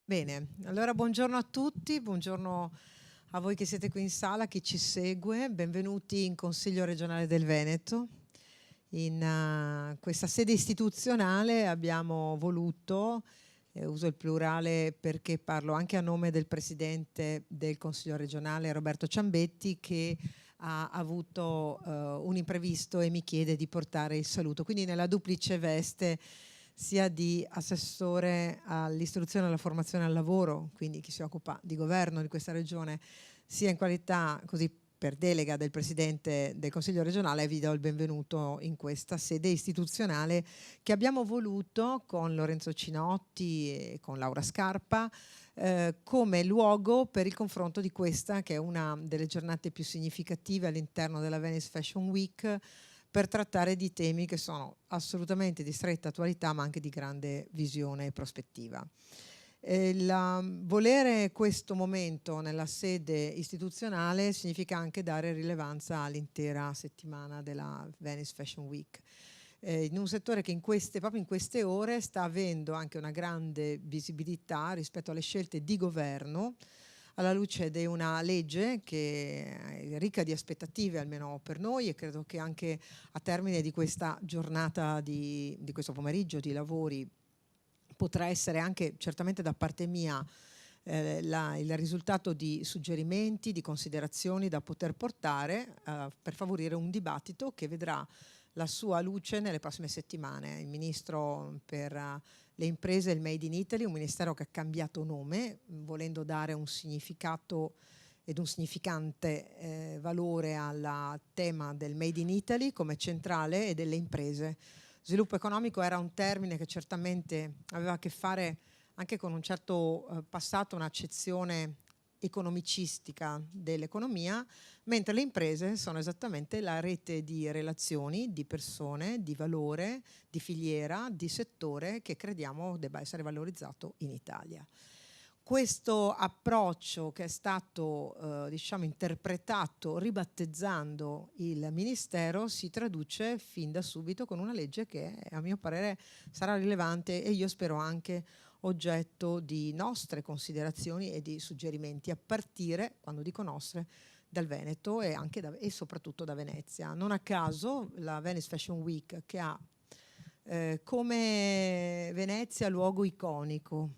Bene, allora buongiorno a tutti, buongiorno a voi che siete qui in sala, a chi ci segue, benvenuti in Consiglio regionale del Veneto. In questa sede istituzionale abbiamo voluto, uso il plurale perché parlo anche a nome del Presidente del Consiglio regionale Roberto Ciambetti, che ha avuto un imprevisto e mi chiede di portare il saluto. Quindi nella duplice veste sia di assessore all'istruzione, alla formazione e al lavoro, quindi chi si occupa di governo di questa regione, sia in qualità così per delega del Presidente del Consiglio regionale, vi do il benvenuto in questa sede istituzionale che abbiamo voluto con Lorenzo Cinotti e con Laura Scarpa come luogo per il confronto di questa che è una delle giornate più significative all'interno della Venice Fashion Week, per trattare di temi che sono assolutamente di stretta attualità ma anche di grande visione e prospettiva. Volere questo momento nella sede istituzionale significa anche dare rilevanza all'intera settimana della Venice Fashion Week, in un settore che proprio in queste ore sta avendo anche una grande visibilità rispetto alle scelte di governo, alla luce di una legge che è ricca di aspettative, almeno per noi, e credo che anche a termine di questa giornata, di questo pomeriggio di lavori, potrà essere anche certamente da parte mia il risultato di suggerimenti, di considerazioni da poter portare per favorire un dibattito che vedrà la sua luce nelle prossime settimane. Il Ministro per le imprese e il Made in Italy, un ministero che ha cambiato nome, volendo dare un significato ed un significante valore al tema del Made in Italy come centrale e delle imprese. Sviluppo economico era un termine che certamente aveva a che fare anche con un certo passato, un'accezione economicistica dell'economia, mentre le imprese sono esattamente la rete di relazioni, di persone, di valore, di filiera, di settore che crediamo debba essere valorizzato in Italia. Questo approccio che è stato interpretato ribattezzando il Ministero si traduce fin da subito con una legge che a mio parere sarà rilevante e io spero anche oggetto di nostre considerazioni e di suggerimenti, a partire, quando dico nostre, dal Veneto e anche e soprattutto da Venezia. Non a caso la Venice Fashion Week, che ha come Venezia luogo iconico,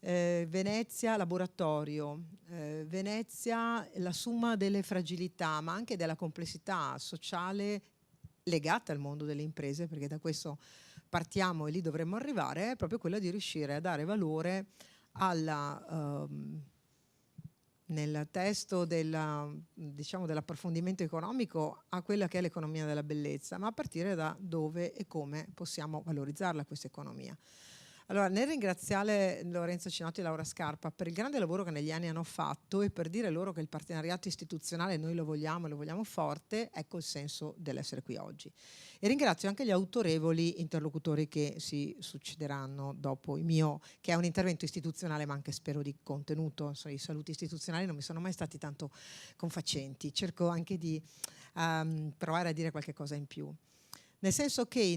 Venezia laboratorio, Venezia la summa delle fragilità ma anche della complessità sociale legata al mondo delle imprese, perché da questo partiamo e lì dovremmo arrivare, è proprio quella di riuscire a dare valore alla, nel testo dell'approfondimento economico a quella che è l'economia della bellezza, ma a partire da dove e come possiamo valorizzarla questa economia. Allora, nel ringraziare Lorenzo Cinotti e Laura Scarpa per il grande lavoro che negli anni hanno fatto e per dire loro che il partenariato istituzionale noi lo vogliamo e lo vogliamo forte, ecco il senso dell'essere qui oggi. E ringrazio anche gli autorevoli interlocutori che si succederanno dopo il mio, che è un intervento istituzionale ma anche spero di contenuto. I saluti istituzionali non mi sono mai stati tanto confacenti, cerco anche di provare a dire qualche cosa in più. Nel senso che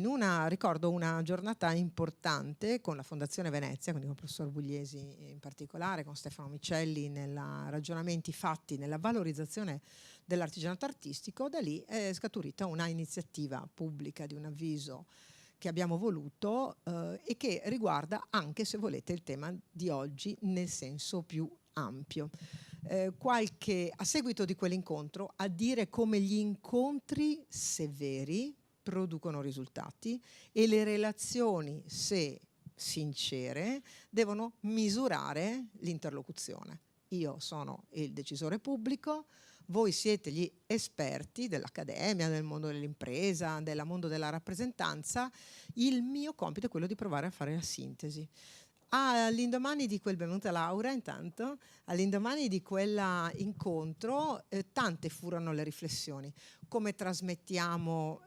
ricordo una giornata importante con la Fondazione Venezia, quindi con il professor Bugliesi in particolare, con Stefano Micelli, nei ragionamenti fatti nella valorizzazione dell'artigianato artistico. Da lì è scaturita una iniziativa pubblica di un avviso che abbiamo voluto e che riguarda anche, se volete, il tema di oggi nel senso più ampio. A seguito di quell'incontro, a dire come gli incontri severi producono risultati e le relazioni, se sincere, devono misurare l'interlocuzione. Io sono il decisore pubblico, voi siete gli esperti dell'accademia, del mondo dell'impresa, del mondo della rappresentanza. Il mio compito è quello di provare a fare la sintesi. All'indomani di benvenuta Laura, intanto, all'indomani di quell'incontro, tante furono le riflessioni. Come trasmettiamo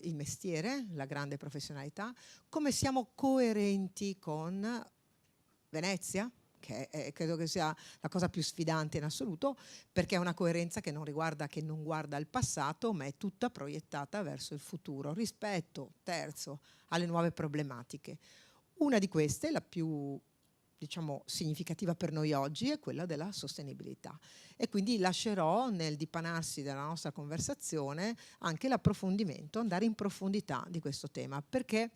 il mestiere, la grande professionalità, come siamo coerenti con Venezia, credo che sia la cosa più sfidante in assoluto, perché è una coerenza che non guarda il passato, ma è tutta proiettata verso il futuro, rispetto, terzo, alle nuove problematiche. Una di queste, la più diciamo, significativa per noi oggi è quella della sostenibilità. E quindi lascerò nel dipanarsi della nostra conversazione anche l'approfondimento, andare in profondità di questo tema, perché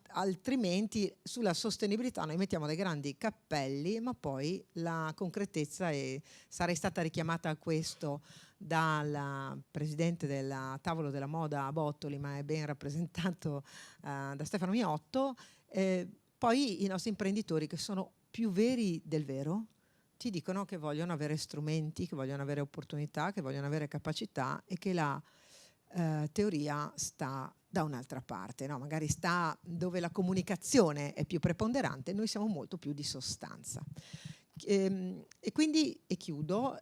altrimenti sulla sostenibilità noi mettiamo dei grandi cappelli, ma poi la concretezza, e sarei stata richiamata a questo dal presidente del tavolo della moda Bottoli, ma è ben rappresentato da Stefano Miotto. Poi i nostri imprenditori, che sono più veri del vero, ti dicono che vogliono avere strumenti, che vogliono avere opportunità, che vogliono avere capacità, e che la teoria sta da un'altra parte, no? Magari sta dove la comunicazione è più preponderante, noi siamo molto più di sostanza. E quindi, e chiudo,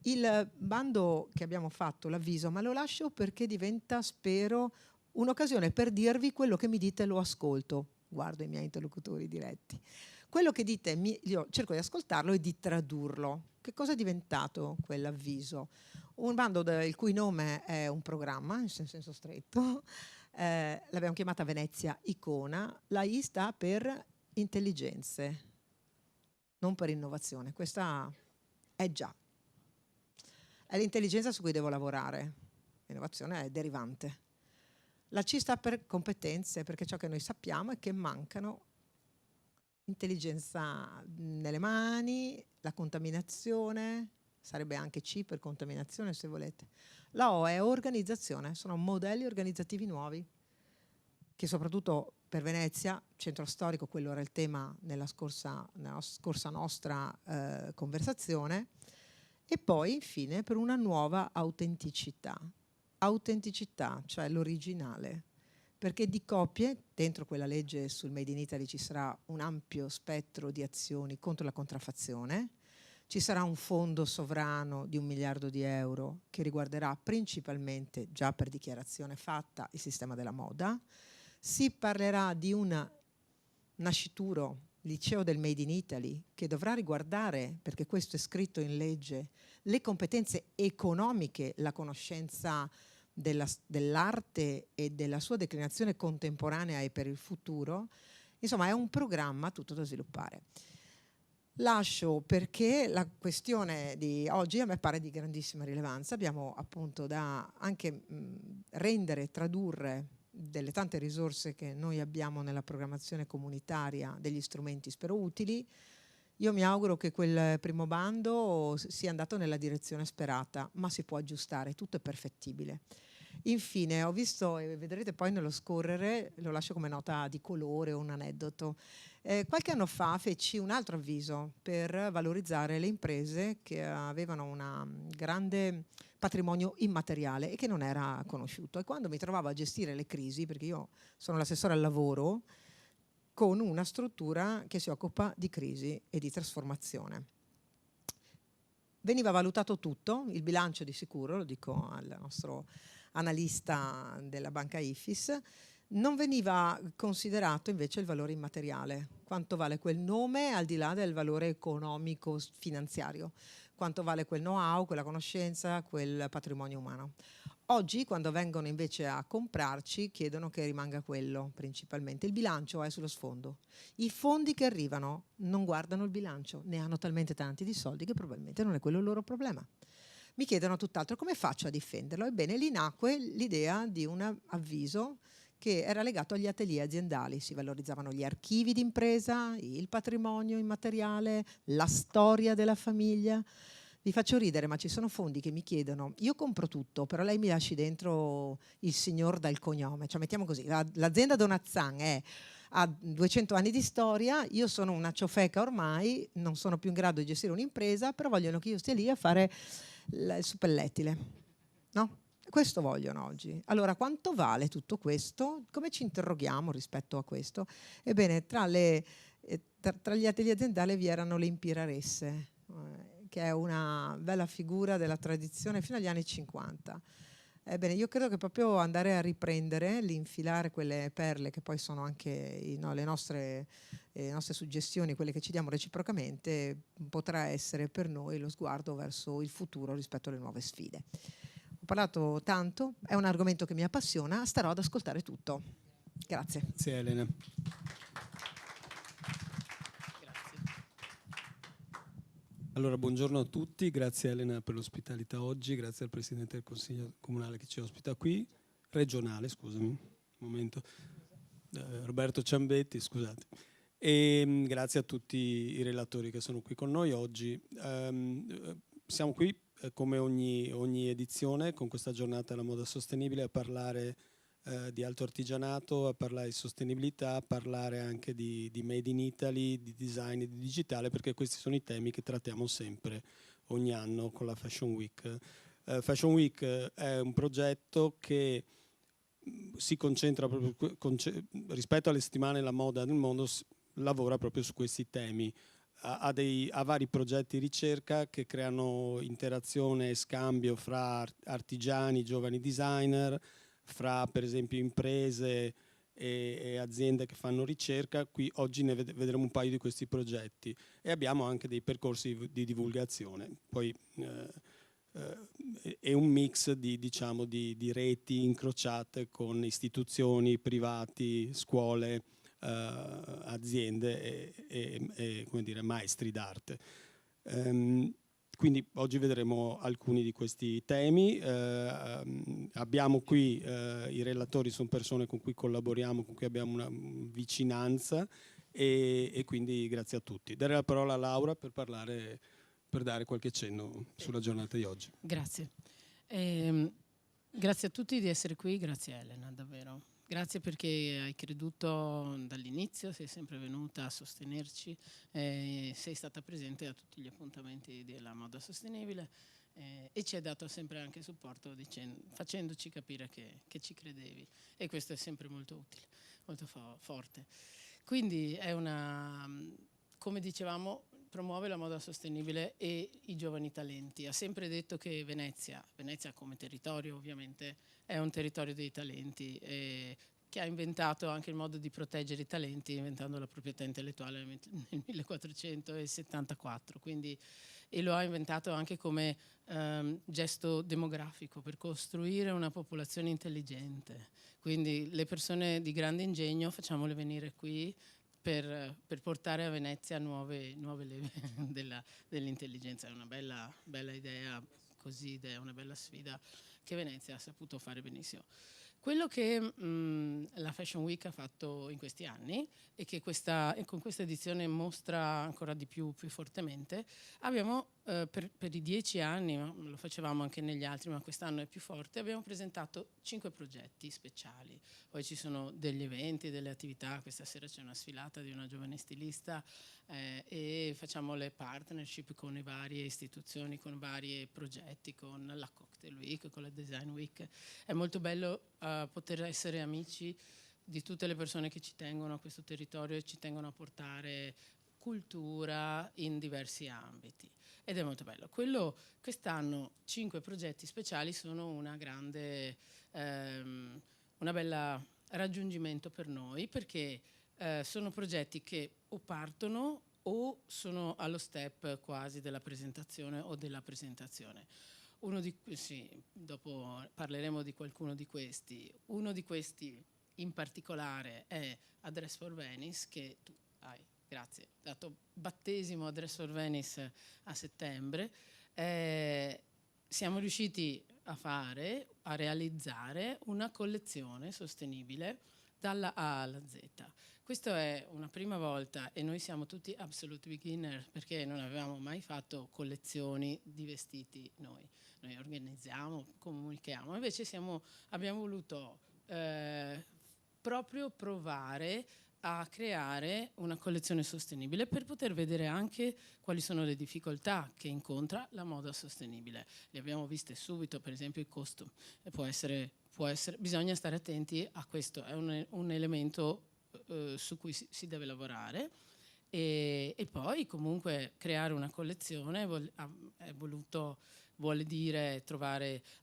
il bando che abbiamo fatto, l'avviso, ma lo lascio perché diventa, spero, un'occasione per dirvi quello che mi dite, lo ascolto, guardo i miei interlocutori diretti. Quello che dite, io cerco di ascoltarlo e di tradurlo. Che cosa è diventato quell'avviso? Un bando il cui nome è un programma, in senso stretto, l'abbiamo chiamata Venezia Icona, la I sta per intelligenze, non per innovazione. Questa è già. È l'intelligenza su cui devo lavorare, l'innovazione è derivante. La C sta per competenze, perché ciò che noi sappiamo è che mancano intelligenza nelle mani, la contaminazione, sarebbe anche C per contaminazione se volete. La O è organizzazione, sono modelli organizzativi nuovi, che soprattutto per Venezia, centro storico, quello era il tema nella scorsa nostra conversazione, e poi infine per una nuova autenticità. Autenticità, cioè l'originale, perché di copie, dentro quella legge sul Made in Italy ci sarà un ampio spettro di azioni contro la contraffazione, ci sarà un fondo sovrano di 1 miliardo di euro che riguarderà principalmente, già per dichiarazione fatta, il sistema della moda, si parlerà di un nascituro, liceo del Made in Italy, che dovrà riguardare, perché questo è scritto in legge, le competenze economiche, la conoscenza dell'arte e della sua declinazione contemporanea e per il futuro. Insomma, è un programma tutto da sviluppare. Lascio, perché la questione di oggi a me pare di grandissima rilevanza. Abbiamo appunto da anche rendere, tradurre delle tante risorse che noi abbiamo nella programmazione comunitaria, degli strumenti spero utili. Io mi auguro che quel primo bando sia andato nella direzione sperata, ma si può aggiustare, tutto è perfettibile. Infine, ho visto, e vedrete poi nello scorrere, lo lascio come nota di colore o un aneddoto, qualche anno fa feci un altro avviso per valorizzare le imprese che avevano un grande patrimonio immateriale e che non era conosciuto. E quando mi trovavo a gestire le crisi, perché io sono l'assessore al lavoro, con una struttura che si occupa di crisi e di trasformazione. Veniva valutato tutto, il bilancio di sicuro, lo dico al nostro analista della banca IFIS, non veniva considerato invece il valore immateriale, quanto vale quel nome al di là del valore economico finanziario, quanto vale quel know-how, quella conoscenza, quel patrimonio umano. Oggi, quando vengono invece a comprarci, chiedono che rimanga quello principalmente. Il bilancio è sullo sfondo. I fondi che arrivano non guardano il bilancio, ne hanno talmente tanti di soldi che probabilmente non è quello il loro problema. Mi chiedono tutt'altro, come faccio a difenderlo? Ebbene, lì nacque l'idea di un avviso che era legato agli atelier aziendali. Si valorizzavano gli archivi d'impresa, il patrimonio immateriale, la storia della famiglia. Vi faccio ridere, ma ci sono fondi che mi chiedono: io compro tutto, però lei mi lasci dentro il signor dal cognome. Cioè, mettiamo così, l'azienda Donazzan ha 200 anni di storia, io sono una ciofeca ormai, non sono più in grado di gestire un'impresa, però vogliono che io stia lì a fare il suppellettile, no? Questo vogliono oggi. Allora, quanto vale tutto questo? Come ci interroghiamo rispetto a questo? Ebbene, tra gli atelier aziendali vi erano le impiraresse, che è una bella figura della tradizione fino agli anni 50. Ebbene, io credo che proprio andare a riprendere, infilare quelle perle che poi sono anche le nostre suggestioni, quelle che ci diamo reciprocamente, potrà essere per noi lo sguardo verso il futuro rispetto alle nuove sfide. Ho parlato tanto, è un argomento che mi appassiona, starò ad ascoltare tutto. Grazie. Grazie Elena. Allora, buongiorno a tutti, grazie Elena per l'ospitalità oggi, grazie al Presidente del Consiglio Comunale che ci ospita qui, regionale, scusami, un momento, Roberto Ciambetti, scusate, e grazie a tutti i relatori che sono qui con noi oggi. Siamo qui come ogni edizione con questa giornata della moda sostenibile a parlare di alto artigianato, a parlare di sostenibilità, a parlare anche di Made in Italy, di design e di digitale, perché questi sono i temi che trattiamo sempre ogni anno con la Fashion Week. Fashion Week è un progetto che si concentra proprio rispetto alle settimane della moda nel mondo, lavora proprio su questi temi. Ha vari progetti di ricerca che creano interazione e scambio fra artigiani, giovani designer, fra per esempio imprese e aziende che fanno ricerca. Qui oggi ne vedremo un paio di questi progetti e abbiamo anche dei percorsi di divulgazione. Poi è un mix diciamo, di reti incrociate con istituzioni, privati, scuole, aziende e come dire, maestri d'arte. Quindi oggi vedremo alcuni di questi temi. Abbiamo qui i relatori, sono persone con cui collaboriamo, con cui abbiamo una vicinanza e quindi grazie a tutti. Dare la parola a Laura per parlare, per dare qualche cenno sulla giornata di oggi. Grazie. Grazie a tutti di essere qui, grazie Elena, davvero. Grazie perché hai creduto dall'inizio, sei sempre venuta a sostenerci, sei stata presente a tutti gli appuntamenti della moda sostenibile e ci hai dato sempre anche supporto facendoci capire che ci credevi, e questo è sempre molto utile, molto forte. Quindi è come dicevamo, promuove la moda sostenibile e i giovani talenti. Ha sempre detto che Venezia come territorio ovviamente è un territorio dei talenti, che ha inventato anche il modo di proteggere i talenti inventando la proprietà intellettuale nel 1474, e lo ha inventato anche come gesto demografico per costruire una popolazione intelligente. Quindi le persone di grande ingegno facciamole venire qui per portare a Venezia nuove leve dell'intelligenza. È una bella idea, così, è una bella sfida che Venezia ha saputo fare benissimo. Quello che la Fashion Week ha fatto in questi anni e che con questa edizione mostra ancora di più fortemente, abbiamo per i 10 anni, ma lo facevamo anche negli altri, ma quest'anno è più forte, abbiamo presentato 5 progetti speciali. Poi ci sono degli eventi, delle attività. Questa sera c'è una sfilata di una giovane stilista e facciamo le partnership con le varie istituzioni, con vari progetti, con la Cocktail Week, con la Design Week. È molto bello poter essere amici di tutte le persone che ci tengono a questo territorio e ci tengono a portare cultura in diversi ambiti. Ed è molto bello. Quest'anno 5 progetti speciali sono una bella raggiungimento per noi, perché sono progetti che o partono o sono allo step quasi della presentazione o della presentazione. Dopo parleremo di qualcuno di questi. Uno di questi in particolare è A Dress for Venice, che tu hai, grazie, dato battesimo a Dress for Venice a settembre. Siamo riusciti a realizzare una collezione sostenibile dalla A alla Z. Questa è una prima volta e noi siamo tutti absolute beginner, perché non avevamo mai fatto collezioni di vestiti noi. Noi organizziamo, comunichiamo, invece abbiamo voluto proprio provare a creare una collezione sostenibile per poter vedere anche quali sono le difficoltà che incontra la moda sostenibile. Le abbiamo viste subito, per esempio il costo. Bisogna stare attenti a questo, è un elemento su cui si deve lavorare, e poi comunque creare una collezione vuole dire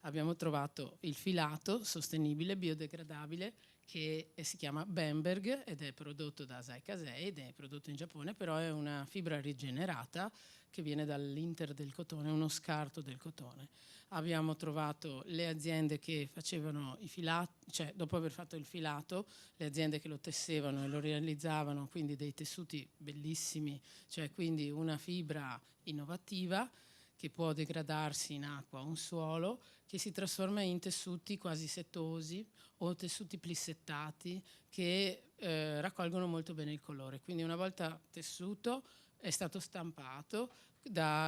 abbiamo trovato il filato sostenibile, biodegradabile, che si chiama Bamberg ed è prodotto da Asai Kasei ed è prodotto in Giappone, però è una fibra rigenerata che viene dall'inter del cotone, uno scarto del cotone. Abbiamo trovato le aziende che facevano i filati, cioè dopo aver fatto il filato, le aziende che lo tessevano e lo realizzavano, quindi dei tessuti bellissimi, cioè quindi una fibra innovativa che può degradarsi in acqua o in suolo, che si trasforma in tessuti quasi settosi o tessuti plissettati che raccolgono molto bene il colore. Quindi una volta tessuto è stato stampato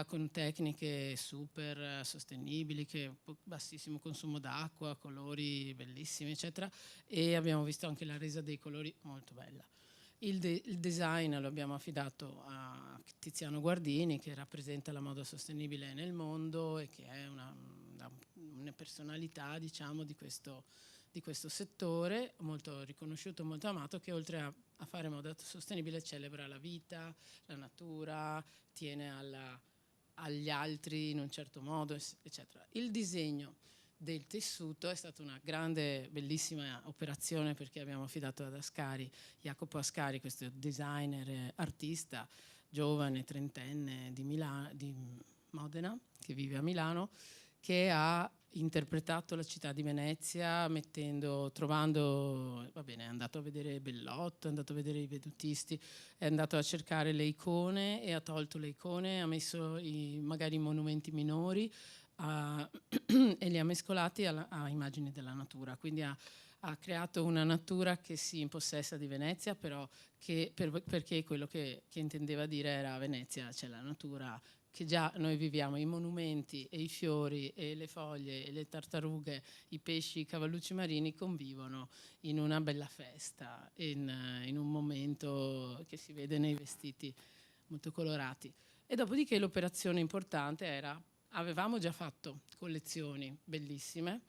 con tecniche super sostenibili, bassissimo consumo d'acqua, colori bellissimi, eccetera, e abbiamo visto anche la resa dei colori molto bella. Il design lo abbiamo affidato a Tiziano Guardini, che rappresenta la moda sostenibile nel mondo e che è una personalità, diciamo, di questo settore, molto riconosciuto, molto amato, che oltre a fare moda sostenibile celebra la vita, la natura, tiene agli altri in un certo modo, eccetera. Il disegno del tessuto è stata una grande, bellissima operazione, perché abbiamo affidato ad Ascari, Jacopo Ascari, questo designer artista giovane, trentenne di Modena, che vive a Milano, che ha interpretato la città di Venezia trovando, va bene, è andato a vedere Bellotto, è andato a vedere i vedutisti, è andato a cercare le icone e ha tolto le icone, ha messo magari i monumenti minori e li ha mescolati a immagini della natura, quindi ha creato una natura che si impossessa di Venezia, però perché quello che intendeva dire era: a Venezia c'è la natura che già noi viviamo, i monumenti e i fiori e le foglie e le tartarughe, i pesci, i cavallucci marini convivono in una bella festa, in un momento che si vede nei vestiti molto colorati. E dopodiché l'operazione importante era: avevamo già fatto collezioni bellissime,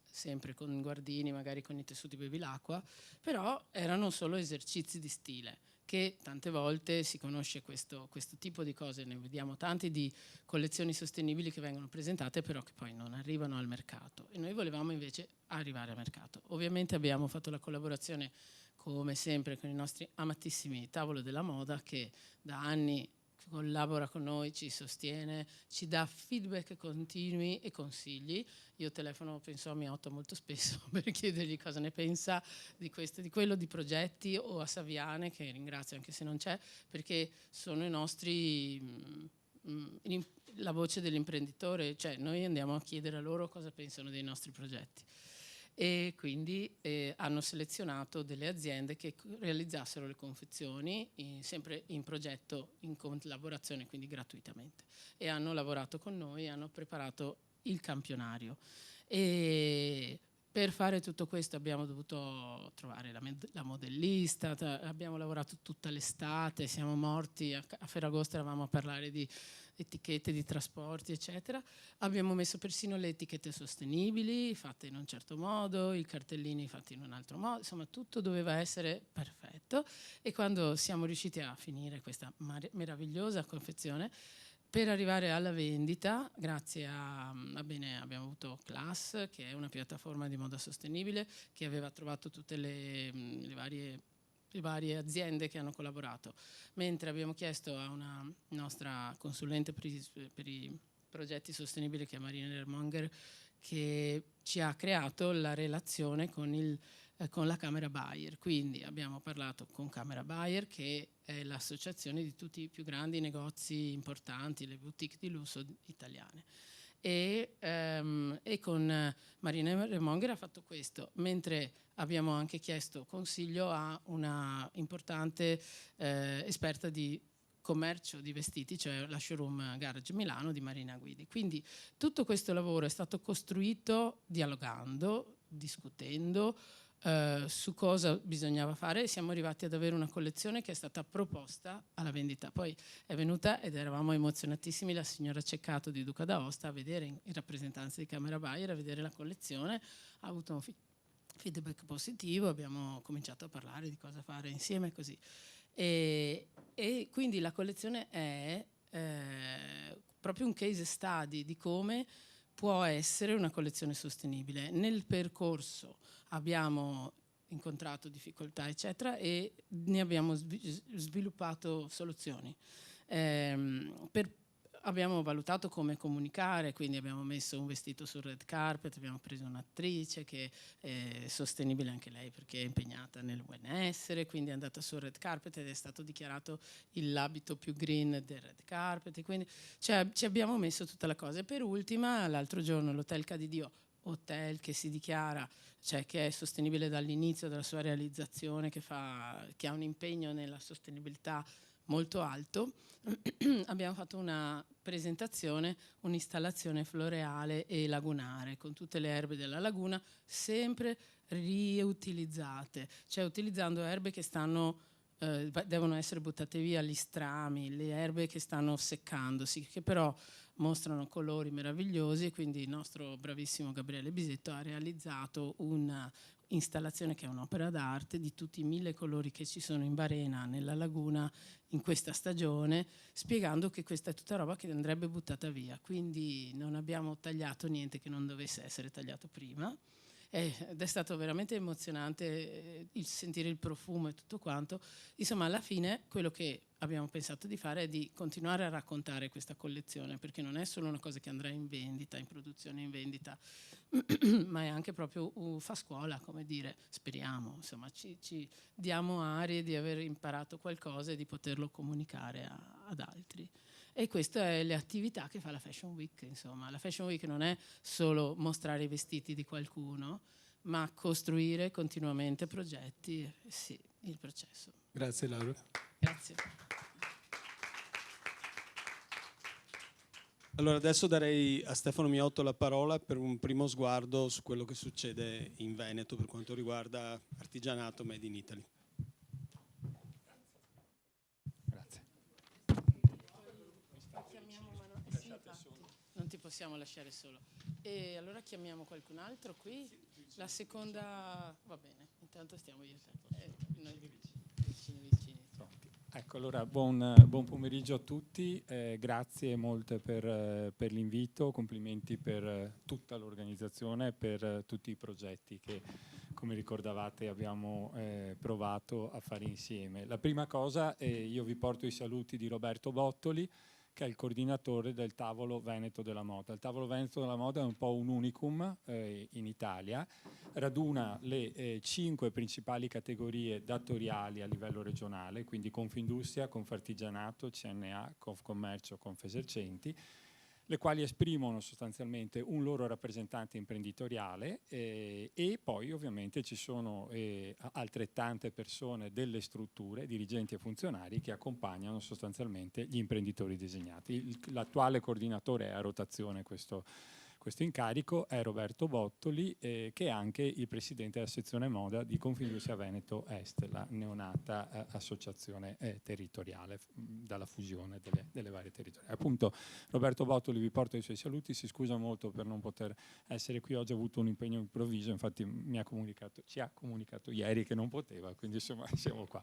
sempre con Guardini, magari con i tessuti bevilacqua, però erano solo esercizi di stile, che tante volte si conosce questo tipo di cose, ne vediamo tanti di collezioni sostenibili che vengono presentate però che poi non arrivano al mercato, e noi volevamo invece arrivare al mercato. Ovviamente abbiamo fatto la collaborazione, come sempre, con i nostri amatissimi Tavolo della Moda, che da anni collabora con noi, ci sostiene, ci dà feedback continui e consigli. Io telefono, penso a Miotto molto spesso per chiedergli cosa ne pensa di questo, di quello, di progetti, o a Saviane, che ringrazio anche se non c'è, perché sono i nostri la voce dell'imprenditore, cioè noi andiamo a chiedere a loro cosa pensano dei nostri progetti. E quindi hanno selezionato delle aziende che realizzassero le confezioni sempre in progetto, in collaborazione, quindi gratuitamente, e hanno lavorato con noi, hanno preparato il campionario. E per fare tutto questo abbiamo dovuto trovare la modellista, abbiamo lavorato tutta l'estate, siamo morti, a Ferragosto eravamo a parlare di etichette di trasporti, eccetera. Abbiamo messo persino le etichette sostenibili fatte in un certo modo, i cartellini fatti in un altro modo, insomma tutto doveva essere perfetto. E quando siamo riusciti a finire questa meravigliosa confezione, per arrivare alla vendita, grazie abbiamo avuto Class, che è una piattaforma di moda sostenibile, che aveva trovato tutte le varie aziende che hanno collaborato, mentre abbiamo chiesto a una nostra consulente per i progetti sostenibili, che è Marina Lermonger, che ci ha creato la relazione con la Camera Buyer. Quindi abbiamo parlato con Camera Buyer, che è l'associazione di tutti i più grandi negozi importanti, le boutique di lusso italiane. E con Marina Lermonger ha fatto questo, mentre abbiamo anche chiesto consiglio a una importante esperta di commercio di vestiti, cioè la showroom Garage Milano di Marina Guidi. Quindi tutto questo lavoro è stato costruito dialogando, discutendo su cosa bisognava fare, e siamo arrivati ad avere una collezione che è stata proposta alla vendita. Poi è venuta, ed eravamo emozionatissimi, la signora Ceccato di Duca d'Aosta a vedere, in rappresentanza di Camera Buyer, a vedere la collezione, ha avuto un feedback positivo, abbiamo cominciato a parlare di cosa fare insieme, così. E quindi la collezione è proprio un case study di come può essere una collezione sostenibile. Nel percorso abbiamo incontrato difficoltà, eccetera, e ne abbiamo sviluppato soluzioni. Per abbiamo valutato come comunicare, quindi abbiamo messo un vestito sul red carpet, abbiamo preso un'attrice che è sostenibile anche lei perché è impegnata nel benessere, quindi è andata sul red carpet ed è stato dichiarato l'abito più green del red carpet, quindi ci abbiamo messo tutta la cosa. E per ultima, l'altro giorno l'Hotel Cadidio, hotel che si dichiara, cioè che è sostenibile dall'inizio della sua realizzazione, che ha un impegno nella sostenibilità molto alto, abbiamo fatto una presentazione, un'installazione floreale e lagunare con tutte le erbe della laguna sempre riutilizzate, cioè utilizzando erbe che devono essere buttate via, gli strami, le erbe che stanno seccandosi, che però mostrano colori meravigliosi. Quindi il nostro bravissimo Gabriele Bisetto ha realizzato una installazione che è un'opera d'arte di tutti i 1000 colori che ci sono in barena nella laguna in questa stagione, spiegando che questa è tutta roba che andrebbe buttata via, quindi non abbiamo tagliato niente che non dovesse essere tagliato prima. Ed è stato veramente emozionante il sentire il profumo e tutto quanto. Insomma, alla fine quello che abbiamo pensato di fare è di continuare a raccontare questa collezione, perché non è solo una cosa che andrà in vendita, in produzione, in vendita, ma è anche proprio fa scuola, come dire, speriamo, insomma, ci diamo arie di aver imparato qualcosa e di poterlo comunicare ad altri. E queste sono le attività che fa la Fashion Week, insomma. La Fashion Week non è solo mostrare i vestiti di qualcuno, ma costruire continuamente progetti, sì, il processo. Grazie Laura. Grazie. Allora adesso darei a Stefano Miotto la parola per un primo sguardo su quello che succede in Veneto per quanto riguarda artigianato made in Italy. Grazie. Non ti possiamo lasciare solo. E allora chiamiamo qualcun altro qui? La seconda va bene, intanto stiamo io e te. Noi vicini. Ecco, allora buon pomeriggio a tutti, grazie molte per l'invito, complimenti per tutta l'organizzazione, per tutti i progetti che, come ricordavate, abbiamo provato a fare insieme. La prima cosa, io vi porto i saluti di Roberto Bottoli, che è il coordinatore del Tavolo Veneto della Moda. Il Tavolo Veneto della Moda è un po' un unicum in Italia, raduna le 5 principali categorie datoriali a livello regionale, quindi Confindustria, Confartigianato, CNA, Confcommercio, Confesercenti, le quali esprimono sostanzialmente un loro rappresentante imprenditoriale e poi ovviamente ci sono altrettante persone delle strutture, dirigenti e funzionari che accompagnano sostanzialmente gli imprenditori designati. L'attuale coordinatore è a rotazione questo incarico, è Roberto Bottoli, che è anche il presidente della sezione moda di Confindustria Veneto Est, la neonata associazione territoriale dalla fusione delle varie territoriali. Appunto Roberto Bottoli vi porta i suoi saluti, si scusa molto per non poter essere qui oggi, ha avuto un impegno improvviso, infatti ci ha comunicato ieri che non poteva, quindi insomma siamo qua.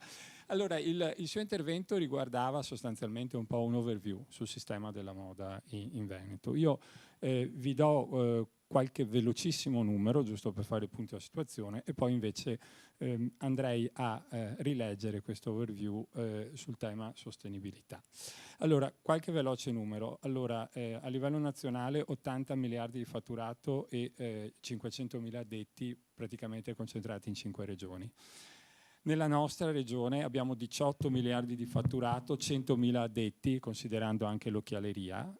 Allora il suo intervento riguardava sostanzialmente un po' un overview sul sistema della moda in Veneto. Io vi do qualche velocissimo numero, giusto per fare il punto della situazione, e poi invece andrei a rileggere questo overview sul tema sostenibilità. Allora, qualche veloce numero. Allora, a livello nazionale 80 miliardi di fatturato e 500.000 addetti praticamente concentrati in 5 regioni. Nella nostra regione abbiamo 18 miliardi di fatturato, 100.000 addetti, considerando anche l'occhialeria.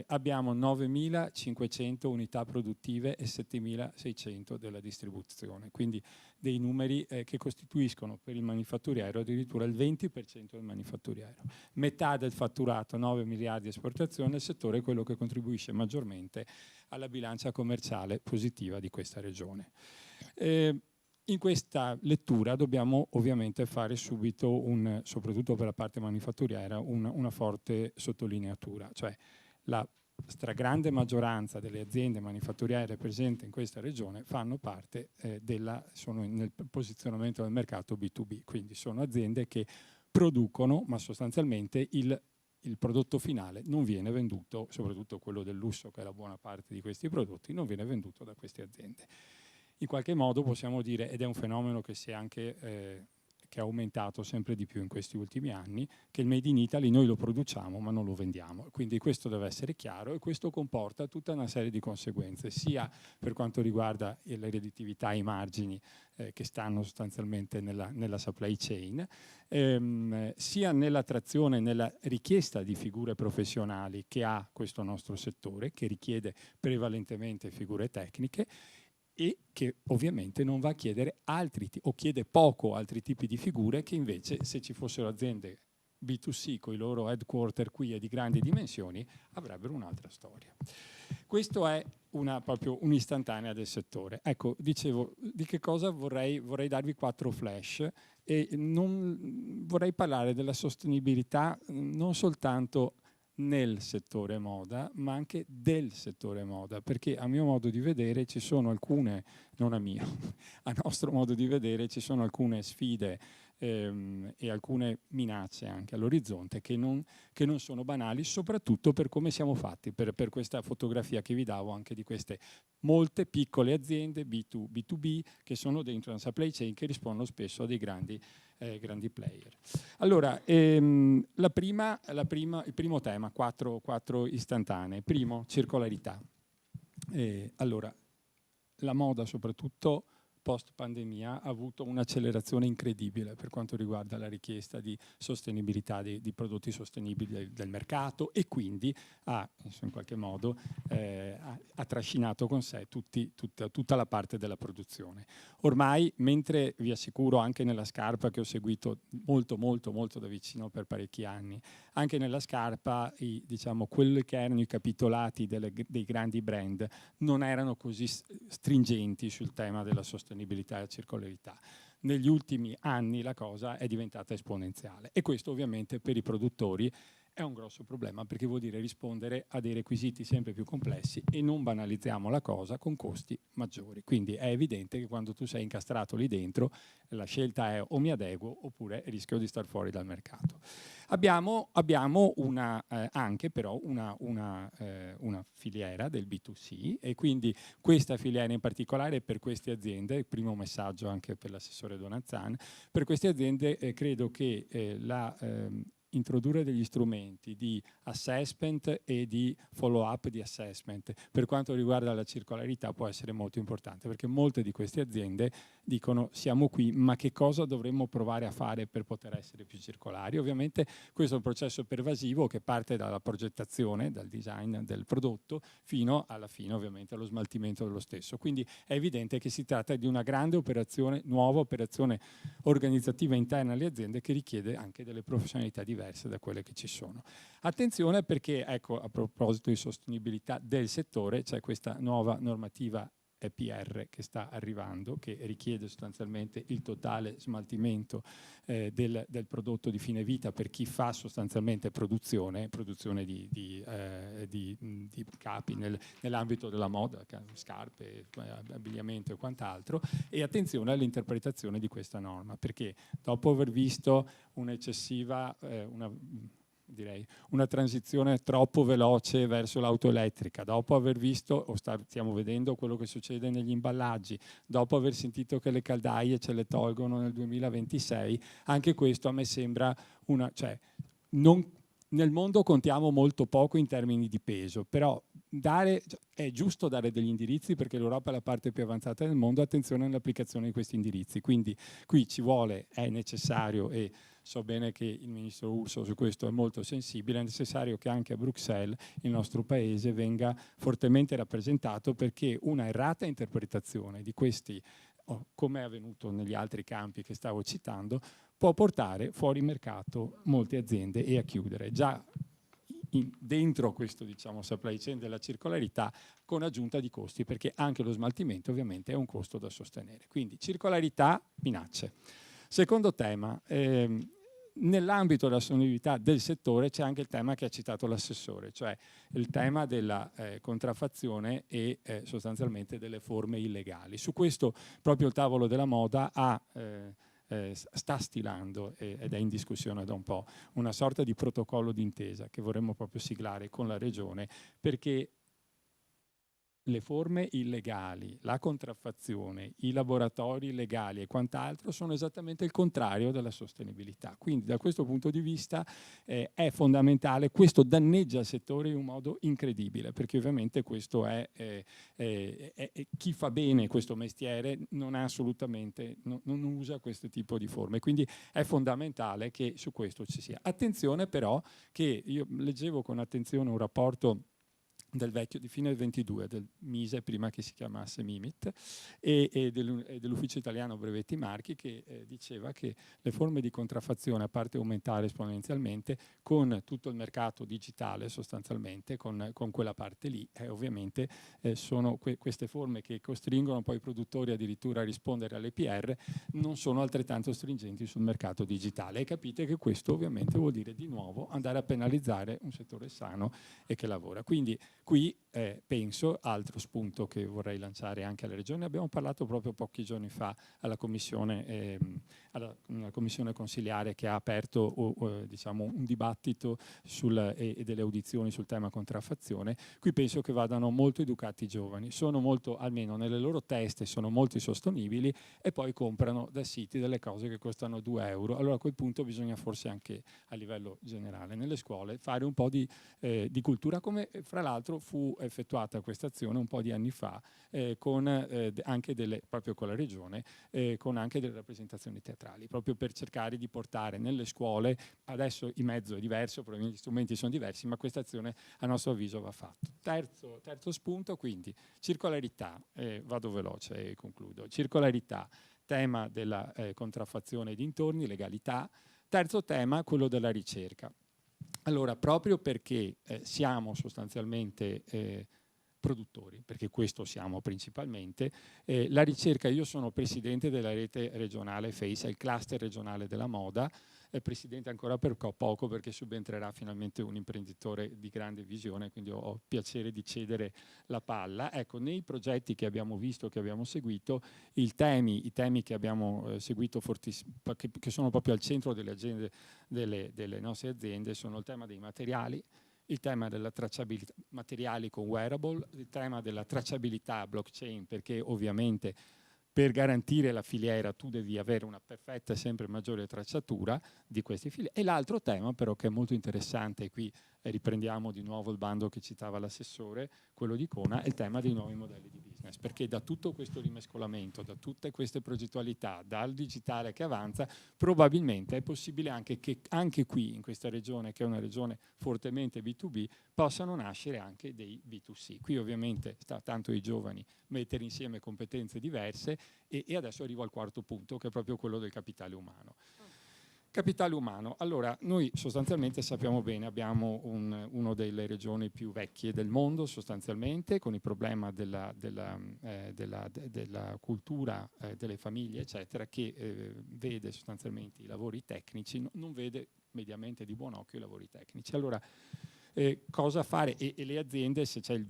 Abbiamo 9.500 unità produttive e 7.600 della distribuzione, quindi dei numeri che costituiscono per il manifatturiero addirittura il 20% del manifatturiero. Metà del fatturato, 9 miliardi di esportazione, il settore è quello che contribuisce maggiormente alla bilancia commerciale positiva di questa regione. In questa lettura dobbiamo ovviamente fare subito, soprattutto per la parte manifatturiera, una forte sottolineatura, cioè la stragrande maggioranza delle aziende manifatturiere presenti in questa regione fanno parte sono nel posizionamento del mercato B2B, quindi sono aziende che producono, ma sostanzialmente il prodotto finale non viene venduto, soprattutto quello del lusso, che è la buona parte di questi prodotti, non viene venduto da queste aziende. In qualche modo possiamo dire, ed è un fenomeno che si è anche che è aumentato sempre di più in questi ultimi anni, che il Made in Italy noi lo produciamo ma non lo vendiamo. Quindi questo deve essere chiaro e questo comporta tutta una serie di conseguenze, sia per quanto riguarda la redditività e i margini che stanno sostanzialmente nella supply chain, sia nell'attrazione, nella richiesta di figure professionali che ha questo nostro settore, che richiede prevalentemente figure tecniche, e che ovviamente non va a chiedere o chiede poco altri tipi di figure che invece, se ci fossero aziende B2C con i loro headquarter qui e di grandi dimensioni, avrebbero un'altra storia. Questo è proprio un'istantanea del settore. Ecco, dicevo, di che cosa vorrei darvi 4 flash e vorrei parlare della sostenibilità non soltanto nel settore moda, ma anche del settore moda, perché a mio modo di vedere ci sono alcune, non a mio, a nostro modo di vedere ci sono alcune sfide e alcune minacce anche all'orizzonte che non sono banali, soprattutto per come siamo fatti, per questa fotografia che vi davo anche di queste molte piccole aziende B2B che sono dentro una supply chain che rispondono spesso a dei grandi player. Allora, il primo tema, 4 istantanee. Primo, circolarità. Allora, la moda soprattutto post pandemia ha avuto un'accelerazione incredibile per quanto riguarda la richiesta di sostenibilità di prodotti sostenibili del mercato e quindi in qualche modo ha trascinato con sé tutta la parte della produzione. Ormai, mentre vi assicuro anche nella scarpa che ho seguito molto da vicino per parecchi anni, anche nella scarpa diciamo, quelli che erano i capitolati dei grandi brand non erano così stringenti sul tema della sostenibilità e la circolarità. Negli ultimi anni la cosa è diventata esponenziale e questo ovviamente per i produttori è un grosso problema perché vuol dire rispondere a dei requisiti sempre più complessi e non banalizziamo la cosa con costi maggiori. Quindi è evidente che quando tu sei incastrato lì dentro la scelta è o mi adeguo oppure rischio di star fuori dal mercato. Abbiamo anche però una filiera del B2C e quindi questa filiera in particolare per queste aziende, il primo messaggio anche per l'assessore Donanzan, per queste aziende credo che introdurre degli strumenti di assessment e di follow up di assessment per quanto riguarda la circolarità può essere molto importante perché molte di queste aziende dicono siamo qui ma che cosa dovremmo provare a fare per poter essere più circolari. Ovviamente questo è un processo pervasivo che parte dalla progettazione, dal design del prodotto fino alla fine ovviamente allo smaltimento dello stesso, quindi è evidente che si tratta di una grande operazione, nuova operazione organizzativa interna alle aziende che richiede anche delle professionalità diverse da quelle che ci sono. Attenzione perché, ecco, a proposito di sostenibilità del settore, c'è questa nuova normativa EPR che sta arrivando, che richiede sostanzialmente il totale smaltimento del prodotto di fine vita per chi fa sostanzialmente produzione di capi nell'ambito della moda, scarpe, abbigliamento e quant'altro, e attenzione all'interpretazione di questa norma, perché dopo aver visto un'eccessiva, una transizione troppo veloce verso l'auto elettrica, dopo aver visto, o stiamo vedendo quello che succede negli imballaggi, dopo aver sentito che le caldaie ce le tolgono nel 2026, anche questo a me sembra nel mondo contiamo molto poco in termini di peso, però è giusto dare degli indirizzi perché l'Europa è la parte più avanzata del mondo, attenzione all'applicazione di questi indirizzi, quindi qui è necessario e so bene che il ministro Urso su questo è molto sensibile, è necessario che anche a Bruxelles il nostro paese venga fortemente rappresentato perché una errata interpretazione di questi, come è avvenuto negli altri campi che stavo citando, può portare fuori mercato molte aziende e a chiudere. Già dentro questo supply chain della circolarità con aggiunta di costi perché anche lo smaltimento ovviamente è un costo da sostenere. Quindi circolarità, minacce. Secondo tema, nell'ambito della sostenibilità del settore c'è anche il tema che ha citato l'assessore, cioè il tema della contraffazione e sostanzialmente delle forme illegali. Su questo proprio il tavolo della moda sta stilando ed è in discussione da un po' una sorta di protocollo d'intesa che vorremmo proprio siglare con la Regione perché le forme illegali, la contraffazione, i laboratori illegali e quant'altro sono esattamente il contrario della sostenibilità. Quindi da questo punto di vista è fondamentale, questo danneggia il settore in un modo incredibile, perché ovviamente questo è chi fa bene questo mestiere non ha assolutamente, non usa questo tipo di forme, quindi è fondamentale che su questo ci sia. Attenzione però che io leggevo con attenzione un rapporto di fine del 22 del Mise, prima che si chiamasse Mimit, e dell'Ufficio Italiano Brevetti Marchi, che diceva che le forme di contraffazione, a parte aumentare esponenzialmente, con tutto il mercato digitale sostanzialmente, con quella parte lì, ovviamente sono queste forme che costringono poi i produttori addirittura a rispondere all'EPR, non sono altrettanto stringenti sul mercato digitale. E capite che questo ovviamente vuol dire di nuovo andare a penalizzare un settore sano e che lavora. Quindi qui penso, altro spunto che vorrei lanciare anche alle regioni, abbiamo parlato proprio pochi giorni fa alla commissione, una commissione consiliare che ha aperto diciamo, un dibattito e delle audizioni sul tema contraffazione. Qui penso che vadano molto educati i giovani, sono molto, almeno nelle loro teste, sono molto sostenibili e poi comprano da siti delle cose che costano 2 euro. Allora a quel punto bisogna forse anche a livello generale nelle scuole fare un po' di cultura, come fra l'altro fu effettuata questa azione un po' di anni fa con anche proprio con la regione, con anche delle rappresentazioni teatrali, proprio per cercare di portare nelle scuole, adesso il mezzo è diverso, probabilmente gli strumenti sono diversi, ma questa azione a nostro avviso va fatta. Terzo spunto, quindi, circolarità, vado veloce e concludo. Circolarità, tema della contraffazione e dintorni, legalità. Terzo tema, quello della ricerca. Allora, proprio perché siamo sostanzialmente produttori, perché questo siamo principalmente, la ricerca, io sono presidente della rete regionale FACE, il cluster regionale della moda, presidente ancora per poco perché subentrerà finalmente un imprenditore di grande visione, quindi ho piacere di cedere la palla. Ecco, nei progetti che abbiamo visto, che abbiamo seguito, i temi che abbiamo seguito che sono proprio al centro delle agende delle nostre aziende sono il tema dei materiali, il tema della tracciabilità, materiali con wearable, il tema della tracciabilità blockchain, perché ovviamente per garantire la filiera tu devi avere una perfetta e sempre maggiore tracciatura di questi fili. E l'altro tema però che è molto interessante, e qui riprendiamo di nuovo il bando che citava l'assessore, quello di Cona, è il tema dei nuovi modelli di business, perché da tutto questo rimescolamento, da tutte queste progettualità, dal digitale che avanza, probabilmente è possibile anche che anche qui in questa regione, che è una regione fortemente B2B, possano nascere anche dei B2C. Qui ovviamente sta tanto ai giovani mettere insieme competenze diverse e adesso arrivo al quarto punto, che è proprio quello del capitale umano. Capitale umano, allora noi sostanzialmente sappiamo bene, abbiamo una delle regioni più vecchie del mondo sostanzialmente, con il problema della cultura delle famiglie eccetera, che vede sostanzialmente i lavori tecnici, non vede mediamente di buon occhio i lavori tecnici. Allora cosa fare e le aziende, se c'è il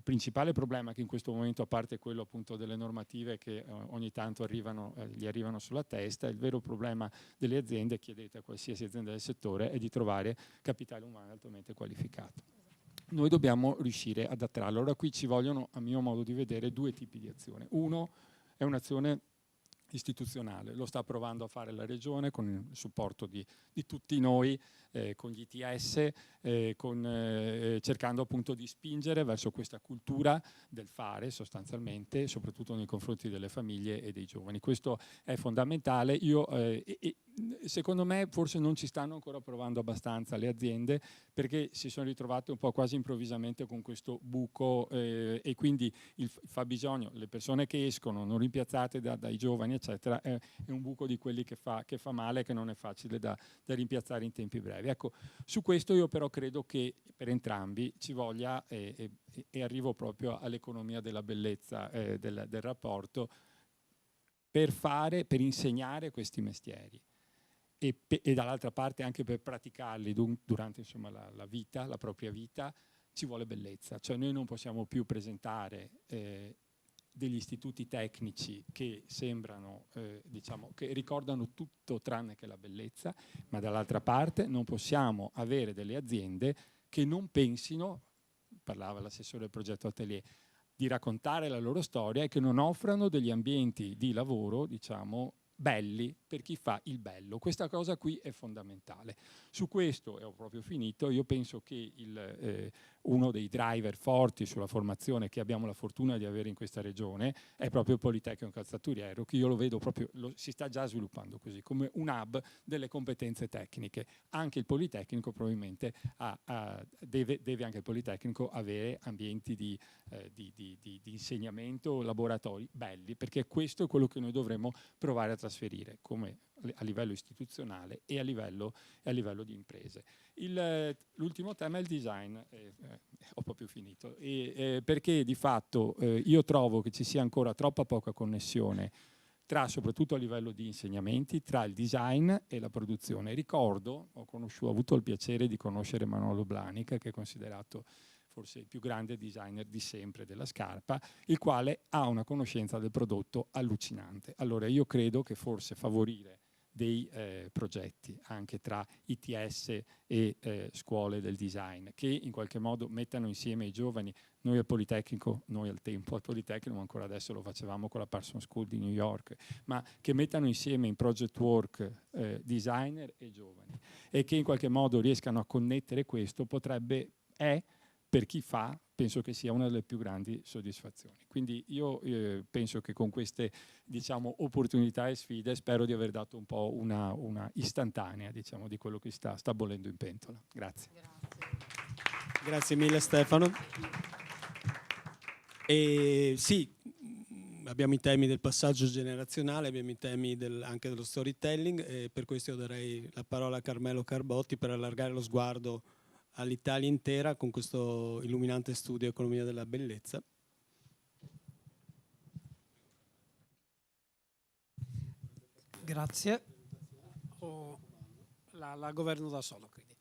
principale problema che in questo momento, a parte quello appunto delle normative che ogni tanto gli arrivano sulla testa, il vero problema delle aziende, chiedete a qualsiasi azienda del settore, è di trovare capitale umano altamente qualificato. Noi dobbiamo riuscire ad attrarlo. Allora qui ci vogliono, a mio modo di vedere, 2 tipi di azione. Uno è un'azione istituzionale, lo sta provando a fare la Regione con il supporto di tutti noi, con gli ITS, cercando appunto di spingere verso questa cultura del fare sostanzialmente, soprattutto nei confronti delle famiglie e dei giovani. Questo è fondamentale. Secondo me forse non ci stanno ancora provando abbastanza le aziende, perché si sono ritrovate un po' quasi improvvisamente con questo buco e quindi il fabbisogno, le persone che escono non rimpiazzate dai giovani eccetera, è un buco di quelli che fa male, che non è facile da rimpiazzare in tempi brevi. Ecco, su questo io però credo che per entrambi ci voglia, e arrivo proprio all'economia della bellezza del rapporto, per insegnare questi mestieri e dall'altra parte anche per praticarli durante insomma, la vita, la propria vita, ci vuole bellezza. Cioè noi non possiamo più presentare degli istituti tecnici che sembrano, diciamo, che ricordano tutto tranne che la bellezza, ma dall'altra parte non possiamo avere delle aziende che non pensino, parlava l'assessore del progetto Atelier, di raccontare la loro storia e che non offrano degli ambienti di lavoro, diciamo, belli per chi fa il bello. Questa cosa qui è fondamentale. Su questo, e ho proprio finito, io penso che uno dei driver forti sulla formazione che abbiamo la fortuna di avere in questa regione è proprio il Politecnico Calzaturiero, che io lo vedo proprio, si sta già sviluppando così, come un hub delle competenze tecniche. Anche il Politecnico probabilmente deve anche il Politecnico avere ambienti di insegnamento, laboratori belli, perché questo è quello che noi dovremmo provare a trasferire come a livello istituzionale e a livello di imprese. L'ultimo tema è il design, ho proprio finito, perché di fatto io trovo che ci sia ancora troppa poca connessione soprattutto a livello di insegnamenti, tra il design e la produzione. Ricordo, ho avuto il piacere di conoscere Manolo Blanica, che è considerato forse il più grande designer di sempre della scarpa, il quale ha una conoscenza del prodotto allucinante. Allora io credo che forse favorire dei progetti anche tra ITS e scuole del design che in qualche modo mettano insieme i giovani, noi al Politecnico, noi al tempo al Politecnico, ma ancora adesso lo facevamo con la Parsons School di New York, ma che mettano insieme in project work designer e giovani e che in qualche modo riescano a connettere questo per chi fa, penso che sia una delle più grandi soddisfazioni. Quindi io penso che con queste, diciamo, opportunità e sfide spero di aver dato un po' una istantanea, diciamo, di quello che sta bollendo in pentola. Grazie. Grazie mille Stefano. E sì, abbiamo i temi del passaggio generazionale, abbiamo i temi anche dello storytelling e per questo io darei la parola a Carmelo Carbotti per allargare lo sguardo all'Italia intera con questo illuminante studio Economia della Bellezza. Grazie. La governo da solo, quindi.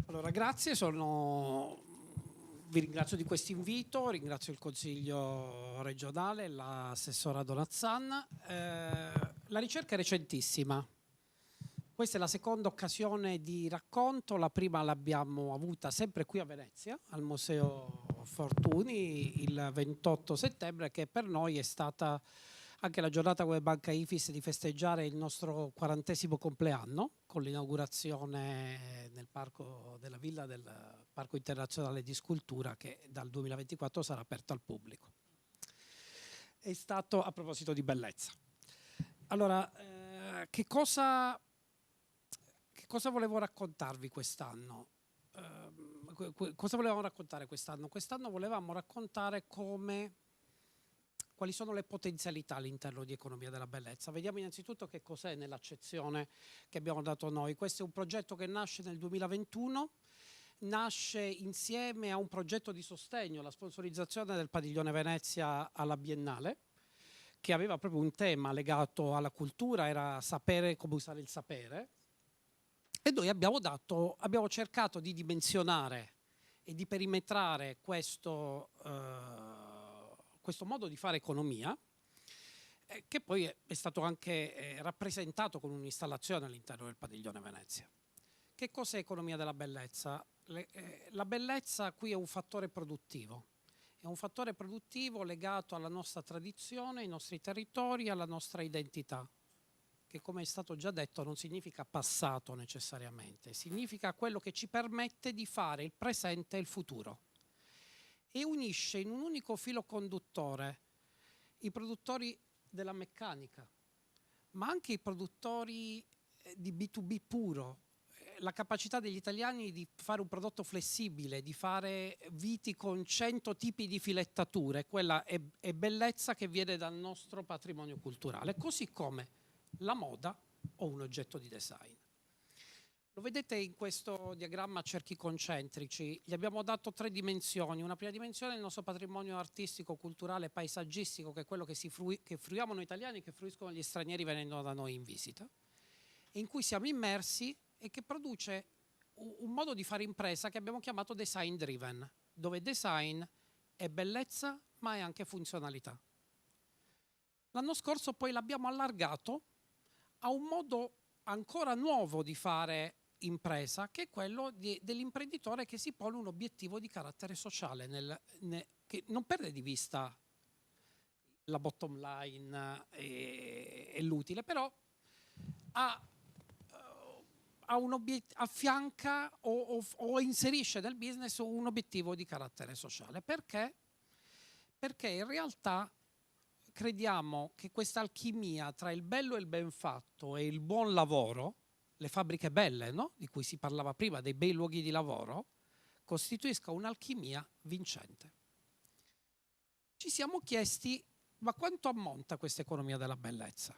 Allora, grazie, vi ringrazio di questo invito, ringrazio il Consiglio regionale, l'assessora Donazzan. La ricerca è recentissima. Questa è la seconda occasione di racconto, la prima l'abbiamo avuta sempre qui a Venezia, al Museo Fortuny, il 28 settembre, che per noi è stata anche la giornata come Banca Ifis di festeggiare il nostro 40° compleanno, con l'inaugurazione nel parco della villa del Parco Internazionale di Scultura, che dal 2024 sarà aperto al pubblico. È stato a proposito di bellezza. Allora, che cosa volevo raccontarvi quest'anno? Cosa volevamo raccontare quest'anno? Quest'anno volevamo raccontare quali sono le potenzialità all'interno di Economia della Bellezza. Vediamo innanzitutto che cos'è nell'accezione che abbiamo dato noi. Questo è un progetto che nasce nel 2021, nasce insieme a un progetto di sostegno, la sponsorizzazione del Padiglione Venezia alla Biennale, che aveva proprio un tema legato alla cultura, era sapere come usare il sapere. E noi abbiamo cercato di dimensionare e di perimetrare questo modo di fare economia, che poi è stato anche rappresentato con un'installazione all'interno del Padiglione Venezia. Che cos'è Economia della Bellezza? La bellezza qui è un fattore produttivo. È un fattore produttivo legato alla nostra tradizione, ai nostri territori, alla nostra identità, che come è stato già detto non significa passato necessariamente, significa quello che ci permette di fare il presente e il futuro e unisce in un unico filo conduttore i produttori della meccanica, ma anche i produttori di B2B puro, la capacità degli italiani di fare un prodotto flessibile, di fare viti con 100 tipi di filettature, quella è bellezza che viene dal nostro patrimonio culturale, così come la moda o un oggetto di design. Lo vedete in questo diagramma a cerchi concentrici, gli abbiamo dato 3 dimensioni. Una prima dimensione è il nostro patrimonio artistico, culturale, paesaggistico, che è quello che fruiamo noi italiani e che fruiscono gli stranieri venendo da noi in visita, in cui siamo immersi e che produce un modo di fare impresa che abbiamo chiamato design driven, dove design è bellezza ma è anche funzionalità. L'anno scorso poi l'abbiamo allargato a un modo ancora nuovo di fare impresa, che è quello dell'imprenditore che si pone un obiettivo di carattere sociale, che non perde di vista la bottom line e l'utile, però affianca o inserisce nel business un obiettivo di carattere sociale. Perché? Perché in realtà crediamo che questa alchimia tra il bello e il ben fatto e il buon lavoro, le fabbriche belle, no? Di cui si parlava prima, dei bei luoghi di lavoro, costituisca un'alchimia vincente. Ci siamo chiesti, ma quanto ammonta questa economia della bellezza?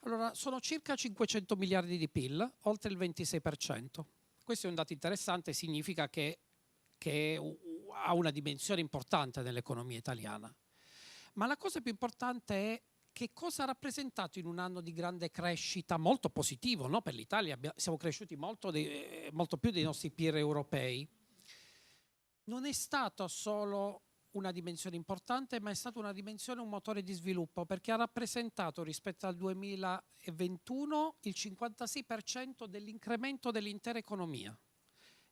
Allora, sono circa 500 miliardi di PIL, oltre il 26%. Questo è un dato interessante, significa che ha una dimensione importante nell'economia italiana. Ma la cosa più importante è che cosa ha rappresentato in un anno di grande crescita, molto positivo, no? Per l'Italia siamo cresciuti molto più dei nostri peer europei. Non è stato solo una dimensione importante, ma è stata una dimensione, un motore di sviluppo, perché ha rappresentato rispetto al 2021 il 56% dell'incremento dell'intera economia.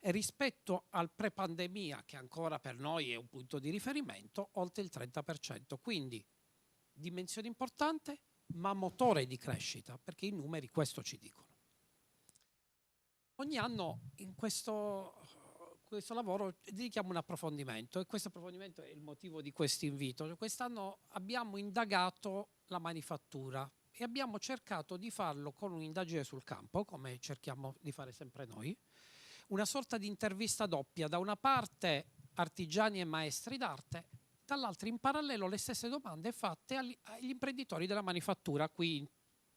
E rispetto al pre-pandemia, che ancora per noi è un punto di riferimento, oltre il 30%. Quindi dimensione importante, ma motore di crescita, perché i numeri questo ci dicono. Ogni anno in questo lavoro dedichiamo un approfondimento, e questo approfondimento è il motivo di questo invito. Quest'anno abbiamo indagato la manifattura e abbiamo cercato di farlo con un'indagine sul campo, come cerchiamo di fare sempre noi, una sorta di intervista doppia, da una parte artigiani e maestri d'arte, dall'altra in parallelo le stesse domande fatte agli imprenditori della manifattura, qui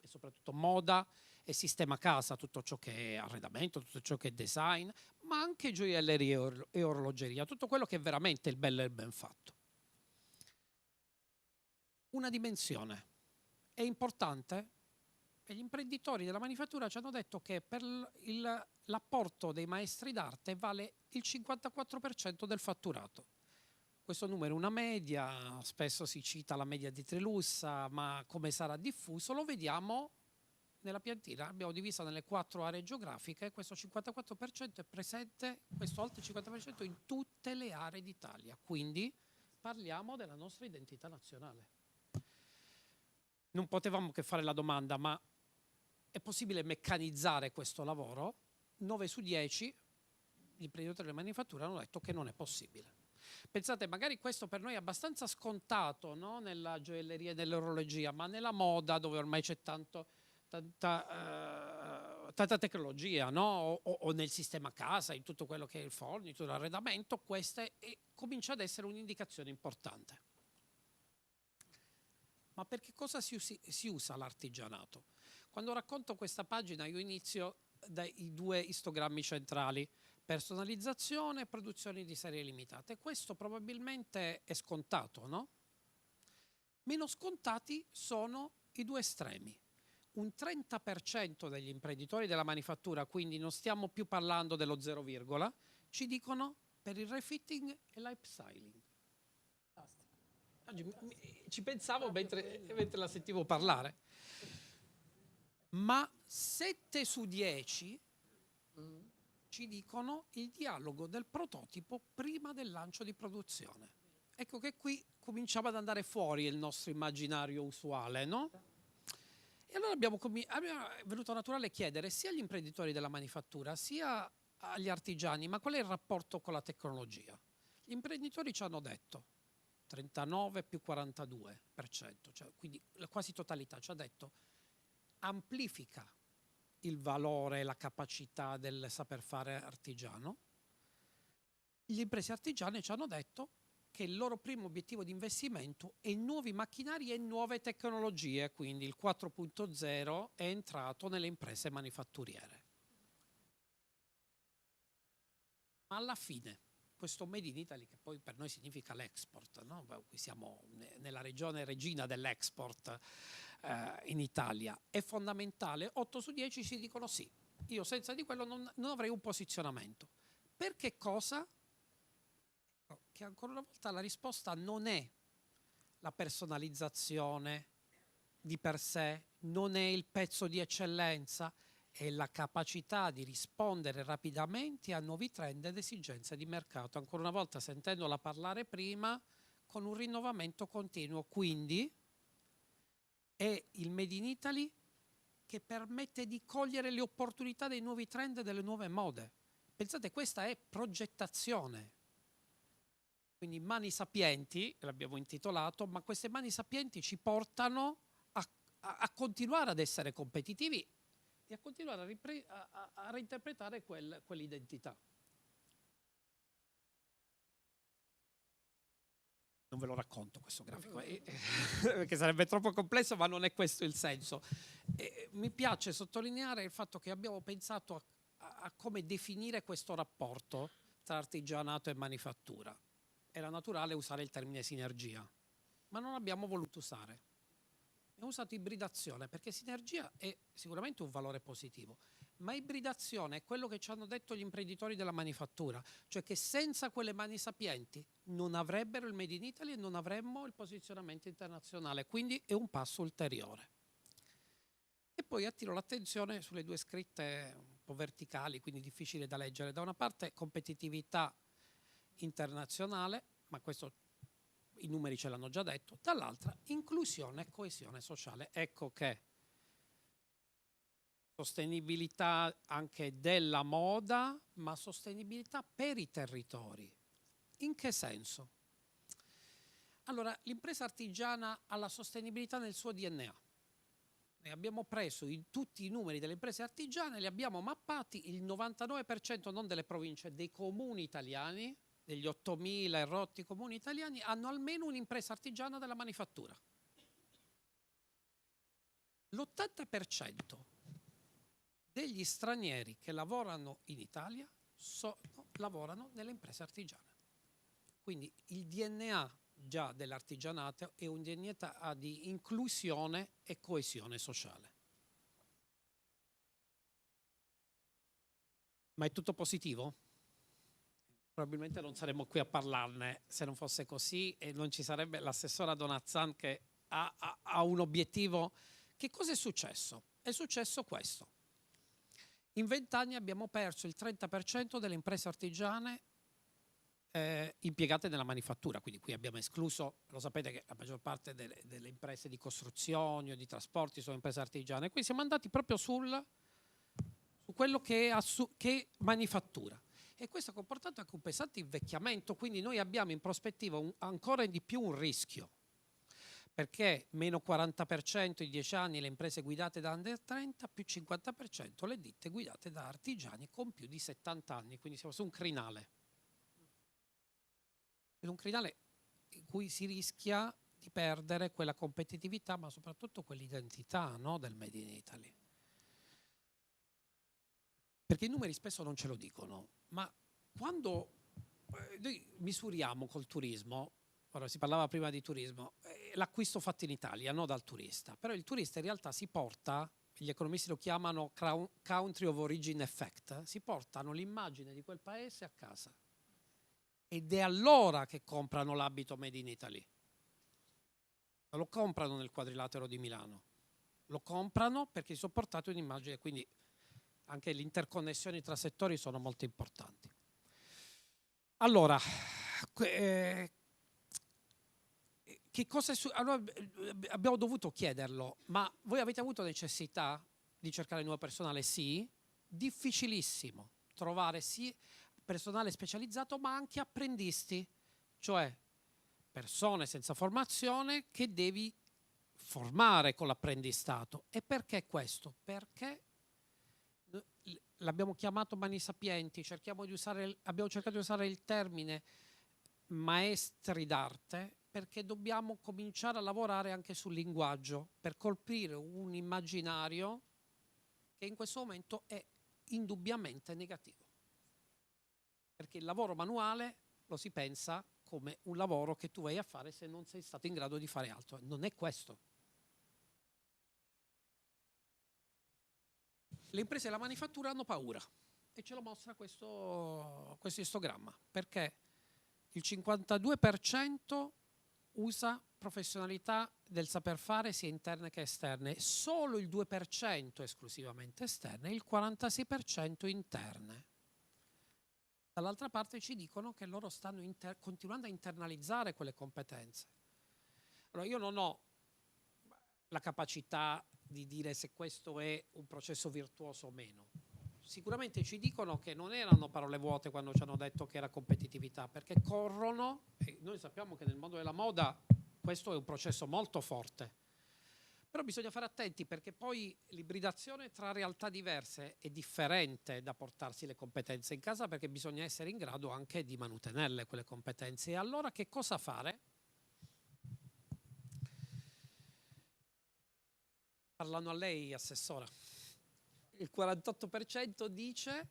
e soprattutto moda e sistema casa, tutto ciò che è arredamento, tutto ciò che è design, ma anche gioielleria e orologeria, tutto quello che è veramente il bello e il ben fatto. Una dimensione è importante. E gli imprenditori della manifattura ci hanno detto che per l'apporto dei maestri d'arte vale il 54% del fatturato. Questo numero è una media, spesso si cita la media di Trilussa, ma come sarà diffuso lo vediamo nella piantina. Abbiamo diviso nelle 4 aree geografiche, questo 54% è presente, questo oltre il 50% in tutte le aree d'Italia. Quindi parliamo della nostra identità nazionale. Non potevamo che fare la domanda, ma è possibile meccanizzare questo lavoro? 9 su 10 gli imprenditori della manifattura hanno detto che non è possibile. Pensate, magari questo per noi è abbastanza scontato, no? Nella gioielleria e nell'orologia, ma nella moda, dove ormai c'è tanta tecnologia, no? o nel sistema casa, in tutto quello che è il forniture, l'arredamento, questa comincia ad essere un'indicazione importante. Ma per che cosa si usa l'artigianato? Quando racconto questa pagina io inizio dai 2 istogrammi centrali, personalizzazione e produzioni di serie limitate. Questo probabilmente è scontato, no? Meno scontati sono i 2 estremi. Un 30% degli imprenditori della manifattura, quindi non stiamo più parlando dello 0, ci dicono per il refitting e l'upstyling. Ci pensavo mentre la sentivo parlare. Ma 7 su 10 ci dicono il dialogo del prototipo prima del lancio di produzione. Ecco che qui cominciava ad andare fuori il nostro immaginario usuale, no? E allora è venuto naturale chiedere sia agli imprenditori della manifattura sia agli artigiani, ma qual è il rapporto con la tecnologia? Gli imprenditori ci hanno detto 39 più 42%, cioè quindi la quasi totalità ci ha detto amplifica il valore e la capacità del saper fare artigiano. Gli imprese artigiane ci hanno detto che il loro primo obiettivo di investimento è nuovi macchinari e nuove tecnologie, quindi il 4.0 è entrato nelle imprese manifatturiere. Ma alla fine questo Made in Italy, che poi per noi significa l'export, no? Qui siamo nella regione regina dell'export in Italia, è fondamentale. 8 su 10 ci dicono sì, io senza di quello non avrei un posizionamento. Per che cosa? Che ancora una volta la risposta non è la personalizzazione di per sé, non è il pezzo di eccellenza, è la capacità di rispondere rapidamente a nuovi trend ed esigenze di mercato. Ancora una volta, sentendola parlare prima, con un rinnovamento continuo. Quindi è il Made in Italy che permette di cogliere le opportunità dei nuovi trend e delle nuove mode. Pensate, questa è progettazione. Quindi mani sapienti, l'abbiamo intitolato, ma queste mani sapienti ci portano a continuare ad essere competitivi e a continuare a reinterpretare quell'identità. Non ve lo racconto questo grafico, perché sarebbe troppo complesso, ma non è questo il senso. Mi piace sottolineare il fatto che abbiamo pensato a come definire questo rapporto tra artigianato e manifattura. Era naturale usare il termine sinergia, ma non abbiamo voluto usare. Abbiamo usato ibridazione, perché sinergia è sicuramente un valore positivo, ma ibridazione è quello che ci hanno detto gli imprenditori della manifattura, cioè che senza quelle mani sapienti non avrebbero il Made in Italy e non avremmo il posizionamento internazionale, quindi è un passo ulteriore. E poi attiro l'attenzione sulle due scritte un po' verticali, quindi difficili da leggere. Da una parte competitività internazionale, ma questo i numeri ce l'hanno già detto, dall'altra inclusione e coesione sociale. Ecco che sostenibilità anche della moda, ma sostenibilità per i territori. In che senso? Allora, l'impresa artigiana ha la sostenibilità nel suo DNA. Noi abbiamo preso tutti i numeri delle imprese artigiane, li abbiamo mappati, il 99% non delle province, dei comuni italiani, degli 8.000 e rotti comuni italiani, hanno almeno un'impresa artigiana della manifattura. L'80% degli stranieri che lavorano in Italia lavorano nelle imprese artigiane. Quindi il DNA già dell'artigianato è un DNA di inclusione e coesione sociale. Ma è tutto positivo? Probabilmente non saremmo qui a parlarne se non fosse così e non ci sarebbe l'assessora Donazzan che ha un obiettivo. Che cosa è successo? È successo questo. In 20 anni abbiamo perso il 30% delle imprese artigiane impiegate nella manifattura, quindi qui abbiamo escluso, lo sapete che la maggior parte delle imprese di costruzioni o di trasporti sono imprese artigiane, qui siamo andati proprio su quello che è manifattura. E questo ha comportato anche un pesante invecchiamento, quindi noi abbiamo in prospettiva ancora di più un rischio, perché meno 40% in 10 anni le imprese guidate da under 30, più 50% le ditte guidate da artigiani con più di 70 anni, quindi siamo su un crinale. È un crinale in cui si rischia di perdere quella competitività, ma soprattutto quell'identità, no, del Made in Italy. Perché i numeri spesso non ce lo dicono, ma quando noi misuriamo col turismo, ora si parlava prima di turismo, l'acquisto fatto in Italia, no, dal turista, però il turista in realtà si porta, gli economisti lo chiamano country of origin effect, si portano l'immagine di quel paese a casa. Ed è allora che comprano l'abito Made in Italy. Non lo comprano nel Quadrilatero di Milano, lo comprano perché si sono portati un'immagine, quindi anche le interconnessioni tra settori sono molto importanti. Allora, che cosa allora, abbiamo dovuto chiederlo, ma voi avete avuto necessità di cercare nuovo personale? Sì, difficilissimo trovare sì personale specializzato, ma anche apprendisti, cioè persone senza formazione che devi formare con l'apprendistato. E perché questo? Perché l'abbiamo chiamato mani sapienti, abbiamo cercato di usare il termine maestri d'arte perché dobbiamo cominciare a lavorare anche sul linguaggio per colpire un immaginario che in questo momento è indubbiamente negativo. Perché il lavoro manuale lo si pensa come un lavoro che tu vai a fare se non sei stato in grado di fare altro. Non è questo. Le imprese della manifattura hanno paura e ce lo mostra questo istogramma, perché il 52% usa professionalità del saper fare sia interne che esterne, solo il 2% esclusivamente esterne e il 46% interne. Dall'altra parte ci dicono che loro stanno continuando a internalizzare quelle competenze. Allora io non ho la capacità di dire se questo è un processo virtuoso o meno. Sicuramente ci dicono che non erano parole vuote quando ci hanno detto che era competitività, perché corrono, e noi sappiamo che nel mondo della moda questo è un processo molto forte. Però bisogna fare attenti perché poi l'ibridazione tra realtà diverse è differente da portarsi le competenze in casa, perché bisogna essere in grado anche di mantenerle quelle competenze. E allora che cosa fare? Parlano a lei, assessora. Il 48% dice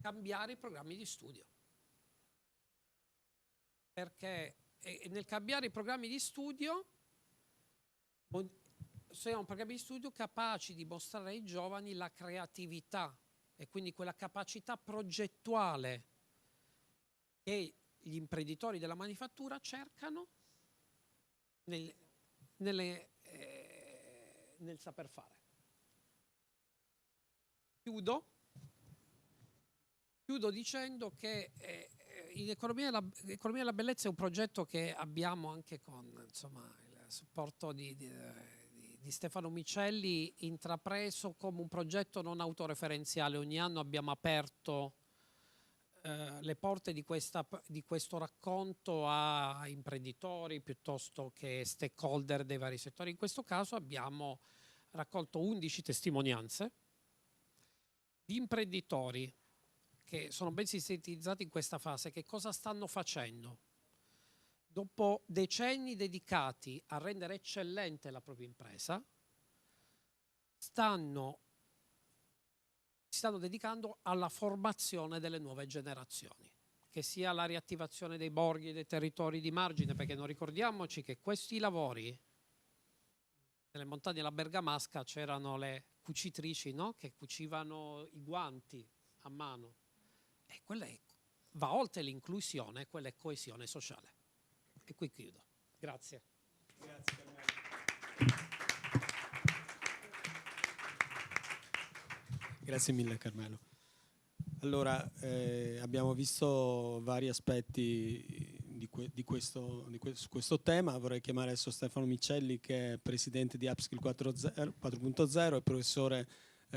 cambiare i programmi di studio. Perché nel cambiare i programmi di studio siamo programmi di studio capaci di mostrare ai giovani la creatività e quindi quella capacità progettuale che gli imprenditori della manifattura cercano nel saper fare. Chiudo dicendo che in economia della bellezza è un progetto che abbiamo anche con il supporto di Stefano Micelli, intrapreso come un progetto non autoreferenziale. Ogni anno abbiamo aperto le porte di questo racconto a imprenditori piuttosto che stakeholder dei vari settori. In questo caso abbiamo raccolto 11 testimonianze di imprenditori che sono ben sintetizzati in questa fase. Che cosa stanno facendo? Dopo decenni dedicati a rendere eccellente la propria impresa, si stanno dedicando alla formazione delle nuove generazioni, che sia la riattivazione dei borghi e dei territori di margine, perché non ricordiamoci che questi lavori nelle montagne della Bergamasca c'erano le cucitrici, no? Che cucivano i guanti a mano, e quella va oltre l'inclusione, quella è coesione sociale. E qui chiudo. Grazie. Grazie Carmelo. Grazie mille Carmelo. Allora, abbiamo visto vari aspetti su questo tema. Vorrei chiamare adesso Stefano Micelli, che è presidente di Upskill 4.0 e professore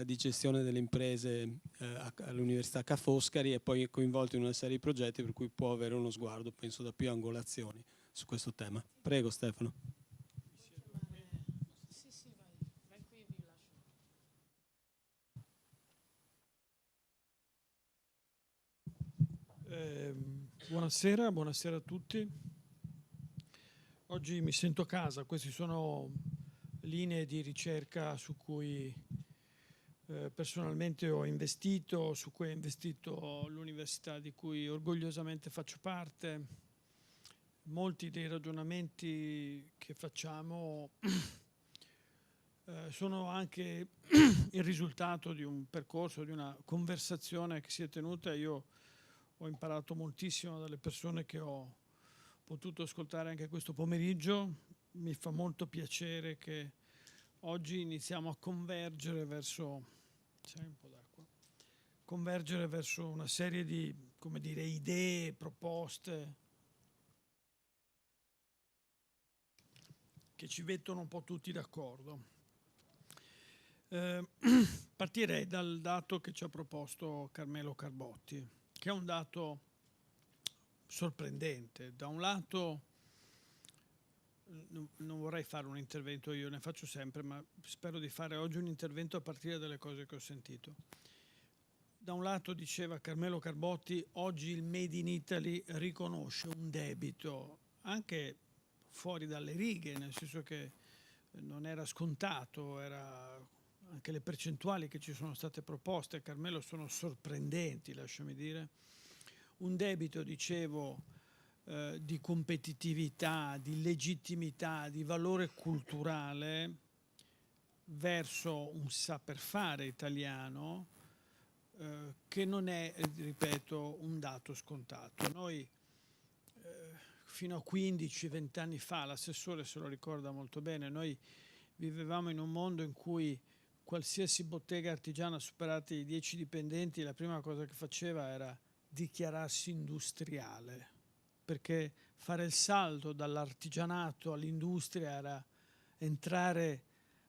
di gestione delle imprese all'Università Ca' Foscari, e poi è coinvolto in una serie di progetti per cui può avere uno sguardo, penso, da più angolazioni su questo tema. Prego Stefano. Vai qui e vi lascio. Buonasera a tutti. Oggi mi sento a casa, queste sono linee di ricerca su cui personalmente ho investito, su cui ha investito l'università di cui orgogliosamente faccio parte. Molti dei ragionamenti che facciamo sono anche il risultato di un percorso, di una conversazione che si è tenuta. Io ho imparato moltissimo dalle persone che ho potuto ascoltare anche questo pomeriggio. Mi fa molto piacere che oggi iniziamo a convergere verso una serie di, come dire, idee, proposte che ci mettono un po' tutti d'accordo. Partirei dal dato che ci ha proposto Carmelo Carbotti, che è un dato sorprendente. Da un lato, non vorrei fare un intervento io, ne faccio sempre, ma spero di fare oggi un intervento a partire dalle cose che ho sentito. Da un lato, diceva Carmelo Carbotti, oggi il Made in Italy riconosce un debito anche fuori dalle righe, nel senso che non era scontato, anche le percentuali che ci sono state proposte, Carmelo, sono sorprendenti, lasciami dire. Un debito, dicevo, di competitività, di legittimità, di valore culturale verso un saper fare italiano che non è, ripeto, un dato scontato. Noi fino a 15-20 anni fa, l'assessore se lo ricorda molto bene, noi vivevamo in un mondo in cui qualsiasi bottega artigiana superati i 10 dipendenti, la prima cosa che faceva era dichiararsi industriale, perché fare il salto dall'artigianato all'industria era entrare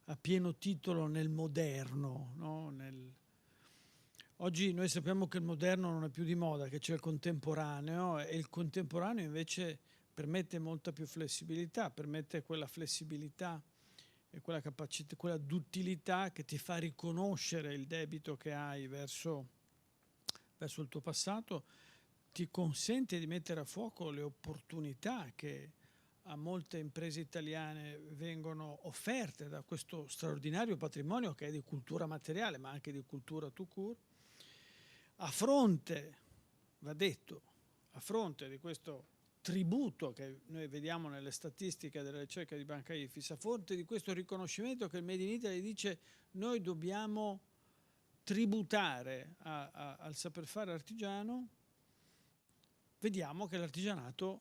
a pieno titolo nel moderno, no? Oggi noi sappiamo che il moderno non è più di moda, che c'è il contemporaneo, e il contemporaneo invece permette molta più flessibilità, permette quella flessibilità e quella capacità, quella duttilità che ti fa riconoscere il debito che hai verso il tuo passato, ti consente di mettere a fuoco le opportunità che a molte imprese italiane vengono offerte da questo straordinario patrimonio che è di cultura materiale, ma anche di cultura tout court, a fronte, va detto, a fronte di questo tributo che noi vediamo nelle statistiche della ricerca di Banca Ifis, a fronte di questo riconoscimento che il Made in Italy dice noi dobbiamo tributare al saper fare artigiano, vediamo che l'artigianato,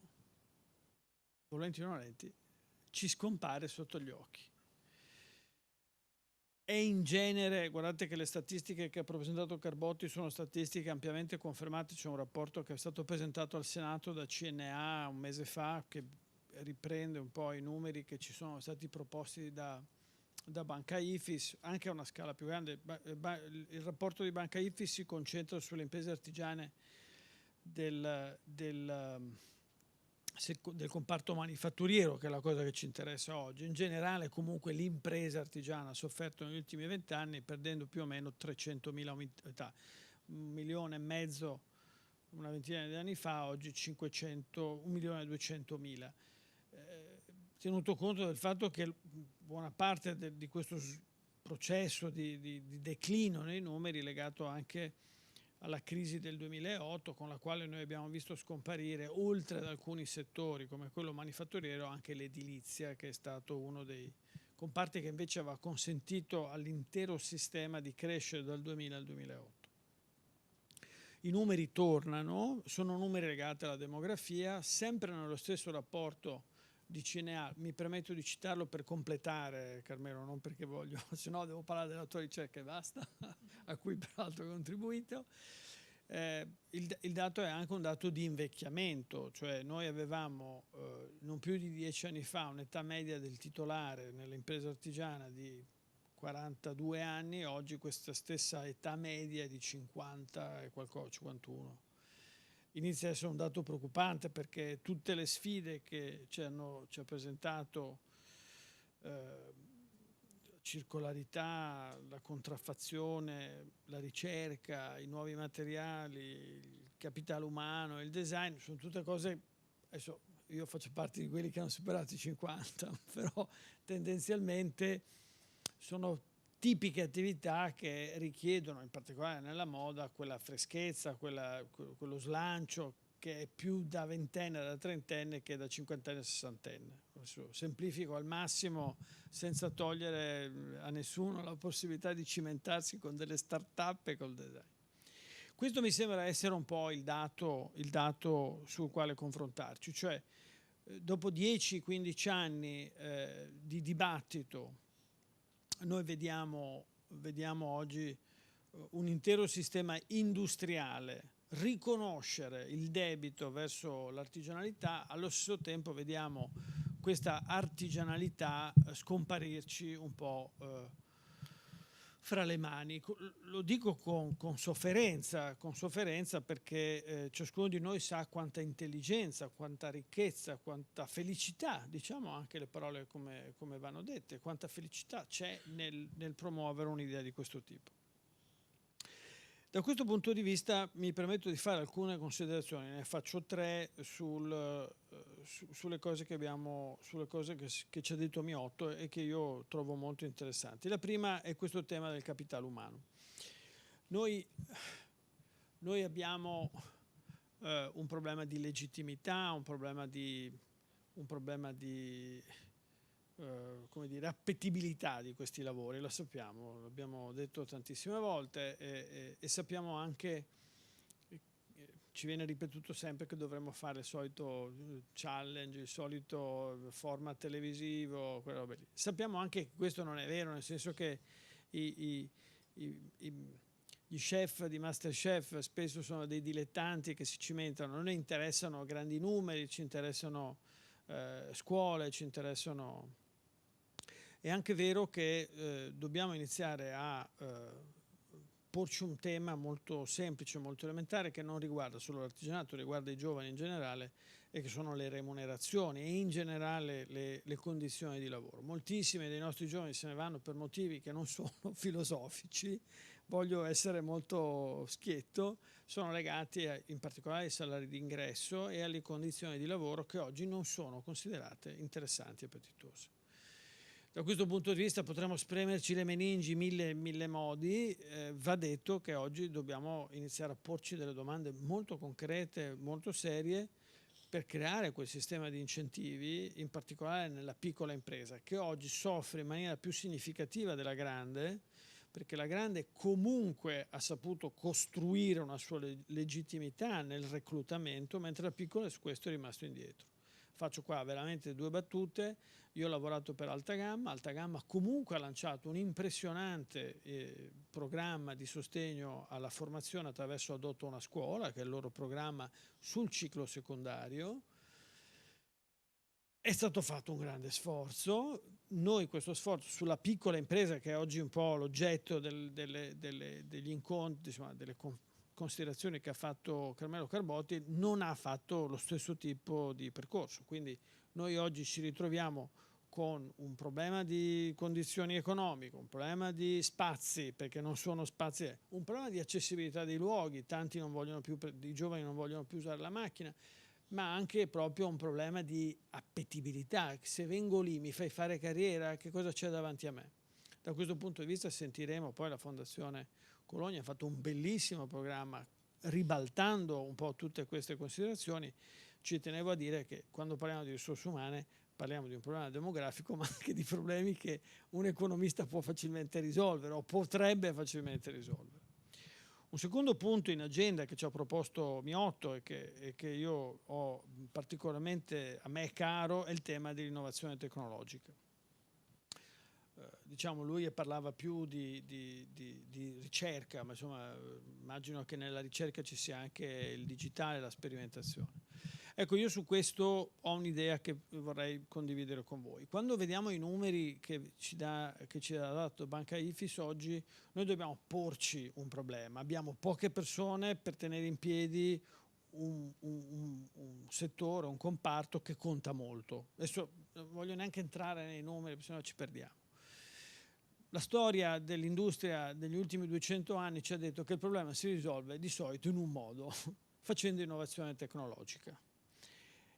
volenti o nolenti, ci scompare sotto gli occhi. E in genere, guardate che le statistiche che ha presentato Carbotti sono statistiche ampiamente confermate, c'è un rapporto che è stato presentato al Senato da CNA un mese fa che riprende un po' i numeri che ci sono stati proposti da Banca Ifis, anche a una scala più grande. Il rapporto di Banca Ifis si concentra sulle imprese artigiane del comparto manifatturiero, che è la cosa che ci interessa oggi. In generale comunque l'impresa artigiana ha sofferto negli ultimi 20 anni perdendo più o meno 300.000 unità, 1,5 milioni una ventina di anni fa, oggi 1.200.000. Tenuto conto del fatto che buona parte di questo processo di declino nei numeri legato anche alla crisi del 2008, con la quale noi abbiamo visto scomparire, oltre ad alcuni settori come quello manifatturiero, anche l'edilizia, che è stato uno dei comparti che invece aveva consentito all'intero sistema di crescere dal 2000 al 2008. I numeri tornano, sono numeri legati alla demografia, sempre nello stesso rapporto di CNA, mi permetto di citarlo per completare, Carmelo, non perché voglio, se no devo parlare della tua ricerca e basta, a cui peraltro ho contribuito. Il dato è anche un dato di invecchiamento, cioè noi avevamo non più di 10 anni fa un'età media del titolare nell'impresa artigiana di 42 anni, oggi questa stessa età media è di 50 e qualcosa, 51. Inizia a essere un dato preoccupante perché tutte le sfide che ci ha presentato circolarità, la contraffazione, la ricerca, i nuovi materiali, il capitale umano, il design, sono tutte cose, adesso io faccio parte di quelli che hanno superato i 50, però tendenzialmente sono tipiche attività che richiedono, in particolare nella moda, quella freschezza, quello slancio che è più da ventenne, da trentenne che da cinquantenne a sessantenne. Adesso semplifico al massimo senza togliere a nessuno la possibilità di cimentarsi con delle start-up e col design. Questo mi sembra essere un po' il dato sul quale confrontarci, cioè dopo 10-15 anni di dibattito noi vediamo oggi un intero sistema industriale riconoscere il debito verso l'artigianalità, allo stesso tempo vediamo questa artigianalità scomparirci un po' fra le mani. Lo dico con sofferenza perché ciascuno di noi sa quanta intelligenza, quanta ricchezza, quanta felicità, diciamo anche le parole come vanno dette, quanta felicità c'è nel promuovere un'idea di questo tipo. Da questo punto di vista mi permetto di fare alcune considerazioni, ne faccio 3 sulle cose che ci ha detto Miotto e che io trovo molto interessanti. La prima è questo tema del capitale umano. Noi abbiamo un problema di legittimità, un problema di come dire, appetibilità di questi lavori, lo sappiamo, l'abbiamo detto tantissime volte e sappiamo anche, ci viene ripetuto sempre che dovremmo fare il solito challenge, il solito format televisivo, quella roba lì. Sappiamo anche che questo non è vero, nel senso che gli chef di MasterChef spesso sono dei dilettanti che si cimentano, non ne interessano grandi numeri, ci interessano scuole, ci interessano... È anche vero che dobbiamo iniziare a porci un tema molto semplice, molto elementare, che non riguarda solo l'artigianato, riguarda i giovani in generale, e che sono le remunerazioni e in generale le condizioni di lavoro. Moltissimi dei nostri giovani se ne vanno per motivi che non sono filosofici, voglio essere molto schietto, sono legati in particolare ai salari di ingresso e alle condizioni di lavoro che oggi non sono considerate interessanti e appetitose. Da questo punto di vista potremmo spremerci le meningi in mille modi, va detto che oggi dobbiamo iniziare a porci delle domande molto concrete, molto serie, per creare quel sistema di incentivi, in particolare nella piccola impresa, che oggi soffre in maniera più significativa della grande, perché la grande comunque ha saputo costruire una sua legittimità nel reclutamento, mentre la piccola su questo è rimasto indietro. Faccio qua veramente 2 battute. Io ho lavorato per Alta Gamma comunque ha lanciato un impressionante programma di sostegno alla formazione attraverso Adotto una scuola, che è il loro programma sul ciclo secondario. È stato fatto un grande sforzo. Noi questo sforzo sulla piccola impresa, che è oggi un po' l'oggetto degli incontri, insomma, delle considerazioni che ha fatto Carmelo Carbotti, non ha fatto lo stesso tipo di percorso. Quindi noi oggi ci ritroviamo con un problema di condizioni economiche, un problema di spazi, perché non sono spazi, un problema di accessibilità dei luoghi, tanti non vogliono più, i giovani non vogliono più usare la macchina, ma anche proprio un problema di appetibilità. Se vengo lì, mi fai fare carriera, che cosa c'è davanti a me? Da questo punto di vista sentiremo poi la Fondazione Cologna ha fatto un bellissimo programma ribaltando un po' tutte queste considerazioni. Ci tenevo a dire che quando parliamo di risorse umane parliamo di un problema demografico, ma anche di problemi che un economista può facilmente risolvere o potrebbe facilmente risolvere. Un secondo punto in agenda che ci ha proposto Miotto e che io ho particolarmente, a me è caro, è il tema dell'innovazione tecnologica. Diciamo, lui parlava più di ricerca, ma insomma immagino che nella ricerca ci sia anche il digitale e la sperimentazione. Ecco, io su questo ho un'idea che vorrei condividere con voi. Quando vediamo i numeri che ci ha dato Banca Ifis oggi, noi dobbiamo porci un problema. Abbiamo poche persone per tenere in piedi un settore, un comparto che conta molto. Adesso non voglio neanche entrare nei numeri, se no ci perdiamo. La storia dell'industria degli ultimi 200 anni ci ha detto che il problema si risolve di solito in un modo, facendo innovazione tecnologica.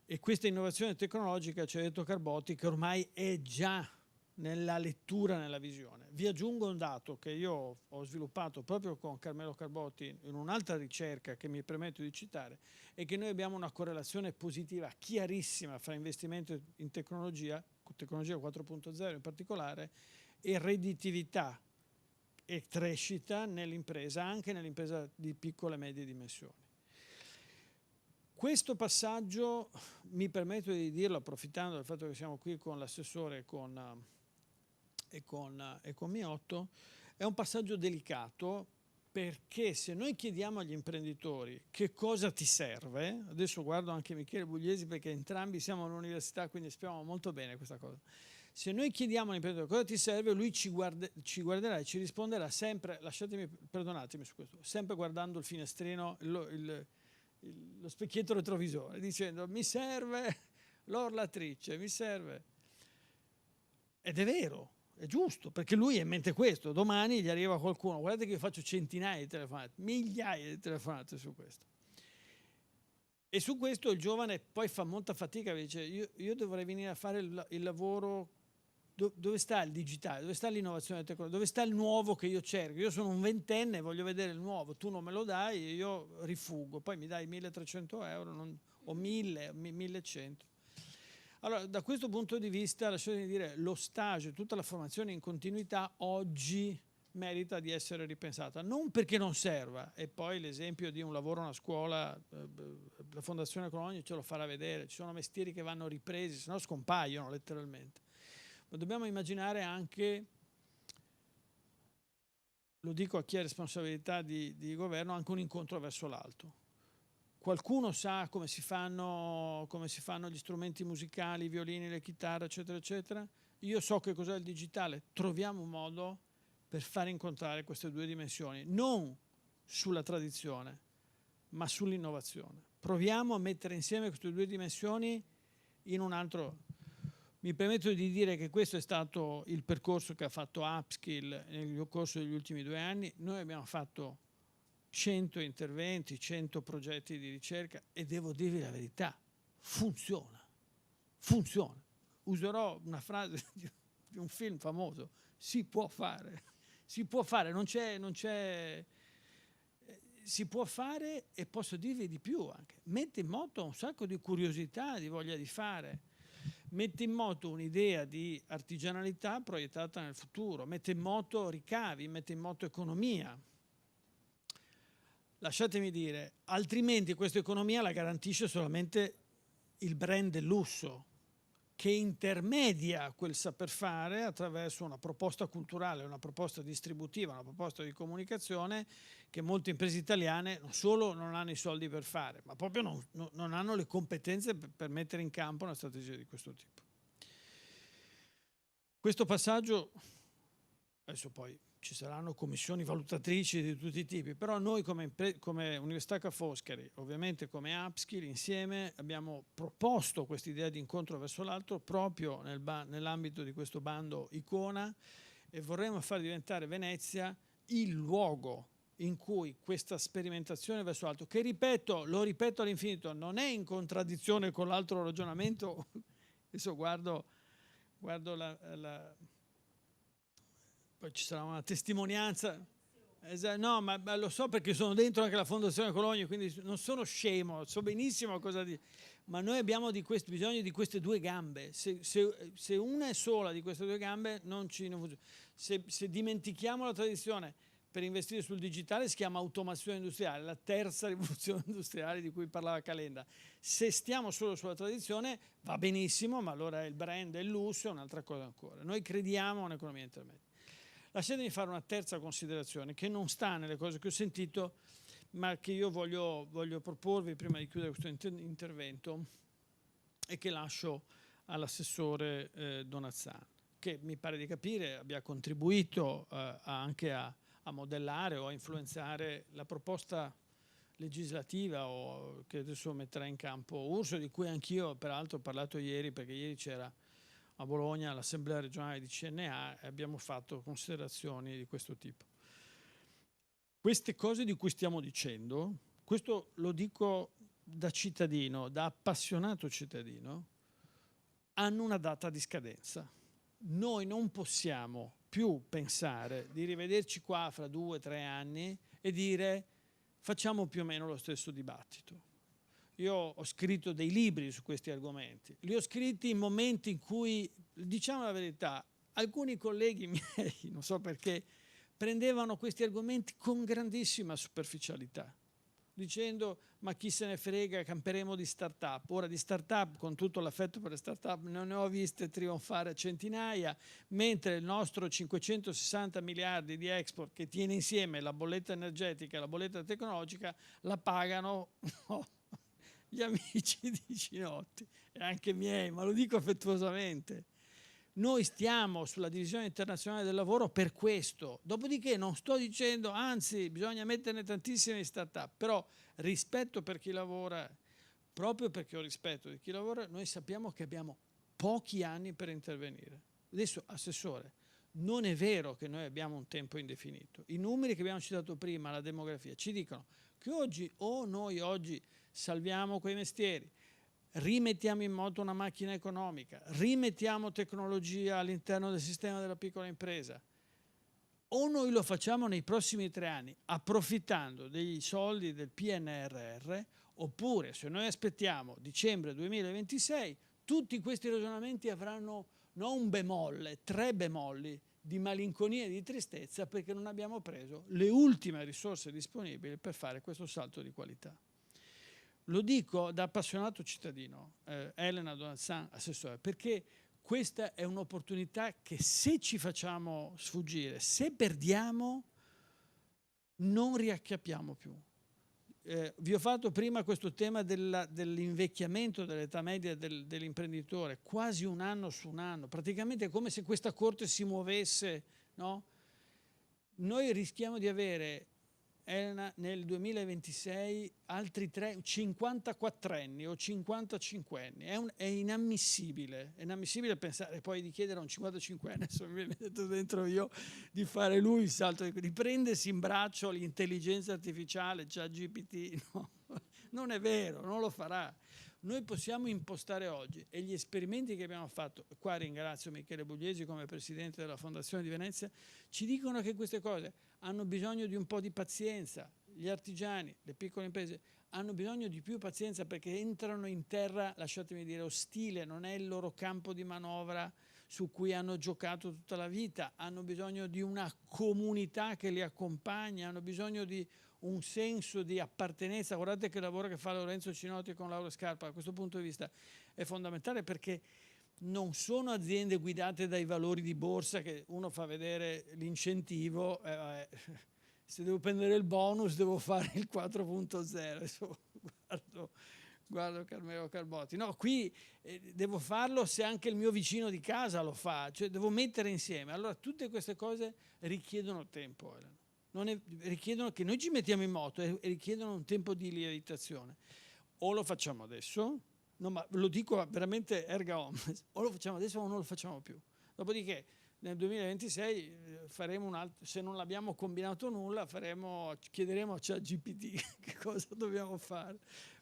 E questa innovazione tecnologica, ci ha detto Carbotti, che ormai è già nella lettura, nella visione. Vi aggiungo un dato che io ho sviluppato proprio con Carmelo Carbotti in un'altra ricerca che mi permetto di citare, è che noi abbiamo una correlazione positiva chiarissima fra investimento in tecnologia 4.0 in particolare, e redditività e crescita nell'impresa, anche nell'impresa di piccole e medie dimensioni. Questo passaggio, mi permetto di dirlo approfittando del fatto che siamo qui con l'assessore e con Miotto, è un passaggio delicato, perché se noi chiediamo agli imprenditori che cosa ti serve, adesso guardo anche Michele Bugliesi perché entrambi siamo all'università, quindi spieghiamo molto bene questa cosa. Se noi chiediamo all'imprenditore cosa ti serve, lui ci guarderà e ci risponderà sempre, perdonatemi su questo, sempre guardando il finestrino, lo specchietto retrovisore, dicendo mi serve l'orlatrice, mi serve. Ed è vero, è giusto, perché lui ha in mente questo. Domani gli arriva qualcuno, guardate che io faccio centinaia di telefonate, migliaia di telefonate su questo. E su questo il giovane poi fa molta fatica, dice io dovrei venire a fare il lavoro. Dove sta il digitale? Dove sta l'innovazione tecnologica? Dove sta il nuovo che io cerco? Io sono un ventenne e voglio vedere il nuovo, tu non me lo dai e io rifugo, poi mi dai 1.300 euro o 1.000, 1.100. Allora, da questo punto di vista, lasciatemi dire, lo stage, tutta la formazione in continuità oggi merita di essere ripensata, non perché non serva, e poi l'esempio di un lavoro a una scuola, la Fondazione Cologni ce lo farà vedere, ci sono mestieri che vanno ripresi, se no scompaiono letteralmente, ma dobbiamo immaginare anche, lo dico a chi ha responsabilità di governo, anche un incontro verso l'alto. Qualcuno sa come si fanno gli strumenti musicali, i violini, le chitarre, eccetera, eccetera. Io so che cos'è il digitale, troviamo un modo per far incontrare queste due dimensioni, non sulla tradizione, ma sull'innovazione. Proviamo a mettere insieme queste due dimensioni in un altro. Mi permetto di dire che questo è stato il percorso che ha fatto Upskill nel corso degli ultimi 2 anni. Noi abbiamo fatto 100 interventi, 100 progetti di ricerca e devo dirvi la verità, funziona. Userò una frase di un film famoso, si può fare, si può fare, e posso dirvi di più anche, mette in moto un sacco di curiosità, di voglia di fare, mette in moto un'idea di artigianalità proiettata nel futuro, mette in moto ricavi, mette in moto economia. Lasciatemi dire, altrimenti questa economia la garantisce solamente il brand del lusso, che intermedia quel saper fare attraverso una proposta culturale, una proposta distributiva, una proposta di comunicazione che molte imprese italiane non solo non hanno i soldi per fare, ma proprio non hanno le competenze per mettere in campo una strategia di questo tipo. Questo passaggio, adesso poi ci saranno commissioni valutatrici di tutti i tipi, però noi come Università Ca' Foscari, ovviamente come Upskill, insieme abbiamo proposto questa idea di incontro verso l'alto proprio nell'ambito di questo bando Icona, e vorremmo far diventare Venezia il luogo in cui questa sperimentazione verso l'alto, che lo ripeto all'infinito, non è in contraddizione con l'altro ragionamento. Adesso guardo poi ci sarà una testimonianza. No, ma lo so perché sono dentro anche la Fondazione Cologni, quindi non sono scemo, so benissimo cosa dire. Ma noi abbiamo bisogno di queste due gambe. Se una è sola di queste due gambe, non funziona. Se dimentichiamo la tradizione per investire sul digitale, si chiama automazione industriale, la terza rivoluzione industriale di cui parlava Calenda. Se stiamo solo sulla tradizione va benissimo, ma allora il brand e il lusso è un'altra cosa ancora. Noi crediamo in un'economia intermedia. Lasciatemi fare una terza considerazione che non sta nelle cose che ho sentito, ma che io voglio proporvi prima di chiudere questo intervento, e che lascio all'assessore Donazzano, che mi pare di capire abbia contribuito anche a modellare o a influenzare la proposta legislativa che adesso metterà in campo Urso, di cui anch'io peraltro ho parlato ieri, perché ieri c'era a Bologna l'Assemblea regionale di CNA e abbiamo fatto considerazioni di questo tipo. Queste cose di cui stiamo dicendo, questo lo dico da cittadino, da appassionato cittadino, hanno una data di scadenza. Noi non possiamo più pensare di rivederci qua fra 2 o 3 anni e dire facciamo più o meno lo stesso dibattito. Io ho scritto dei libri su questi argomenti, li ho scritti in momenti in cui, diciamo la verità, alcuni colleghi miei, non so perché, prendevano questi argomenti con grandissima superficialità, dicendo ma chi se ne frega, camperemo di start-up. Ora di start-up, con tutto l'affetto per le start-up, non ne ho viste trionfare a centinaia, mentre il nostro 560 miliardi di export, che tiene insieme la bolletta energetica e la bolletta tecnologica, la pagano gli amici di Cinotti e anche miei, ma lo dico affettuosamente. Noi stiamo sulla divisione internazionale del lavoro per questo. Dopodiché non sto dicendo, anzi, bisogna metterne tantissime in start-up, però rispetto per chi lavora, proprio perché ho rispetto di chi lavora, noi sappiamo che abbiamo pochi anni per intervenire. Adesso, Assessore, non è vero che noi abbiamo un tempo indefinito. I numeri che abbiamo citato prima, la demografia, ci dicono che noi oggi salviamo quei mestieri, rimettiamo in moto una macchina economica, rimettiamo tecnologia all'interno del sistema della piccola impresa, o noi lo facciamo nei prossimi 3 anni approfittando dei soldi del PNRR, oppure se noi aspettiamo dicembre 2026 tutti questi ragionamenti avranno non un bemolle, 3 bemolli, di malinconia e di tristezza perché non abbiamo preso le ultime risorse disponibili per fare questo salto di qualità. Lo dico da appassionato cittadino, Elena Donat-San, assessore, perché questa è un'opportunità che se ci facciamo sfuggire, se perdiamo, non riacchiappiamo più. Vi ho fatto prima questo tema dell'invecchiamento dell'età media dell'imprenditore, quasi un anno su un anno, praticamente è come se questa corte si muovesse, no? Noi rischiamo di avere, Elena, nel 2026 altri 54 anni o 55 anni. È inammissibile pensare poi di chiedere a un 55 anni, adesso mi metto dentro io, di fare lui il salto, di prendersi in braccio l'intelligenza artificiale, ChatGPT, no, non è vero, non lo farà. Noi possiamo impostare oggi, e gli esperimenti che abbiamo fatto, qua ringrazio Michele Bugliesi come Presidente della Fondazione di Venezia, ci dicono che queste cose hanno bisogno di un po' di pazienza. Gli artigiani, le piccole imprese hanno bisogno di più pazienza perché entrano in terra, lasciatemi dire, ostile, non è il loro campo di manovra su cui hanno giocato tutta la vita, hanno bisogno di una comunità che li accompagna, hanno bisogno di un senso di appartenenza. Guardate che lavoro che fa Lorenzo Cinotti con Laura Scarpa, da questo punto di vista è fondamentale perché non sono aziende guidate dai valori di borsa che uno fa vedere l'incentivo, se devo prendere il bonus devo fare il 4.0, guardo Carmelo Carbotti, no, qui devo farlo se anche il mio vicino di casa lo fa, cioè devo mettere insieme. Allora tutte queste cose richiedono tempo, richiedono che noi ci mettiamo in moto e richiedono un tempo di lievitazione. O lo facciamo adesso, no, ma lo dico veramente erga omnes, o lo facciamo adesso o non lo facciamo più. Dopodiché nel 2026 faremo un altro, se non l'abbiamo combinato nulla, chiederemo a ChatGPT che cosa dobbiamo fare.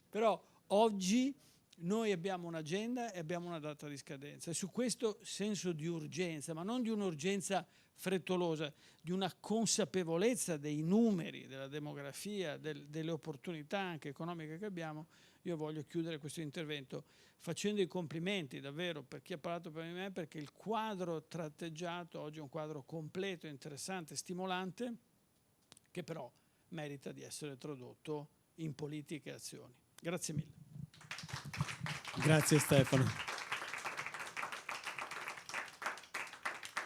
Però oggi noi abbiamo un'agenda e abbiamo una data di scadenza e su questo senso di urgenza, ma non di un'urgenza frettolosa, di una consapevolezza dei numeri, della demografia, delle opportunità anche economiche che abbiamo, io voglio chiudere questo intervento facendo i complimenti davvero per chi ha parlato per me, perché il quadro tratteggiato oggi è un quadro completo, interessante, stimolante, che però merita di essere tradotto in politiche e azioni. Grazie mille. Grazie Stefano.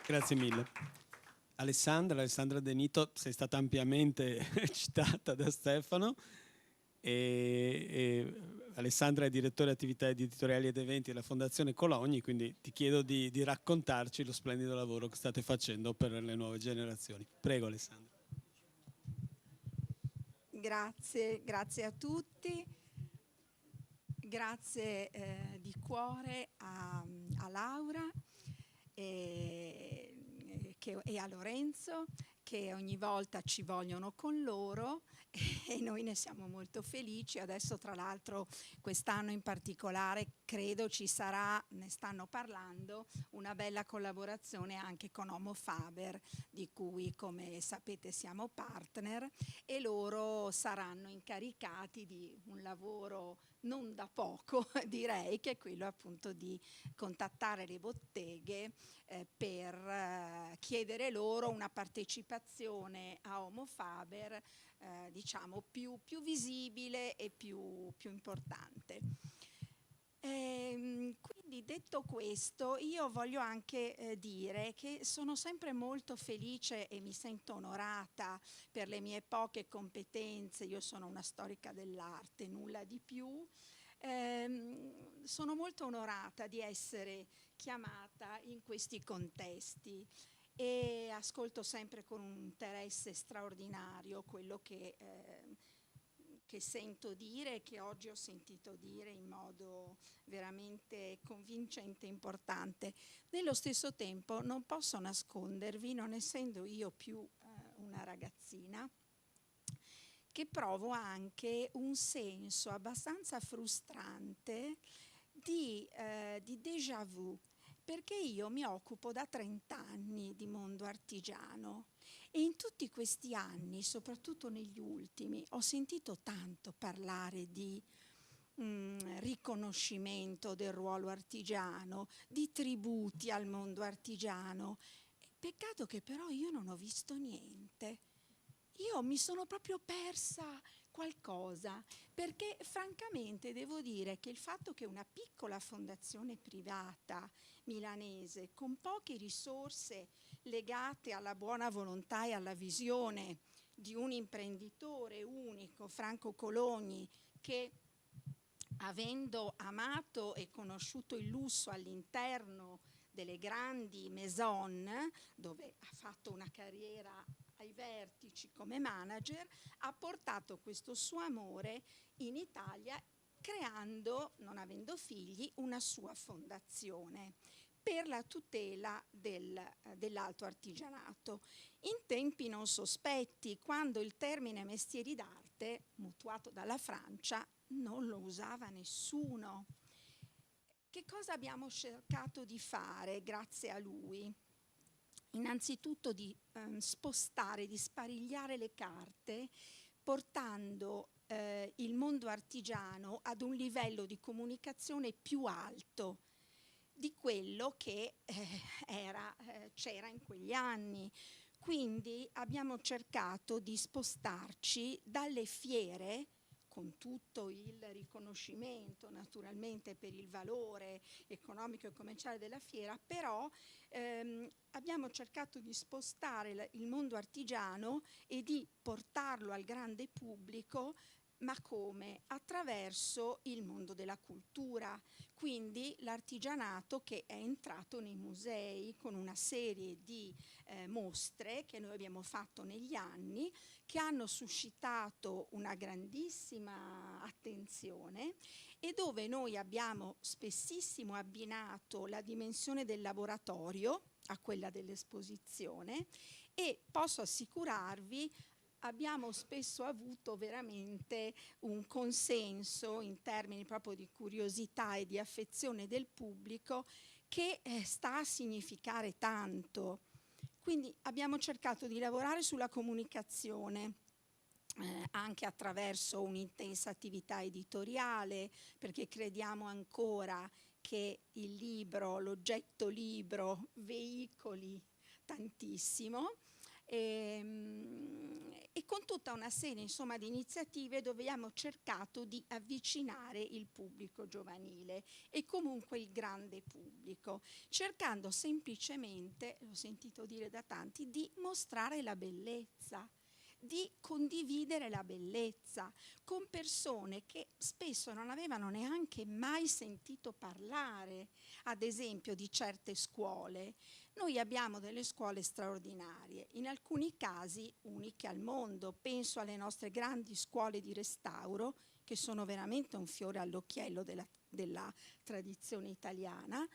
Grazie mille. Alessandra De Nito, sei stata ampiamente citata da Stefano. E Alessandra è direttore attività editoriali ed eventi della Fondazione Cologni, quindi ti chiedo di raccontarci lo splendido lavoro che state facendo per le nuove generazioni. Prego Alessandra. Grazie a tutti, grazie di cuore a Laura e a Lorenzo, che ogni volta ci vogliono con loro e noi ne siamo molto felici. Adesso tra l'altro quest'anno in particolare credo ci sarà, ne stanno parlando, una bella collaborazione anche con Homo Faber, di cui come sapete siamo partner, e loro saranno incaricati di un lavoro non da poco, direi, che è quello appunto di contattare le botteghe per chiedere loro una partecipazione a Homo Faber diciamo più visibile e più importante. Quindi detto questo, io voglio anche dire che sono sempre molto felice e mi sento onorata per le mie poche competenze. Io sono una storica dell'arte, nulla di più. Sono molto onorata di essere chiamata in questi contesti e ascolto sempre con un interesse straordinario quello che sento dire e che oggi ho sentito dire in modo veramente convincente e importante. Nello stesso tempo non posso nascondervi, non essendo io più una ragazzina, che provo anche un senso abbastanza frustrante di déjà vu, perché io mi occupo da 30 anni di mondo artigiano e in tutti questi anni, soprattutto negli ultimi, ho sentito tanto parlare di riconoscimento del ruolo artigiano, di tributi al mondo artigiano, Peccato che però io non ho visto niente. Io mi sono proprio persa qualcosa, perché francamente devo dire che il fatto che una piccola fondazione privata milanese con poche risorse legate alla buona volontà e alla visione di un imprenditore unico, Franco Cologni, che avendo amato e conosciuto il lusso all'interno delle grandi maison, dove ha fatto una carriera ai vertici come manager, ha portato questo suo amore in Italia, creando, non avendo figli, una sua fondazione per la tutela dell'alto artigianato. In tempi non sospetti, quando il termine mestieri d'arte, mutuato dalla Francia, non lo usava nessuno. Che cosa abbiamo cercato di fare grazie a lui? Innanzitutto di spostare, di sparigliare le carte, portando il mondo artigiano ad un livello di comunicazione più alto di quello che c'era in quegli anni. Quindi abbiamo cercato di spostarci dalle fiere, con tutto il riconoscimento naturalmente per il valore economico e commerciale della fiera, però abbiamo cercato di spostare il mondo artigiano e di portarlo al grande pubblico, ma come? Attraverso il mondo della cultura, quindi l'artigianato che è entrato nei musei con una serie di mostre che noi abbiamo fatto negli anni, che hanno suscitato una grandissima attenzione e dove noi abbiamo spessissimo abbinato la dimensione del laboratorio a quella dell'esposizione, e posso assicurarvi abbiamo spesso avuto veramente un consenso in termini proprio di curiosità e di affezione del pubblico che sta a significare tanto. Quindi abbiamo cercato di lavorare sulla comunicazione, anche attraverso un'intensa attività editoriale, perché crediamo ancora che il libro, l'oggetto libro, veicoli tantissimo. E con tutta una serie insomma di iniziative dove abbiamo cercato di avvicinare il pubblico giovanile e comunque il grande pubblico, cercando semplicemente, l'ho sentito dire da tanti, di mostrare la bellezza, di condividere la bellezza con persone che spesso non avevano neanche mai sentito parlare, ad esempio, di certe scuole. Noi abbiamo delle scuole straordinarie, in alcuni casi uniche al mondo. Penso alle nostre grandi scuole di restauro, che sono veramente un fiore all'occhiello della tradizione italiana,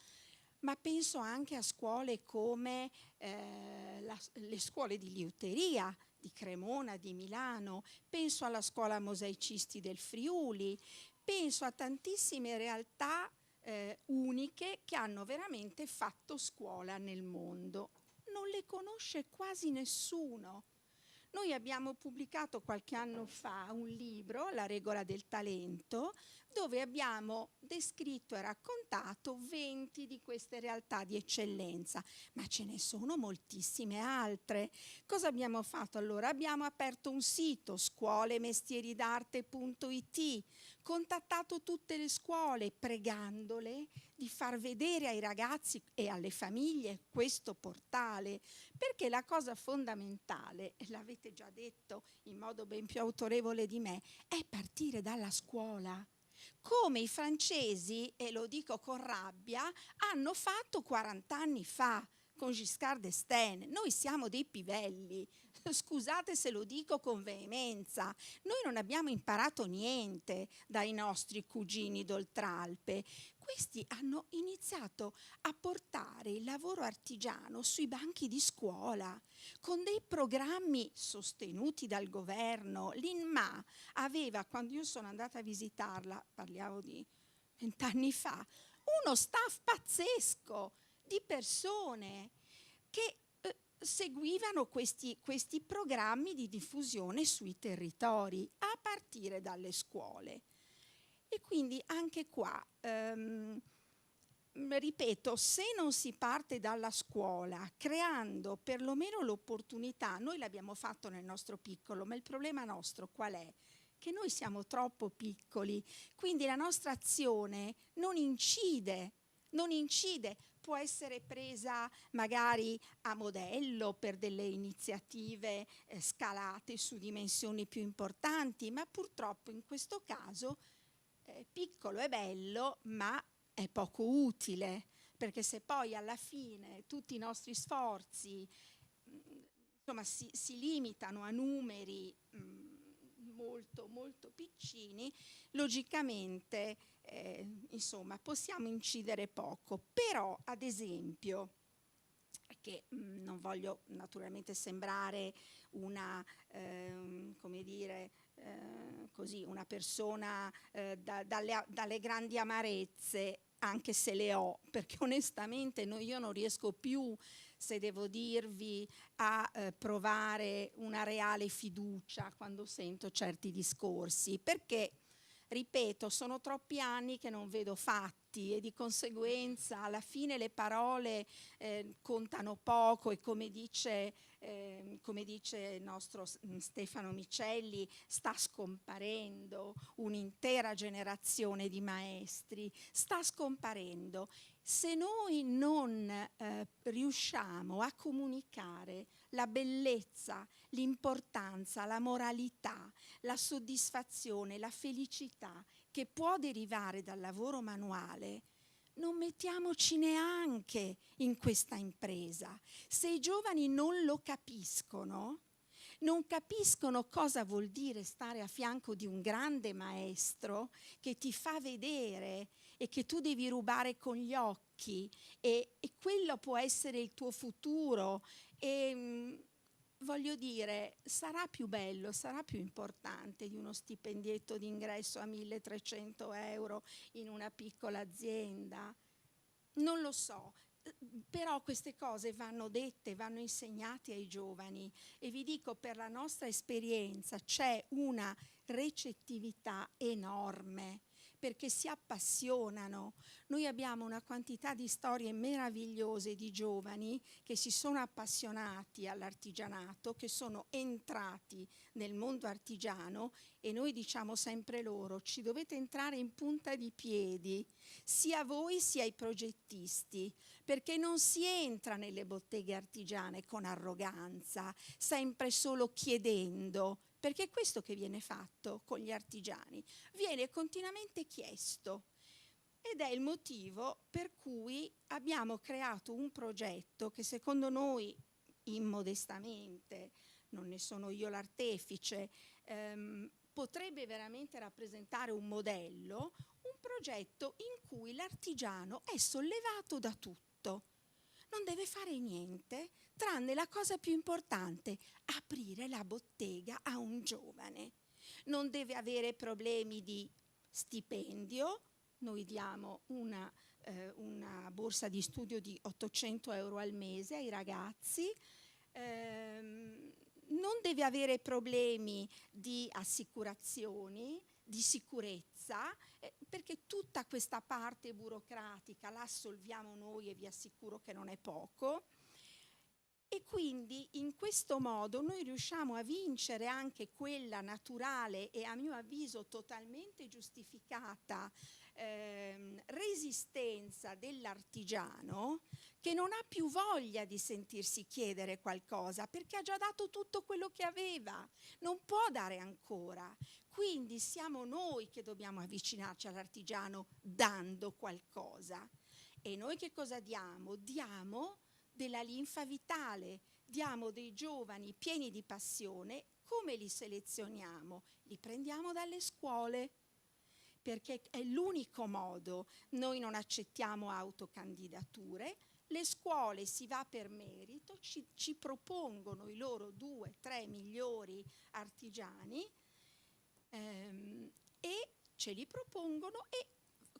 ma penso anche a scuole come le scuole di liuteria di Cremona, di Milano, penso alla scuola mosaicisti del Friuli, penso a tantissime realtà uniche che hanno veramente fatto scuola nel mondo. Non le conosce quasi nessuno. Noi abbiamo pubblicato qualche anno fa un libro, La regola del talento, dove abbiamo descritto e raccontato 20 di queste realtà di eccellenza, ma ce ne sono moltissime altre. Cosa abbiamo fatto allora? Abbiamo aperto un sito, scuolemestieridarte.it, contattato tutte le scuole pregandole di far vedere ai ragazzi e alle famiglie questo portale, perché la cosa fondamentale, l'avete già detto in modo ben più autorevole di me, è partire dalla scuola. Come i francesi, e lo dico con rabbia, hanno fatto 40 anni fa con Giscard d'Estaing. Noi siamo dei pivelli, scusate se lo dico con veemenza, noi non abbiamo imparato niente dai nostri cugini d'Oltralpe. Questi hanno iniziato a portare il lavoro artigiano sui banchi di scuola, con dei programmi sostenuti dal governo. L'INMA aveva, quando io sono andata a visitarla, parliamo di 20 anni fa, uno staff pazzesco di persone che seguivano questi programmi di diffusione sui territori, a partire dalle scuole. E quindi anche qua ripeto, se non si parte dalla scuola creando perlomeno l'opportunità, noi l'abbiamo fatto nel nostro piccolo, ma il problema nostro qual è? Che noi siamo troppo piccoli, quindi la nostra azione non incide, può essere presa magari a modello per delle iniziative scalate su dimensioni più importanti, ma purtroppo in questo caso piccolo è bello, ma è poco utile, perché se poi alla fine tutti i nostri sforzi insomma, si limitano a numeri molto molto piccini, logicamente insomma possiamo incidere poco. Però ad esempio, che non voglio naturalmente sembrare una come dire così, una persona dalle grandi amarezze, anche se le ho, perché onestamente io non riesco più, se devo dirvi, a provare una reale fiducia quando sento certi discorsi, perché ripeto, sono troppi anni che non vedo fatti e di conseguenza alla fine le parole contano poco e come dice il nostro Stefano Micelli, sta scomparendo un'intera generazione di maestri, sta scomparendo. Se noi non riusciamo a comunicare la bellezza, l'importanza, la moralità, la soddisfazione, la felicità che può derivare dal lavoro manuale, non mettiamoci neanche in questa impresa. Se i giovani non lo capiscono, non capiscono cosa vuol dire stare a fianco di un grande maestro che ti fa vedere e che tu devi rubare con gli occhi e quello può essere il tuo futuro e voglio dire, sarà più bello, sarà più importante di uno stipendietto d'ingresso a 1.300 euro in una piccola azienda? Non lo so. Però queste cose vanno dette, vanno insegnate ai giovani e vi dico, per la nostra esperienza c'è una recettività enorme perché si appassionano. Noi abbiamo una quantità di storie meravigliose di giovani che si sono appassionati all'artigianato, che sono entrati nel mondo artigiano e noi diciamo sempre loro: ci dovete entrare in punta di piedi, sia voi sia i progettisti, perché non si entra nelle botteghe artigiane con arroganza, sempre solo chiedendo, perché è questo che viene fatto con gli artigiani, viene continuamente chiesto. Ed è il motivo per cui abbiamo creato un progetto che secondo noi, immodestamente, non ne sono io l'artefice, potrebbe veramente rappresentare un modello, un progetto in cui l'artigiano è sollevato da tutto. Non deve fare niente, tranne la cosa più importante, aprire la bottega a un giovane. Non deve avere problemi di stipendio. Noi diamo una borsa di studio di 800 euro al mese ai ragazzi. Non deve avere problemi di assicurazioni, di sicurezza, perché tutta questa parte burocratica la assolviamo noi e vi assicuro che non è poco. E quindi in questo modo noi riusciamo a vincere anche quella naturale e a mio avviso totalmente giustificata resistenza dell'artigiano che non ha più voglia di sentirsi chiedere qualcosa perché ha già dato tutto quello che aveva, non può dare ancora. Quindi siamo noi che dobbiamo avvicinarci all'artigiano dando qualcosa. E noi che cosa diamo? Diamo della linfa vitale, diamo dei giovani pieni di passione. Come li selezioniamo? Li prendiamo dalle scuole, perché è l'unico modo. Noi non accettiamo autocandidature, le scuole si va per merito, ci propongono i loro 2-3 migliori artigiani e ce li propongono e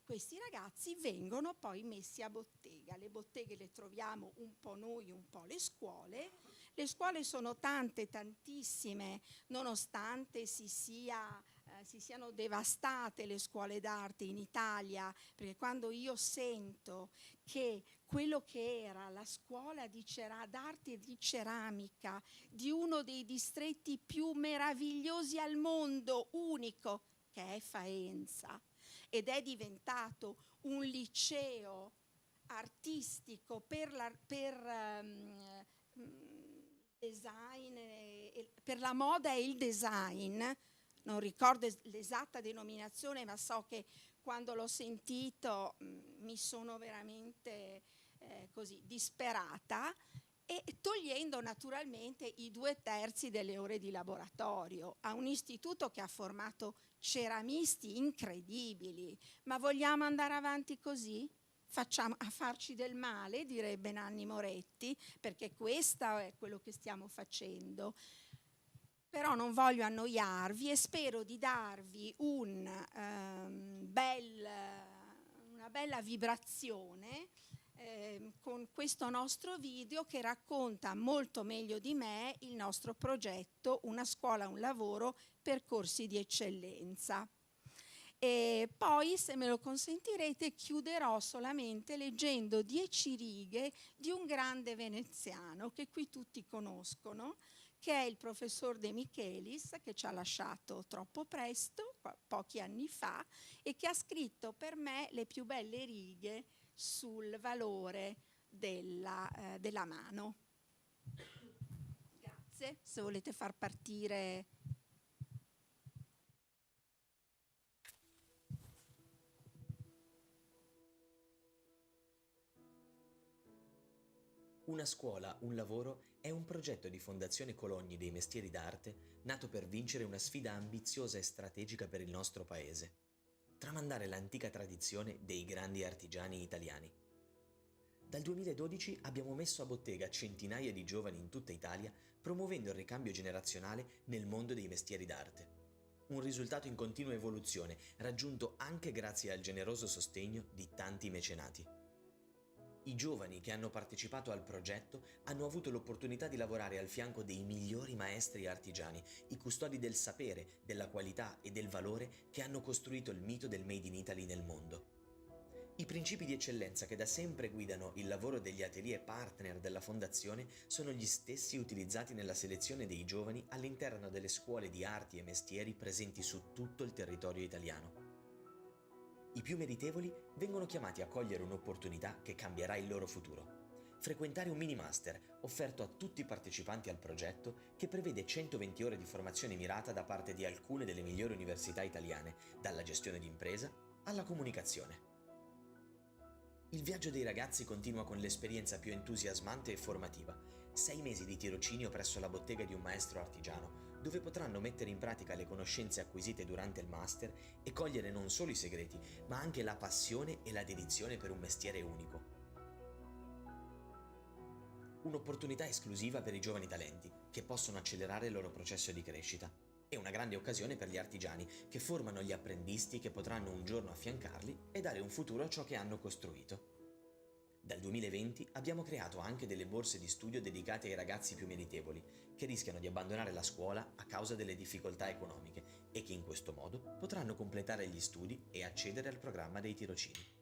questi ragazzi vengono poi messi a bottega. Le botteghe le troviamo un po' noi, un po' le scuole. Le scuole sono tante, tantissime, nonostante si sia si siano devastate le scuole d'arte in Italia, perché quando io sento che quello che era la scuola d'arte e di ceramica di uno dei distretti più meravigliosi al mondo, unico, che è Faenza, ed è diventato un liceo artistico per design, per la moda e il design, non ricordo l'esatta denominazione, ma so che quando l'ho sentito mi sono veramente così disperata, e togliendo naturalmente i 2/3 delle ore di laboratorio a un istituto che ha formato ceramisti incredibili. Ma vogliamo andare avanti così? Facciamo a farci del male, direbbe Nanni Moretti, perché questo è quello che stiamo facendo. Però non voglio annoiarvi e spero di darvi una bella vibrazione con questo nostro video che racconta molto meglio di me il nostro progetto Una scuola, un lavoro, percorsi di eccellenza. E poi, se me lo consentirete, chiuderò solamente leggendo 10 righe di un grande veneziano che qui tutti conoscono, che è il professor De Michelis, che ci ha lasciato troppo presto, pochi anni fa, e che ha scritto per me le più belle righe sul valore della mano. Grazie, se volete far partire. Una scuola, un lavoro è un progetto di Fondazione Cologni dei Mestieri d'Arte nato per vincere una sfida ambiziosa e strategica per il nostro paese: tramandare l'antica tradizione dei grandi artigiani italiani. Dal 2012 abbiamo messo a bottega centinaia di giovani in tutta Italia, promuovendo il ricambio generazionale nel mondo dei mestieri d'arte. Un risultato in continua evoluzione, raggiunto anche grazie al generoso sostegno di tanti mecenati. I giovani che hanno partecipato al progetto hanno avuto l'opportunità di lavorare al fianco dei migliori maestri artigiani, i custodi del sapere, della qualità e del valore che hanno costruito il mito del Made in Italy nel mondo. I principi di eccellenza che da sempre guidano il lavoro degli atelier partner della Fondazione sono gli stessi utilizzati nella selezione dei giovani all'interno delle scuole di arti e mestieri presenti su tutto il territorio italiano. I più meritevoli vengono chiamati a cogliere un'opportunità che cambierà il loro futuro. Frequentare un mini master offerto a tutti i partecipanti al progetto, che prevede 120 ore di formazione mirata da parte di alcune delle migliori università italiane, dalla gestione d'impresa alla comunicazione. Il viaggio dei ragazzi continua con l'esperienza più entusiasmante e formativa: 6 mesi di tirocinio presso la bottega di un maestro artigiano, dove potranno mettere in pratica le conoscenze acquisite durante il master e cogliere non solo i segreti, ma anche la passione e la dedizione per un mestiere unico. Un'opportunità esclusiva per i giovani talenti, che possono accelerare il loro processo di crescita. E una grande occasione per gli artigiani, che formano gli apprendisti che potranno un giorno affiancarli e dare un futuro a ciò che hanno costruito. Dal 2020 abbiamo creato anche delle borse di studio dedicate ai ragazzi più meritevoli, che rischiano di abbandonare la scuola a causa delle difficoltà economiche e che in questo modo potranno completare gli studi e accedere al programma dei tirocini.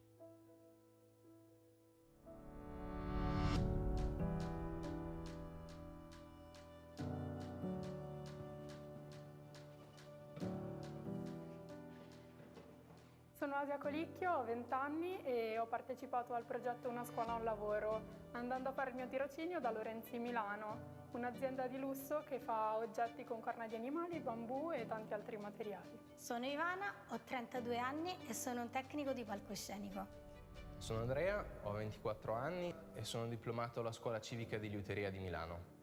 Sono Asia Colicchio, ho 20 anni e ho partecipato al progetto Una scuola, un lavoro, andando a fare il mio tirocinio da Lorenzi Milano, un'azienda di lusso che fa oggetti con corna di animali, bambù e tanti altri materiali. Sono Ivana, ho 32 anni e sono un tecnico di palcoscenico. Sono Andrea, ho 24 anni e sono diplomato alla Scuola Civica di Liuteria di Milano.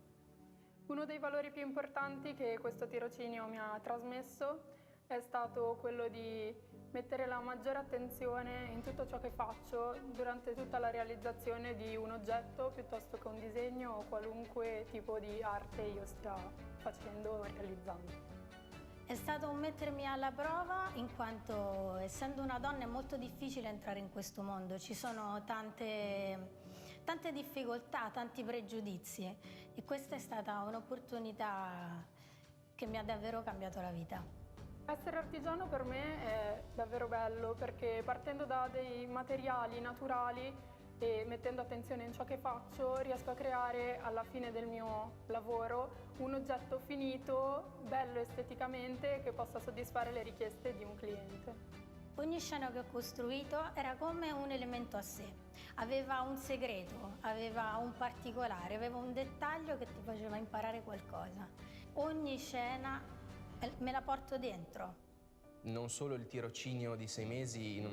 Uno dei valori più importanti che questo tirocinio mi ha trasmesso è stato quello di mettere la maggiore attenzione in tutto ciò che faccio durante tutta la realizzazione di un oggetto piuttosto che un disegno o qualunque tipo di arte io stia facendo o realizzando. È stato un mettermi alla prova, in quanto essendo una donna è molto difficile entrare in questo mondo, ci sono tante difficoltà, tanti pregiudizi e questa è stata un'opportunità che mi ha davvero cambiato la vita. Essere artigiano per me è davvero bello perché partendo da dei materiali naturali e mettendo attenzione in ciò che faccio riesco a creare alla fine del mio lavoro un oggetto finito, bello esteticamente, che possa soddisfare le richieste di un cliente. Ogni scena che ho costruito era come un elemento a sé, aveva un segreto, aveva un particolare, aveva un dettaglio che ti faceva imparare qualcosa. Ogni scena me la porto dentro. Non solo il tirocinio di 6 mesi in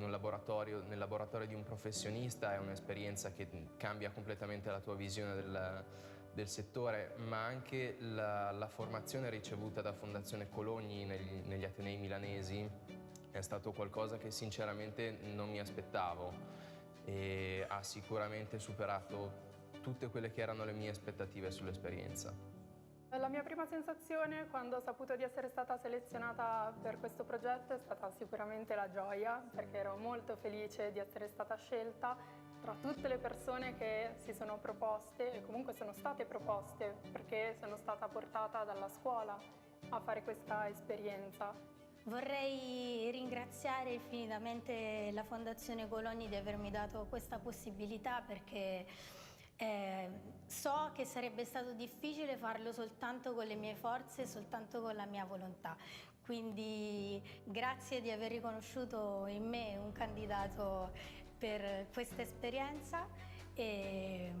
un laboratorio, nel laboratorio di un professionista è un'esperienza che cambia completamente la tua visione del settore, ma anche la formazione ricevuta da Fondazione Cologni negli Atenei milanesi è stato qualcosa che sinceramente non mi aspettavo e ha sicuramente superato tutte quelle che erano le mie aspettative sull'esperienza. La mia prima sensazione quando ho saputo di essere stata selezionata per questo progetto è stata sicuramente la gioia, perché ero molto felice di essere stata scelta tra tutte le persone che si sono proposte e comunque sono state proposte, perché sono stata portata dalla scuola a fare questa esperienza. Vorrei ringraziare infinitamente la Fondazione Cologni di avermi dato questa possibilità perché so che sarebbe stato difficile farlo soltanto con le mie forze, soltanto con la mia volontà. Quindi grazie di aver riconosciuto in me un candidato per questa esperienza e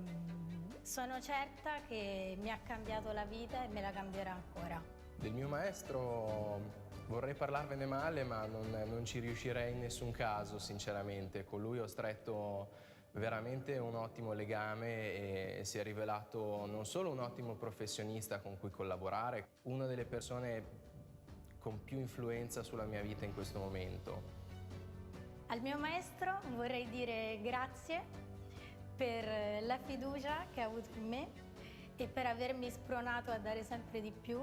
sono certa che mi ha cambiato la vita e me la cambierà ancora. Del mio maestro vorrei parlarvene male, ma non ci riuscirei in nessun caso, sinceramente. Con lui ho stretto veramente un ottimo legame e si è rivelato non solo un ottimo professionista con cui collaborare, una delle persone con più influenza sulla mia vita in questo momento. Al mio maestro vorrei dire grazie per la fiducia che ha avuto in me e per avermi spronato a dare sempre di più,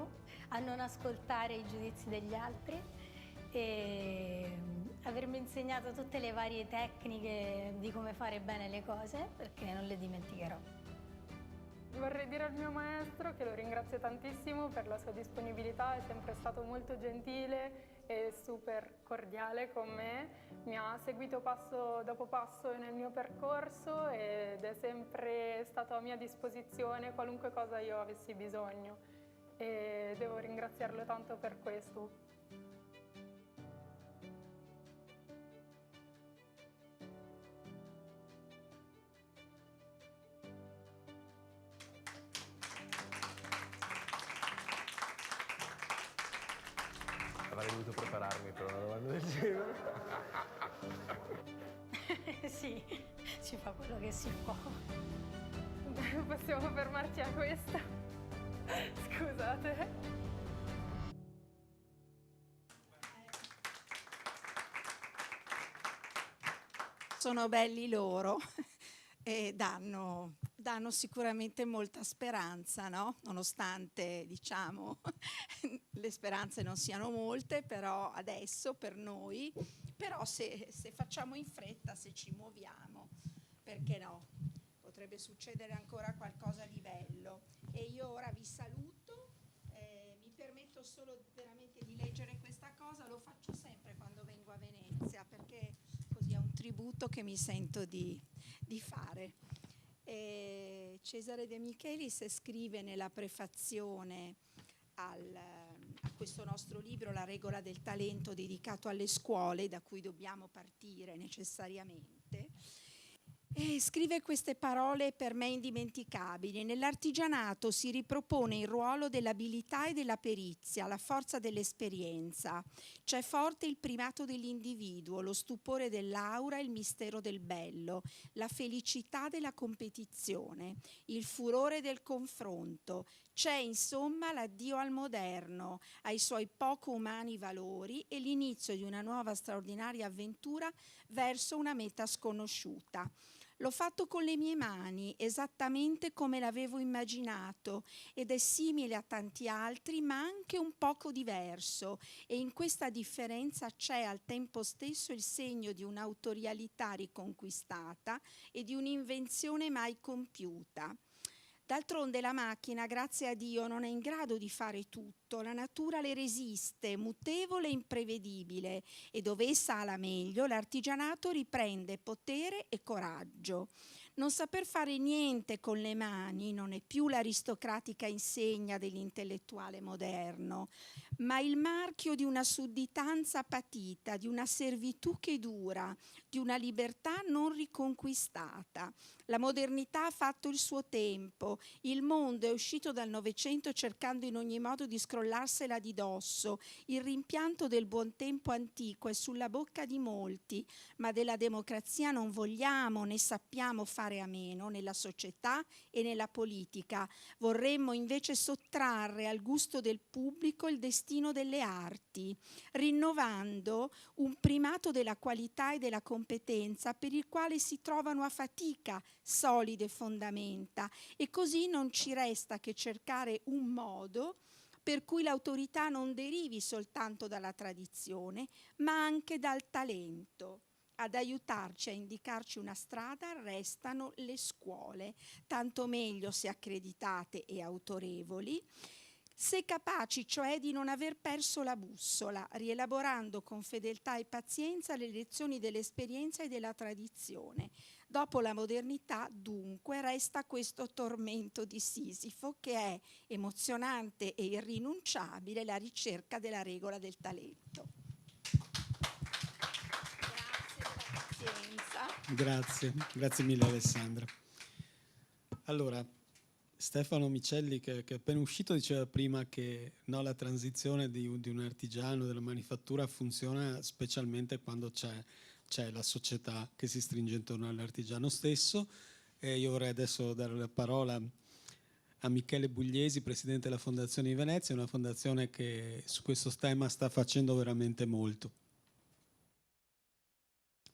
a non ascoltare i giudizi degli altri e avermi insegnato tutte le varie tecniche di come fare bene le cose, perché non le dimenticherò. Vorrei dire al mio maestro che lo ringrazio tantissimo per la sua disponibilità, è sempre stato molto gentile e super cordiale con me, mi ha seguito passo dopo passo nel mio percorso ed è sempre stato a mia disposizione qualunque cosa io avessi bisogno e devo ringraziarlo tanto per questo. Avrei dovuto prepararmi per una domanda del genere. Sì, si fa quello che si può. Possiamo fermarci a questa? Scusate. Sono belli loro e danno sicuramente molta speranza, no? Nonostante, diciamo, le speranze non siano molte, però adesso per noi, però se facciamo in fretta, se ci muoviamo, perché no? Potrebbe succedere ancora qualcosa di bello. E io ora vi saluto, mi permetto solo veramente di leggere questa cosa, lo faccio sempre quando vengo a Venezia, perché così è un tributo che mi sento di fare. Cesare De Michelis scrive nella prefazione a questo nostro libro La regola del talento, dedicato alle scuole da cui dobbiamo partire necessariamente, e scrive queste parole per me indimenticabili: nell'artigianato si ripropone il ruolo dell'abilità e della perizia, la forza dell'esperienza. C'è forte il primato dell'individuo, lo stupore dell'aura, il mistero del bello, la felicità della competizione, il furore del confronto. C'è insomma l'addio al moderno, ai suoi poco umani valori e l'inizio di una nuova straordinaria avventura verso una meta sconosciuta. L'ho fatto con le mie mani, esattamente come l'avevo immaginato, ed è simile a tanti altri, ma anche un poco diverso, e in questa differenza c'è al tempo stesso il segno di un'autorialità riconquistata e di un'invenzione mai compiuta. D'altronde la macchina, grazie a Dio, non è in grado di fare tutto. La natura le resiste, mutevole e imprevedibile, e dove essa ha la meglio, l'artigianato riprende potere e coraggio. Non saper fare niente con le mani non è più l'aristocratica insegna dell'intellettuale moderno, ma il marchio di una sudditanza patita, di una servitù che dura, di una libertà non riconquistata. La modernità ha fatto il suo tempo, il mondo è uscito dal Novecento cercando in ogni modo di scrollarsela di dosso, il rimpianto del buon tempo antico è sulla bocca di molti, ma della democrazia non vogliamo né sappiamo fare a meno nella società e nella politica. Vorremmo invece sottrarre al gusto del pubblico il destino delle arti, rinnovando un primato della qualità e della competenza per il quale si trovano a fatica solide fondamenta, e così non ci resta che cercare un modo per cui l'autorità non derivi soltanto dalla tradizione, ma anche dal talento. Ad aiutarci, a indicarci una strada, restano le scuole, tanto meglio se accreditate e autorevoli, se capaci cioè di non aver perso la bussola, rielaborando con fedeltà e pazienza le lezioni dell'esperienza e della tradizione. Dopo la modernità, dunque, resta questo tormento di Sisifo che è emozionante e irrinunciabile, la ricerca della regola del talento. Grazie mille Alessandra. Allora, Stefano Micelli, che è appena uscito, diceva prima che no, la transizione di un artigiano, della manifattura, funziona specialmente quando c'è la società che si stringe intorno all'artigiano stesso. E io vorrei adesso dare la parola a Michele Bugliesi, presidente della Fondazione di Venezia, una fondazione che su questo tema sta facendo veramente molto.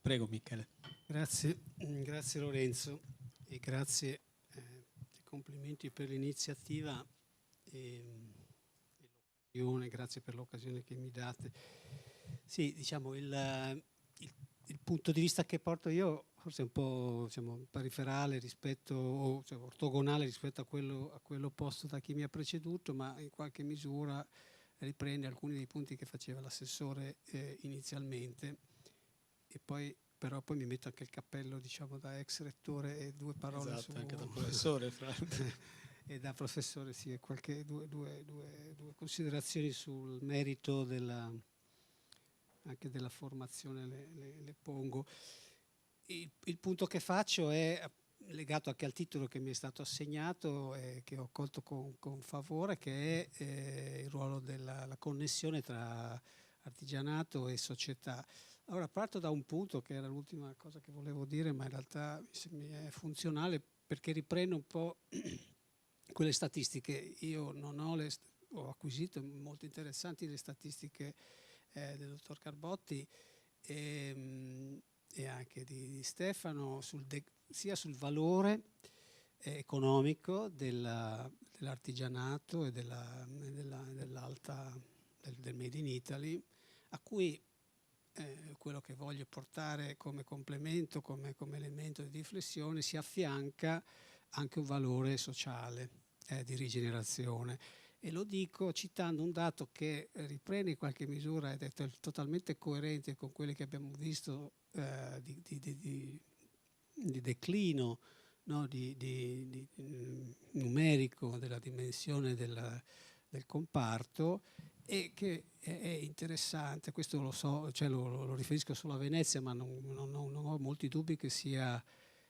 Prego Michele. Grazie Lorenzo e grazie, complimenti per l'iniziativa e l'occasione, grazie per l'occasione che mi date. Sì, diciamo il punto di vista che porto io forse è un po', diciamo, periferale rispetto, cioè ortogonale rispetto a quello posto da chi mi ha preceduto, ma in qualche misura riprende alcuni dei punti che faceva l'assessore inizialmente, e poi però poi mi metto anche il cappello, diciamo, da ex rettore e due parole anche da professore e da professore, sì, e due considerazioni sul merito anche della formazione le pongo. Il punto che faccio è legato anche al titolo che mi è stato assegnato e che ho colto con favore, che è il ruolo della connessione tra artigianato e società. Allora parto da un punto che era l'ultima cosa che volevo dire, ma in realtà mi è funzionale perché riprende un po' quelle statistiche. Io non ho acquisito molto interessanti le statistiche del dottor Carbotti e anche di Stefano sia sul valore economico dell'artigianato e del Made in Italy, a cui quello che voglio portare come complemento, come elemento di riflessione, si affianca anche un valore sociale di rigenerazione. E lo dico citando un dato che riprende in qualche misura ed è totalmente coerente con quelli che abbiamo visto di declino, no? di numerico della dimensione del comparto, e che è interessante. Questo lo so, cioè lo riferisco solo a Venezia, ma non ho molti dubbi che sia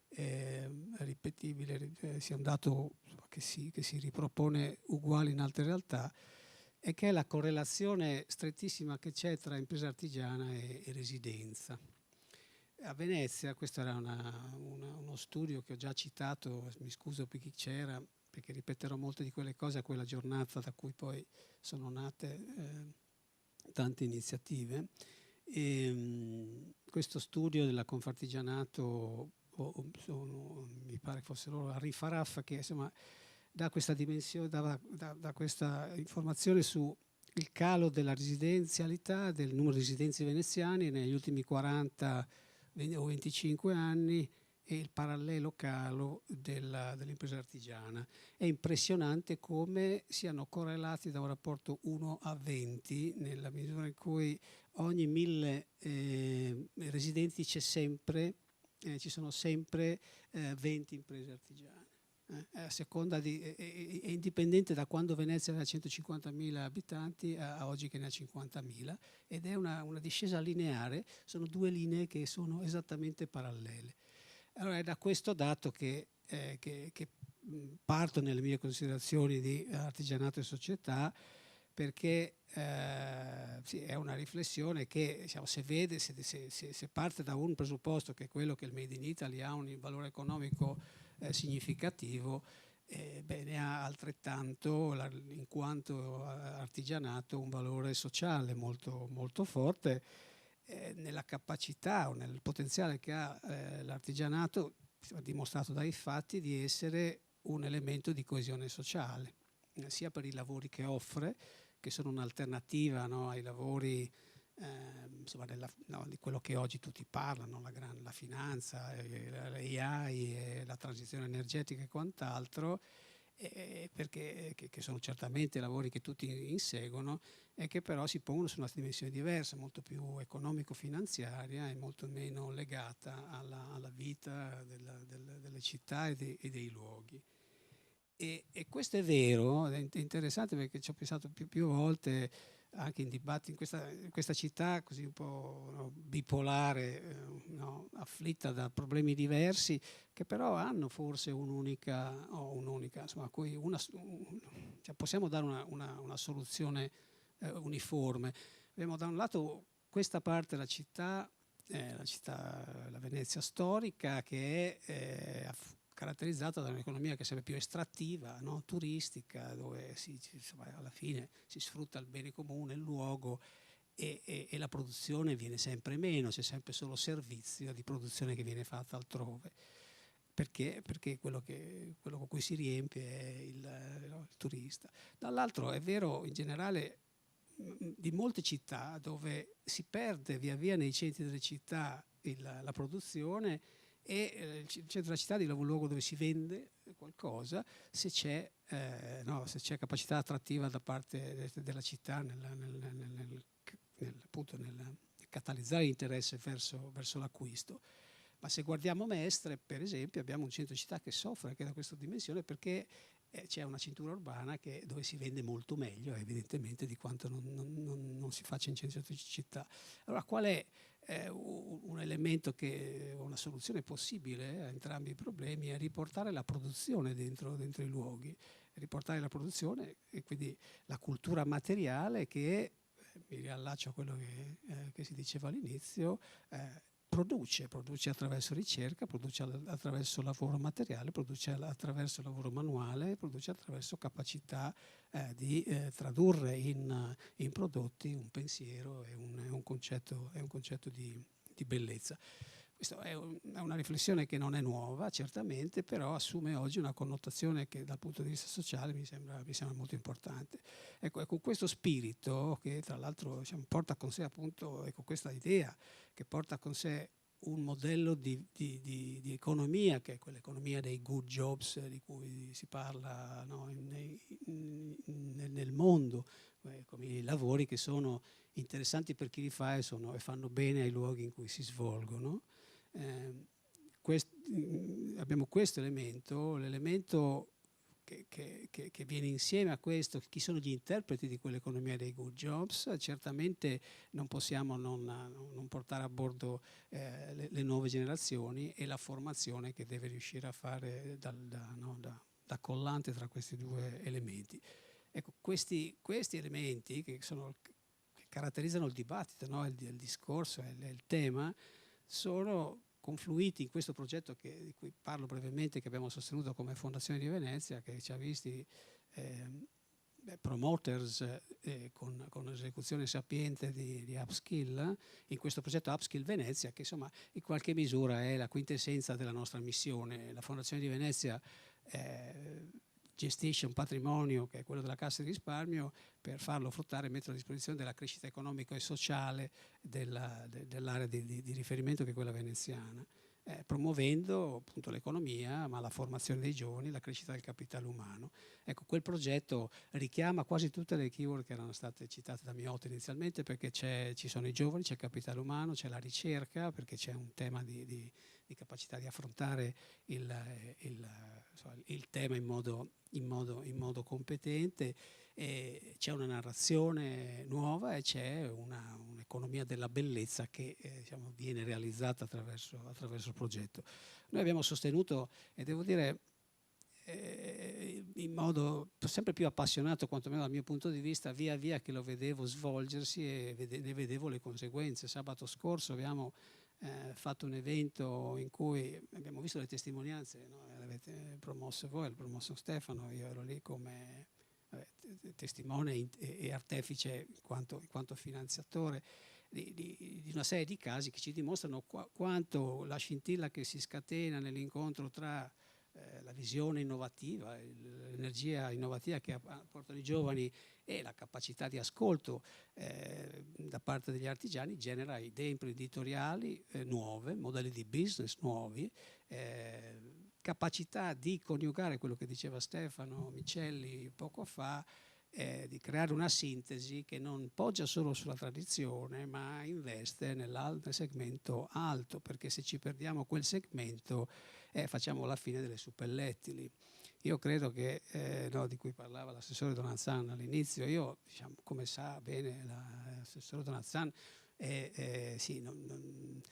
ripetibile, sia un dato che si ripropone uguale in altre realtà, e che è la correlazione strettissima che c'è tra impresa artigiana e residenza. A Venezia, questo era uno studio che ho già citato, mi scuso per chi c'era, perché ripeterò molte di quelle cose a quella giornata da cui poi sono nate tante iniziative. Questo studio della Confartigianato, mi pare fosse loro a Rifaraffa, che insomma dà questa dimensione, da questa informazione su il calo della residenzialità, del numero di residenze veneziani negli ultimi 40 o 25 anni, e il parallelo calo dell'impresa artigiana. È impressionante come siano correlati da un rapporto 1 a 20, nella misura in cui ogni 1000 residenti ci sono sempre 20 imprese artigiane. A seconda è indipendente da quando Venezia aveva 150.000 abitanti a oggi che ne ha 50.000, ed è una discesa lineare, sono due linee che sono esattamente parallele. Allora è da questo dato che parto nelle mie considerazioni di artigianato e società, perché sì, è una riflessione che, diciamo, se parte da un presupposto che è quello che il Made in Italy ha un valore economico significativo, ne ha altrettanto, in quanto artigianato, un valore sociale molto, molto forte, nella capacità o nel potenziale che ha l'artigianato, dimostrato dai fatti, di essere un elemento di coesione sociale, sia per i lavori che offre, che sono un'alternativa, no, ai lavori insomma, di quello che oggi tutti parlano, la finanza, l'AI, la transizione energetica e quant'altro, perché che sono certamente lavori che tutti inseguono e che però si pongono su una dimensione diversa, molto più economico-finanziaria e molto meno legata alla vita delle città e dei luoghi. E questo è vero, è interessante, perché ci ho pensato più volte, anche in dibattiti in questa città così un po', no, bipolare, no, afflitta da problemi diversi, che però hanno forse un'unica, insomma, a cui cioè possiamo dare una soluzione uniforme. Abbiamo da un lato questa parte della città, la Venezia storica, che è caratterizzata da un'economia che è sempre più estrattiva, no? Turistica, dove alla fine si sfrutta il bene comune, il luogo, e la produzione viene sempre meno, c'è sempre solo servizio di produzione che viene fatta altrove. Perché quello con cui si riempie è il turista. Dall'altro è vero in generale di molte città dove si perde via via nei centri delle città la produzione, e il centro della città è un luogo dove si vende qualcosa se c'è capacità attrattiva da parte della città nel catalizzare l'interesse verso l'acquisto. Ma se guardiamo Mestre, per esempio, abbiamo un centro città che soffre anche da questa dimensione, perché c'è una cintura urbana dove si vende molto meglio, evidentemente, di quanto non si faccia in centro città. Allora, qual è un elemento una soluzione possibile a entrambi i problemi? È riportare la produzione dentro i luoghi, riportare la produzione e quindi la cultura materiale che, mi riallaccio a quello che si diceva all'inizio, produce attraverso ricerca, produce attraverso lavoro materiale, produce attraverso lavoro manuale, produce attraverso capacità di tradurre in prodotti un pensiero e un concetto di bellezza. Questa è una riflessione che non è nuova, certamente, però assume oggi una connotazione che dal punto di vista sociale mi sembra molto importante. Ecco, è con questo spirito che, tra l'altro, porta con sé appunto, questa idea che porta con sé un modello di economia, che è quell'economia dei good jobs di cui si parla, no, nel mondo, come i lavori che sono interessanti per chi li fa e fanno bene ai luoghi in cui si svolgono. Abbiamo questo elemento, l'elemento che viene insieme a questo, chi sono gli interpreti di quell'economia dei good jobs. Certamente non possiamo non portare a bordo le nuove generazioni e la formazione che deve riuscire a fare da collante tra questi due elementi. Ecco, questi elementi che caratterizzano il dibattito, no? il discorso, il tema, sono confluiti in questo progetto di cui parlo brevemente, che abbiamo sostenuto come Fondazione di Venezia, che ci ha visti promoters con esecuzione sapiente di Upskill, in questo progetto Upskill Venezia, che insomma in qualche misura è la quintessenza della nostra missione. La Fondazione di Venezia gestisce un patrimonio che è quello della Cassa di Risparmio per farlo fruttare e mettere a disposizione della crescita economica e sociale dell'area di riferimento, che è quella veneziana. promuovendo appunto l'economia, ma la formazione dei giovani, la crescita del capitale umano. Ecco, quel progetto richiama quasi tutte le keyword che erano state citate da Miotti inizialmente, perché ci sono i giovani, c'è il capitale umano, c'è la ricerca, perché c'è un tema di capacità di affrontare il tema in modo competente, c'è una narrazione nuova e c'è un'economia della bellezza che diciamo, viene realizzata attraverso il progetto. Noi abbiamo sostenuto, e devo dire in modo sempre più appassionato, quantomeno dal mio punto di vista, via via che lo vedevo svolgersi e ne vedevo le conseguenze. Sabato scorso abbiamo fatto un evento in cui abbiamo visto le testimonianze, no? L'avete promosso voi, l'ha promosso Stefano, io ero lì come testimone e artefice in quanto finanziatore di una serie di casi che ci dimostrano quanto la scintilla che si scatena nell'incontro tra la visione innovativa, l'energia innovativa che portano i giovani e la capacità di ascolto da parte degli artigiani genera idee imprenditoriali nuove, modelli di business nuovi, capacità di coniugare quello che diceva Stefano Micelli poco fa, di creare una sintesi che non poggia solo sulla tradizione ma investe nel segmento alto, perché se ci perdiamo quel segmento facciamo la fine delle suppellettili. Io credo che, di cui parlava l'assessore Donanzan all'inizio, io diciamo, come sa bene l'assessore Donanzan, sì, non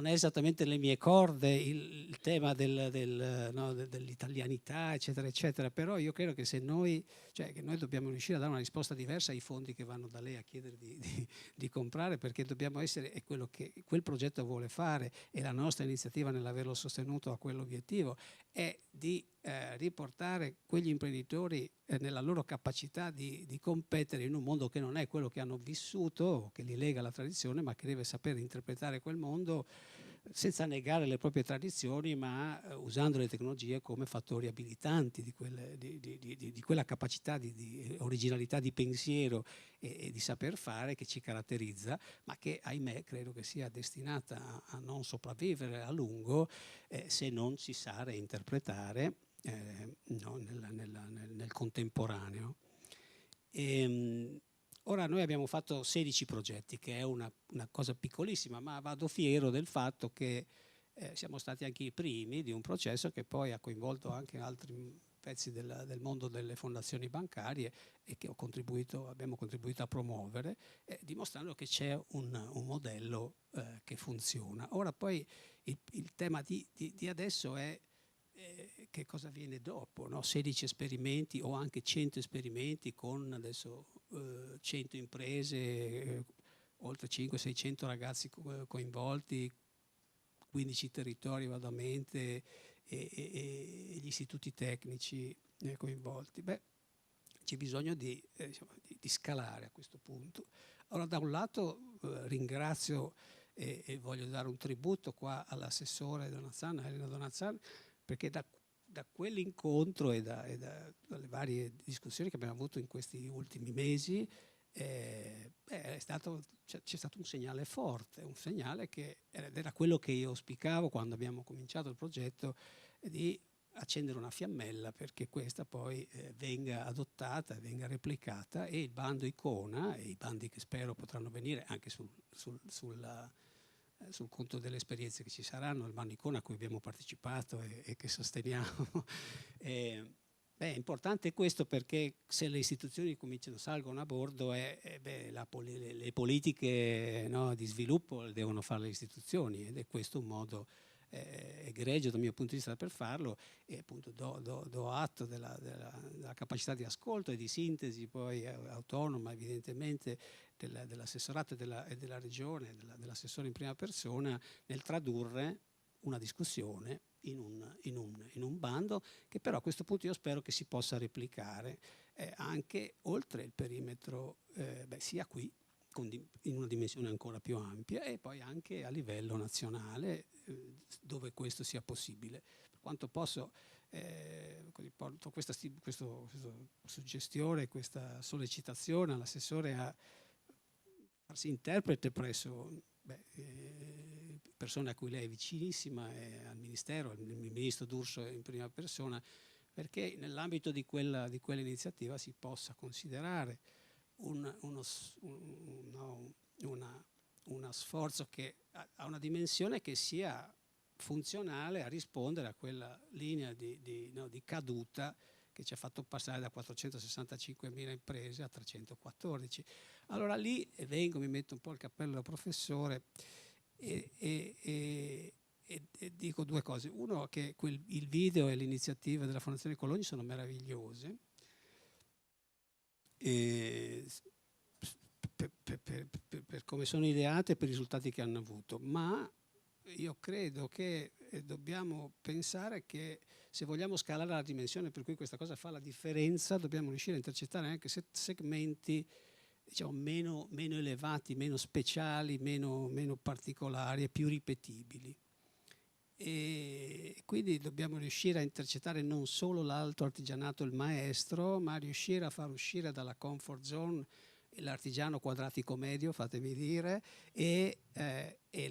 è esattamente le mie corde il tema dell'italianità, eccetera, eccetera, però io credo che che noi dobbiamo riuscire a dare una risposta diversa ai fondi che vanno da lei a chiedere di comprare, perché dobbiamo essere, è quello che quel progetto vuole fare, e la nostra iniziativa nell'averlo sostenuto a quell'obiettivo, è di riportare quegli imprenditori nella loro capacità di competere in un mondo che non è quello che hanno vissuto, che li lega alla tradizione, ma che deve sapere interpretare quel mondo senza negare le proprie tradizioni, ma usando le tecnologie come fattori abilitanti di quella capacità di originalità di pensiero e di saper fare che ci caratterizza, ma che ahimè credo che sia destinata a non sopravvivere a lungo se non si sa reinterpretare nel contemporaneo. Ora noi abbiamo fatto 16 progetti, che è una cosa piccolissima, ma vado fiero del fatto che siamo stati anche i primi di un processo che poi ha coinvolto anche altri pezzi del mondo delle fondazioni bancarie e che abbiamo contribuito a promuovere, dimostrando che c'è un modello che funziona. Ora poi il tema di adesso è che cosa viene dopo, no? 16 esperimenti o anche 100 esperimenti con adesso 100 imprese, oltre 500-600 ragazzi coinvolti, 15 territori vado a mente e gli istituti tecnici coinvolti. Beh, c'è bisogno di scalare a questo punto. Allora, da un lato ringrazio e voglio dare un tributo qua all'assessore Donanzan, a Elena Donanzan, perché da quell'incontro e dalle varie discussioni che abbiamo avuto in questi ultimi mesi c'è stato un segnale forte, un segnale che era quello che io auspicavo quando abbiamo cominciato il progetto, di accendere una fiammella perché questa poi venga adottata, venga replicata, e il bando Icona e i bandi che spero potranno venire anche sul conto delle esperienze che ci saranno, il bando Icona a cui abbiamo partecipato e che sosteniamo. È importante questo, perché se le istituzioni salgono a bordo, le politiche di sviluppo le devono fare le istituzioni, ed è questo un modo egregio dal mio punto di vista per farlo, e appunto do atto della capacità di ascolto e di sintesi poi autonoma evidentemente dell'assessorato e della regione, dell'assessore in prima persona, nel tradurre una discussione in un bando che però a questo punto io spero che si possa replicare anche oltre il perimetro, sia qui in una dimensione ancora più ampia, e poi anche a livello nazionale dove questo sia possibile. Per quanto posso, porto questa suggestione, questa sollecitazione all'assessore a farsi interprete presso persone a cui lei è vicinissima, al Ministero, il Ministro D'Urso in prima persona, perché nell'ambito di quell'iniziativa si possa considerare uno sforzo che ha una dimensione che sia funzionale a rispondere a quella linea di caduta che ci ha fatto passare da 465.000 imprese a 314. Allora lì mi metto un po' il cappello da professore e dico due cose. Uno, che il video e l'iniziativa della Fondazione Cologni sono meravigliose, per come sono ideate e per i risultati che hanno avuto, ma io credo che dobbiamo pensare che se vogliamo scalare la dimensione per cui questa cosa fa la differenza, dobbiamo riuscire a intercettare anche segmenti, diciamo, meno elevati, meno speciali, meno particolari e più ripetibili. E quindi dobbiamo riuscire a intercettare non solo l'alto artigianato, il maestro, ma riuscire a far uscire dalla comfort zone l'artigiano quadratico medio, fatemi dire, e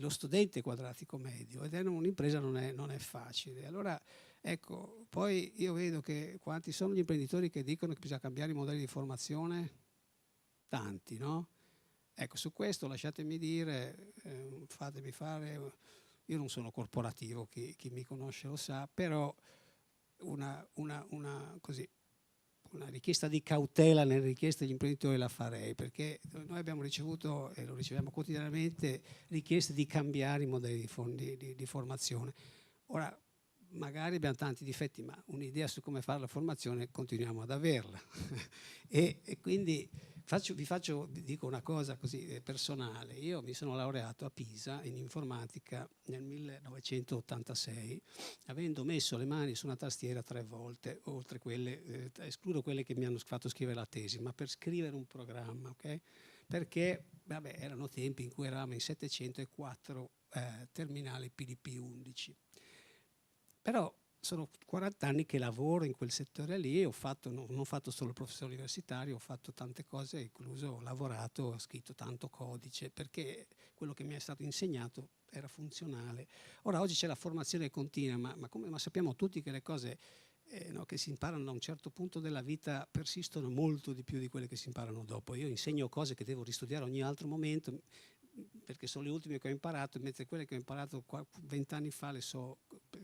lo studente quadratico medio, ed è un'impresa non è facile. Allora, ecco, poi io vedo che quanti sono gli imprenditori che dicono che bisogna cambiare i modelli di formazione? Tanti, no? Ecco, su questo lasciatemi dire, fatemi fare, io non sono corporativo, chi mi conosce lo sa, però una richiesta di cautela nelle richieste degli imprenditori la farei, perché noi abbiamo ricevuto, e lo riceviamo quotidianamente, richieste di cambiare i modelli di formazione. Ora, magari abbiamo tanti difetti, ma un'idea su come fare la formazione continuiamo ad averla. e quindi vi dico una cosa così personale. Io mi sono laureato a Pisa in informatica nel 1986, avendo messo le mani su una tastiera 3 volte, oltre quelle, escludo quelle che mi hanno fatto scrivere la tesi, ma per scrivere un programma, ok? Perché erano tempi in cui eravamo in 704 terminali PDP-11. Però sono 40 anni che lavoro in quel settore lì, non ho fatto solo il professore universitario, ho fatto tante cose, incluso ho lavorato, ho scritto tanto codice, perché quello che mi è stato insegnato era funzionale. Ora oggi c'è la formazione continua, ma sappiamo tutti che le cose che si imparano da un certo punto della vita persistono molto di più di quelle che si imparano dopo. Io insegno cose che devo ristudiare ogni altro momento, perché sono le ultime che ho imparato, mentre quelle che ho imparato 20 anni fa le so,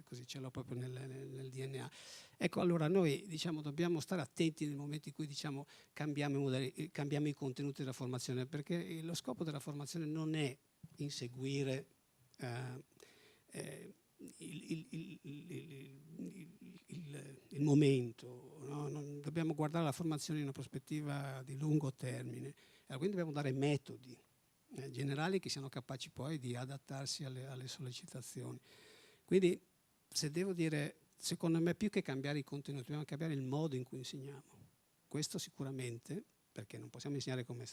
così ce l'ho proprio nel DNA. Ecco, allora noi dobbiamo stare attenti nel momento in cui cambiamo i contenuti della formazione, perché lo scopo della formazione non è inseguire il momento, no? Dobbiamo guardare la formazione in una prospettiva di lungo termine, quindi dobbiamo dare metodi generali che siano capaci poi di adattarsi alle sollecitazioni. Quindi, se devo dire, secondo me più che cambiare i contenuti, dobbiamo cambiare il modo in cui insegniamo. Questo sicuramente, perché non possiamo insegnare come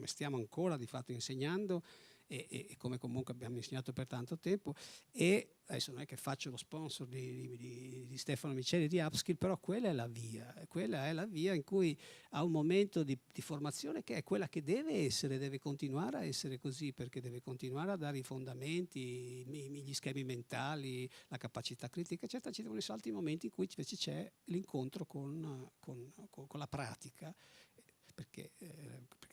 stiamo ancora di fatto insegnando e come comunque abbiamo insegnato per tanto tempo. E adesso non è che faccio lo sponsor di Stefano Miceli di Upskill, però quella è la via in cui ha un momento di formazione che è quella che deve continuare a essere così, perché deve continuare a dare i fondamenti, gli schemi mentali, la capacità critica, eccetera. Ci devono essere altri momenti in cui invece c'è l'incontro con la pratica, perché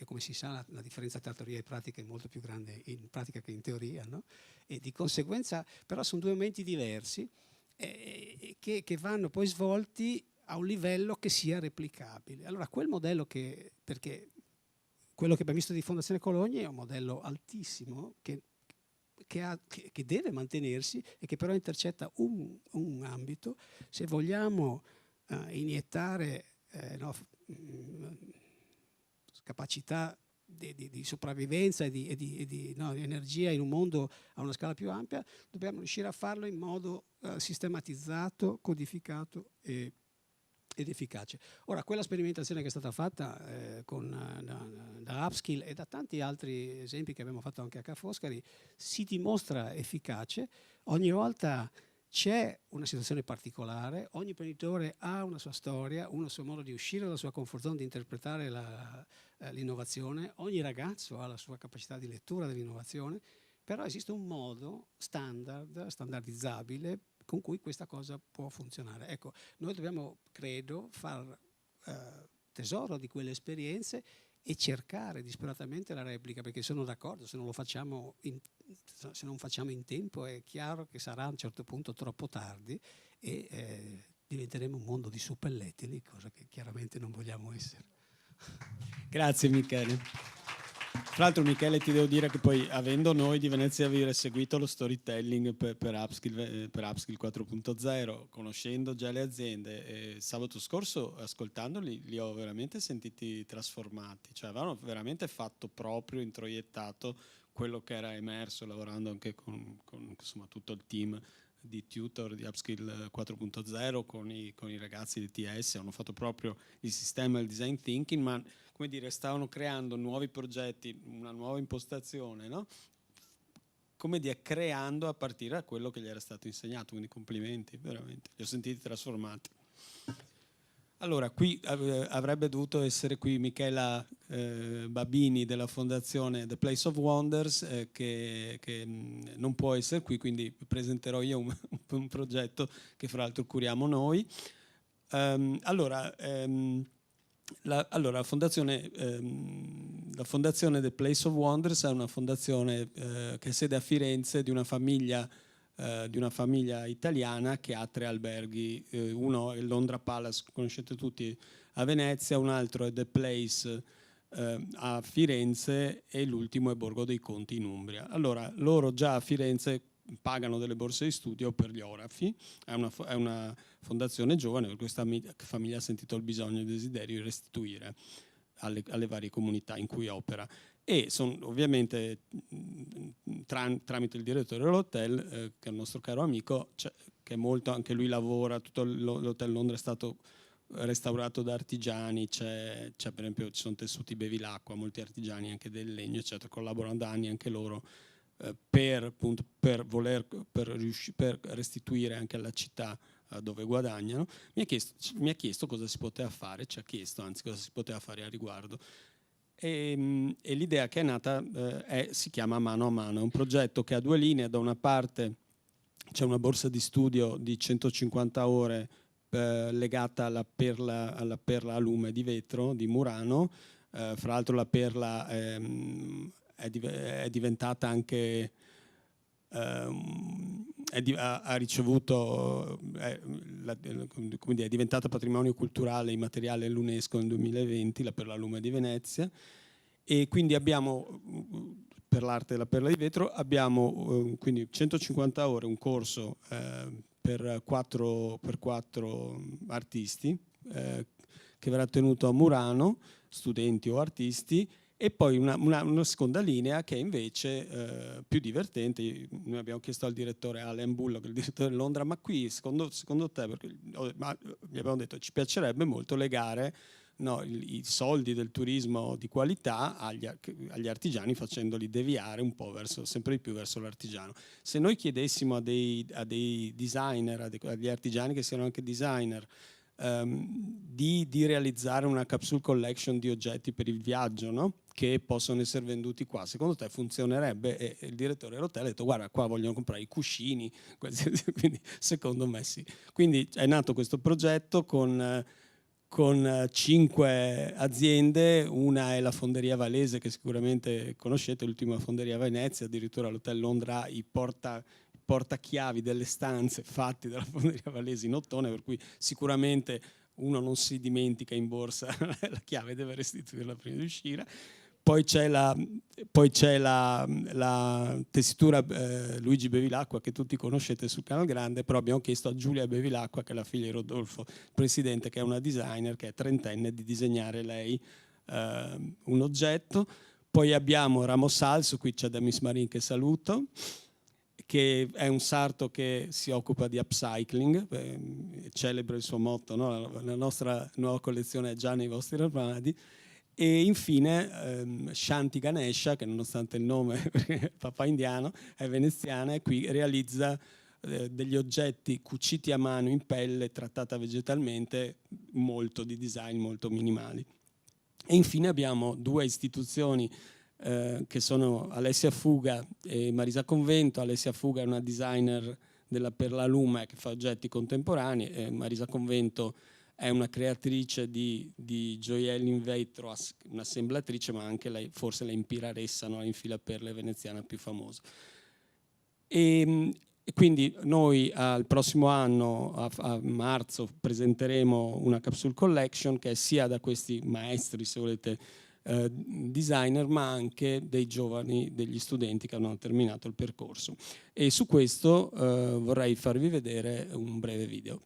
come si sa la differenza tra teoria e pratica è molto più grande in pratica che in teoria, no? E di conseguenza però sono due momenti diversi che vanno poi svolti a un livello che sia replicabile. Allora quel modello perché quello che abbiamo visto di Fondazione Cologni è un modello altissimo che deve mantenersi e che però intercetta un ambito. Se vogliamo iniettare capacità di sopravvivenza e di energia in un mondo a una scala più ampia, dobbiamo riuscire a farlo in modo sistematizzato, codificato ed efficace. Ora, quella sperimentazione che è stata fatta da Upskill e da tanti altri esempi che abbiamo fatto anche a Ca' Foscari si dimostra efficace. Ogni volta c'è una situazione particolare, ogni imprenditore ha una sua storia, un suo modo di uscire dalla sua comfort zone, di interpretare l'innovazione, ogni ragazzo ha la sua capacità di lettura dell'innovazione, però esiste un modo standardizzabile con cui questa cosa può funzionare. Ecco, noi dobbiamo, credo, far tesoro di quelle esperienze e cercare disperatamente la replica, perché sono d'accordo, se non facciamo in tempo è chiaro che sarà a un certo punto troppo tardi e diventeremo un mondo di suppellettili, cosa che chiaramente non vogliamo essere. Grazie Michele. Tra l'altro Michele, ti devo dire che poi, avendo noi di Venezia Viva seguito lo storytelling per Upskill 4.0, conoscendo già le aziende, sabato scorso ascoltandoli li ho veramente sentiti trasformati, cioè avevano veramente fatto proprio, introiettato quello che era emerso lavorando anche con insomma, tutto il team di tutor di Upskill 4.0 con i ragazzi di TS. Hanno fatto proprio il sistema del design thinking, ma come dire, stavano creando nuovi progetti, una nuova impostazione, no? Come dire, creando a partire da quello che gli era stato insegnato, quindi complimenti, veramente, li ho sentiti trasformati. Allora, qui avrebbe dovuto essere qui Michela Babini della fondazione The Place of Wonders, che non può essere qui, quindi presenterò io un progetto che fra l'altro curiamo noi. La fondazione The Place of Wonders è una fondazione che ha sede a Firenze di una famiglia italiana che ha 3 alberghi, uno è il Londra Palace, conoscete tutti, a Venezia, un altro è The Place a Firenze e l'ultimo è Borgo dei Conti in Umbria. Allora, loro già a Firenze pagano delle borse di studio per gli orafi, è una fondazione giovane, per questa famiglia ha sentito il bisogno e il desiderio di restituire alle varie comunità in cui opera. E sono ovviamente tramite il direttore dell'hotel, che è il nostro caro amico, che è molto, anche lui lavora, tutto l'hotel Londra è stato restaurato da artigiani, c'è per esempio, ci sono tessuti Bevilacqua, molti artigiani anche del legno, eccetera, collaborano da anni anche loro per restituire anche alla città dove guadagnano. Mi ha chiesto cosa si poteva fare, ci ha chiesto anzi cosa si poteva fare a riguardo. E l'idea che è nata si chiama Mano a Mano, è un progetto che ha 2 linee. Da una parte c'è una borsa di studio di 150 ore legata alla perla a lume di vetro di Murano. Fra l'altro la perla è diventata anche ha ricevuto è diventata patrimonio culturale immateriale dell'UNESCO nel 2020, la perla a lume di Venezia, e quindi abbiamo, per l'arte della perla di vetro, abbiamo quindi 150 ore, un corso per 4 artisti che verrà tenuto a Murano, studenti o artisti, e poi una seconda linea che è invece più divertente. Noi abbiamo chiesto al direttore Alan Bullock, il direttore di Londra, ma qui secondo te, perché gli abbiamo detto ci piacerebbe molto legare i soldi del turismo di qualità agli artigiani, facendoli deviare un po' sempre di più verso l'artigiano. Se noi chiedessimo a dei designer, agli artigiani che siano anche designer, di realizzare una capsule collection di oggetti per il viaggio, no? Che possono essere venduti qua, secondo te funzionerebbe? E il direttore dell'hotel ha detto guarda, qua vogliono comprare i cuscini, quindi secondo me sì. Quindi è nato questo progetto con 5 aziende. Una è la Fonderia Valese, che sicuramente conoscete, l'ultima fonderia a Venezia, addirittura l'hotel Londra ha i portachiavi delle stanze fatti dalla Fonderia Valese in ottone, per cui sicuramente uno non si dimentica in borsa la chiave, deve restituirla prima di uscire. Poi c'è la tessitura Luigi Bevilacqua, che tutti conoscete sul Canal Grande, però abbiamo chiesto a Giulia Bevilacqua, che è la figlia di Rodolfo, presidente, che è una designer, che è 30enne, di disegnare lei un oggetto. Poi abbiamo Ramos Also, qui c'è Demis Marin che saluto, che è un sarto che si occupa di upcycling, celebra il suo motto, no? La nostra nuova collezione è già nei vostri armadi. E infine Shanti Ganesha, che nonostante il nome papà indiano è veneziana, e qui realizza degli oggetti cuciti a mano in pelle trattata vegetalmente, molto di design, molto minimali. E infine abbiamo 2 istituzioni che sono Alessia Fuga e Marisa Convento. Alessia Fuga è una designer della Perla Lume che fa oggetti contemporanei, e Marisa Convento è una creatrice di gioielli in vetro, un'assemblatrice, ma anche lei, forse la Impiraressa, no? Infilaperle veneziana più famosa. E quindi noi al prossimo anno, a marzo, presenteremo una capsule collection che è sia da questi maestri, se volete, designer, ma anche dei giovani, degli studenti che hanno terminato il percorso. E su questo vorrei farvi vedere un breve video.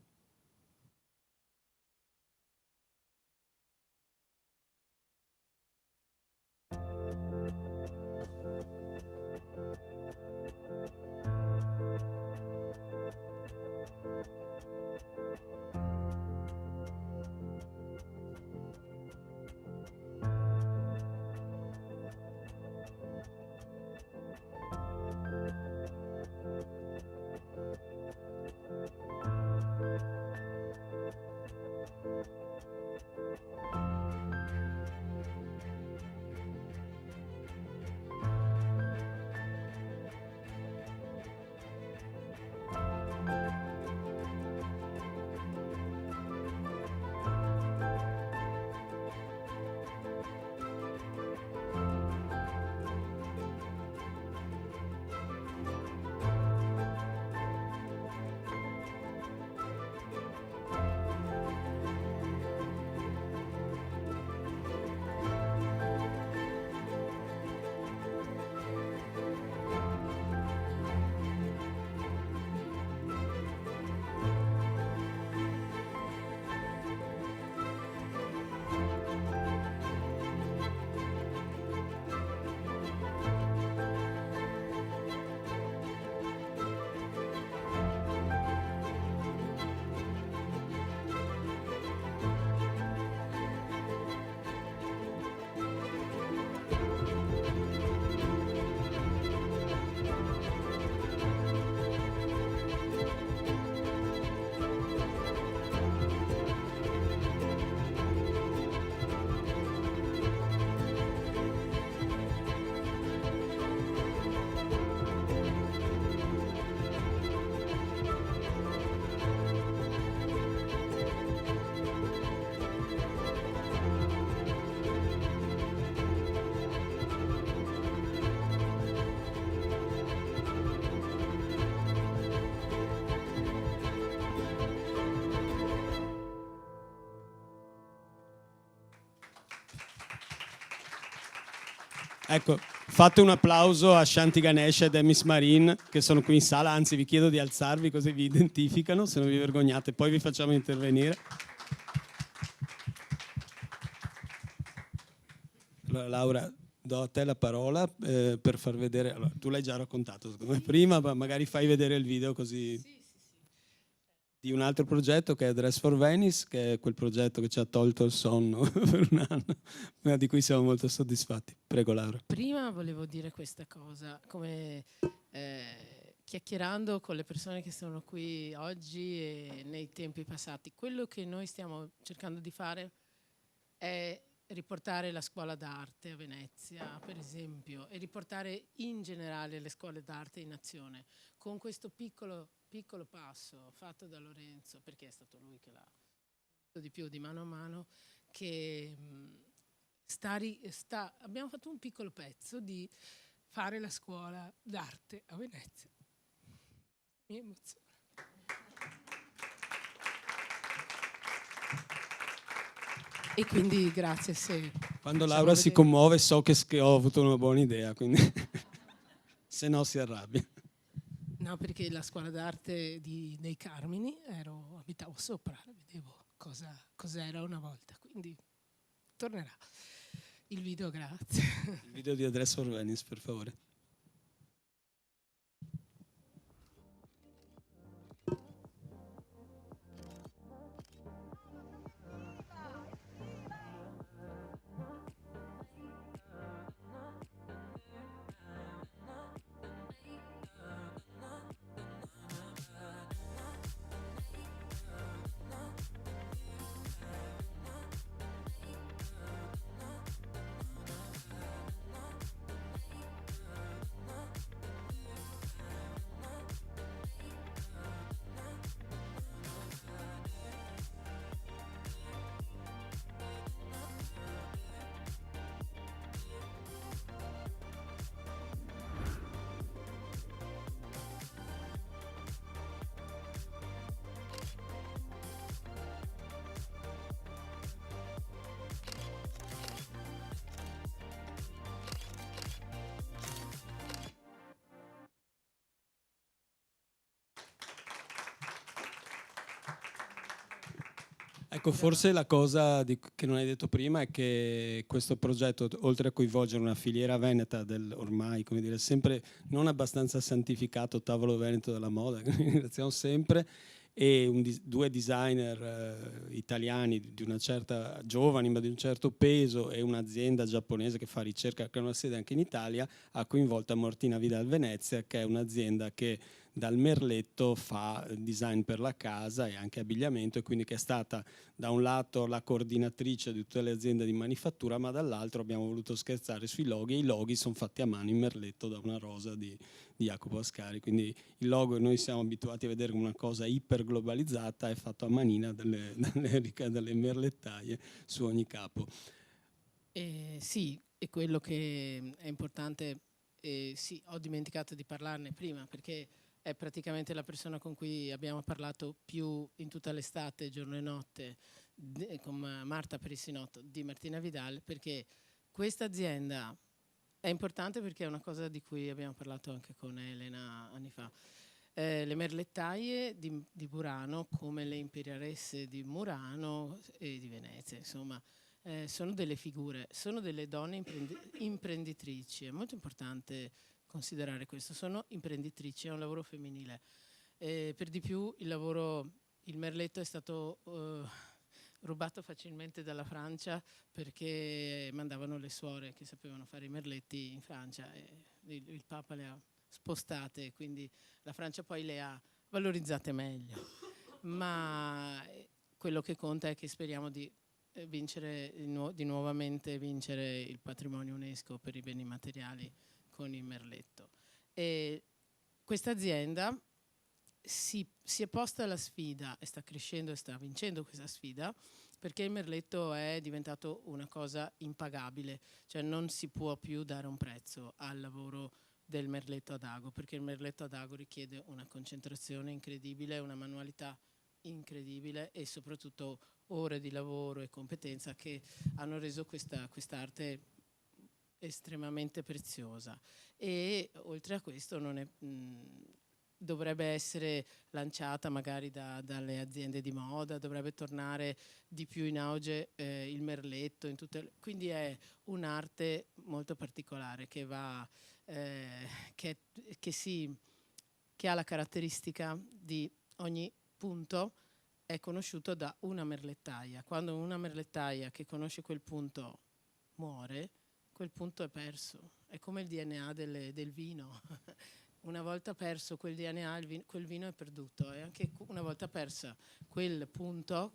Ecco, fate un applauso a Shanti Ganesh e Demis Marin che sono qui in sala, anzi vi chiedo di alzarvi così vi identificano, se non vi vergognate, poi vi facciamo intervenire. Allora, Laura, do a te la parola per far vedere, allora, tu l'hai già raccontato secondo me prima, ma magari fai vedere il video così. Sì. Di un altro progetto che è Dress for Venice, che è quel progetto che ci ha tolto il sonno per un anno, ma di cui siamo molto soddisfatti. Prego Laura. Prima volevo dire questa cosa, come chiacchierando con le persone che sono qui oggi e nei tempi passati, quello che noi stiamo cercando di fare è riportare la scuola d'arte a Venezia, per esempio, e riportare in generale le scuole d'arte in azione, con questo piccolo passo fatto da Lorenzo, perché è stato lui che l'ha fatto di più di mano a mano, che abbiamo fatto un piccolo pezzo di fare la scuola d'arte a Venezia. Mi emoziona. E quindi grazie se... Quando Laura si commuove so che ho avuto una buona idea, quindi se no si arrabbia. No, perché la scuola d'arte dei Carmini, abitavo sopra, vedevo cos'era una volta, quindi tornerà. Il video, grazie. Il video di Dress for Venice, per favore. Ecco, forse la cosa che non hai detto prima è che questo progetto, oltre a coinvolgere una filiera veneta del ormai, come dire, sempre non abbastanza santificato tavolo veneto della moda, che ringraziamo sempre, e due designer italiani di una certa, giovani ma di un certo peso, e un'azienda giapponese che fa ricerca, che ha una sede anche in Italia, ha coinvolto Martina Vidal Venezia, che è un'azienda che dal merletto fa design per la casa e anche abbigliamento, e quindi che è stata da un lato la coordinatrice di tutte le aziende di manifattura, ma dall'altro abbiamo voluto scherzare sui loghi, e i loghi sono fatti a mano in merletto da una rosa di Jacopo Ascari, quindi il logo noi siamo abituati a vedere come una cosa iperglobalizzata, è fatto a manina dalle merlettaie su ogni capo. Sì, e quello che è importante, sì, ho dimenticato di parlarne prima, perché è praticamente la persona con cui abbiamo parlato più in tutta l'estate, giorno e notte, con Marta Perissinotto di Martina Vidal, perché questa azienda è importante perché è una cosa di cui abbiamo parlato anche con Elena anni fa. Le merlettaie di Burano, come le imperialesse di Murano e di Venezia, insomma, sono delle figure, sono delle donne imprenditrici. È molto importante considerare questo, sono imprenditrici, è un lavoro femminile. Per di più il merletto è stato rubato facilmente dalla Francia, perché mandavano le suore che sapevano fare i merletti in Francia e il Papa le ha spostate, quindi la Francia poi le ha valorizzate meglio. Ma quello che conta è che speriamo di vincere nuovamente vincere il patrimonio UNESCO per i beni materiali con il merletto. E questa azienda si è posta la sfida e sta crescendo e sta vincendo questa sfida, perché il merletto è diventato una cosa impagabile, cioè non si può più dare un prezzo al lavoro del merletto ad ago, perché il merletto ad ago richiede una concentrazione incredibile, una manualità incredibile e soprattutto ore di lavoro e competenza che hanno reso quest'arte estremamente preziosa. E oltre a questo dovrebbe essere lanciata magari dalle aziende di moda, dovrebbe tornare di più in auge il merletto, quindi è un'arte molto particolare che ha la caratteristica di ogni punto è conosciuto da una merlettaia. Quando una merlettaia che conosce quel punto muore, quel punto è perso. È come il DNA del vino. Una volta perso quel DNA, quel vino è perduto, e anche una volta persa quel punto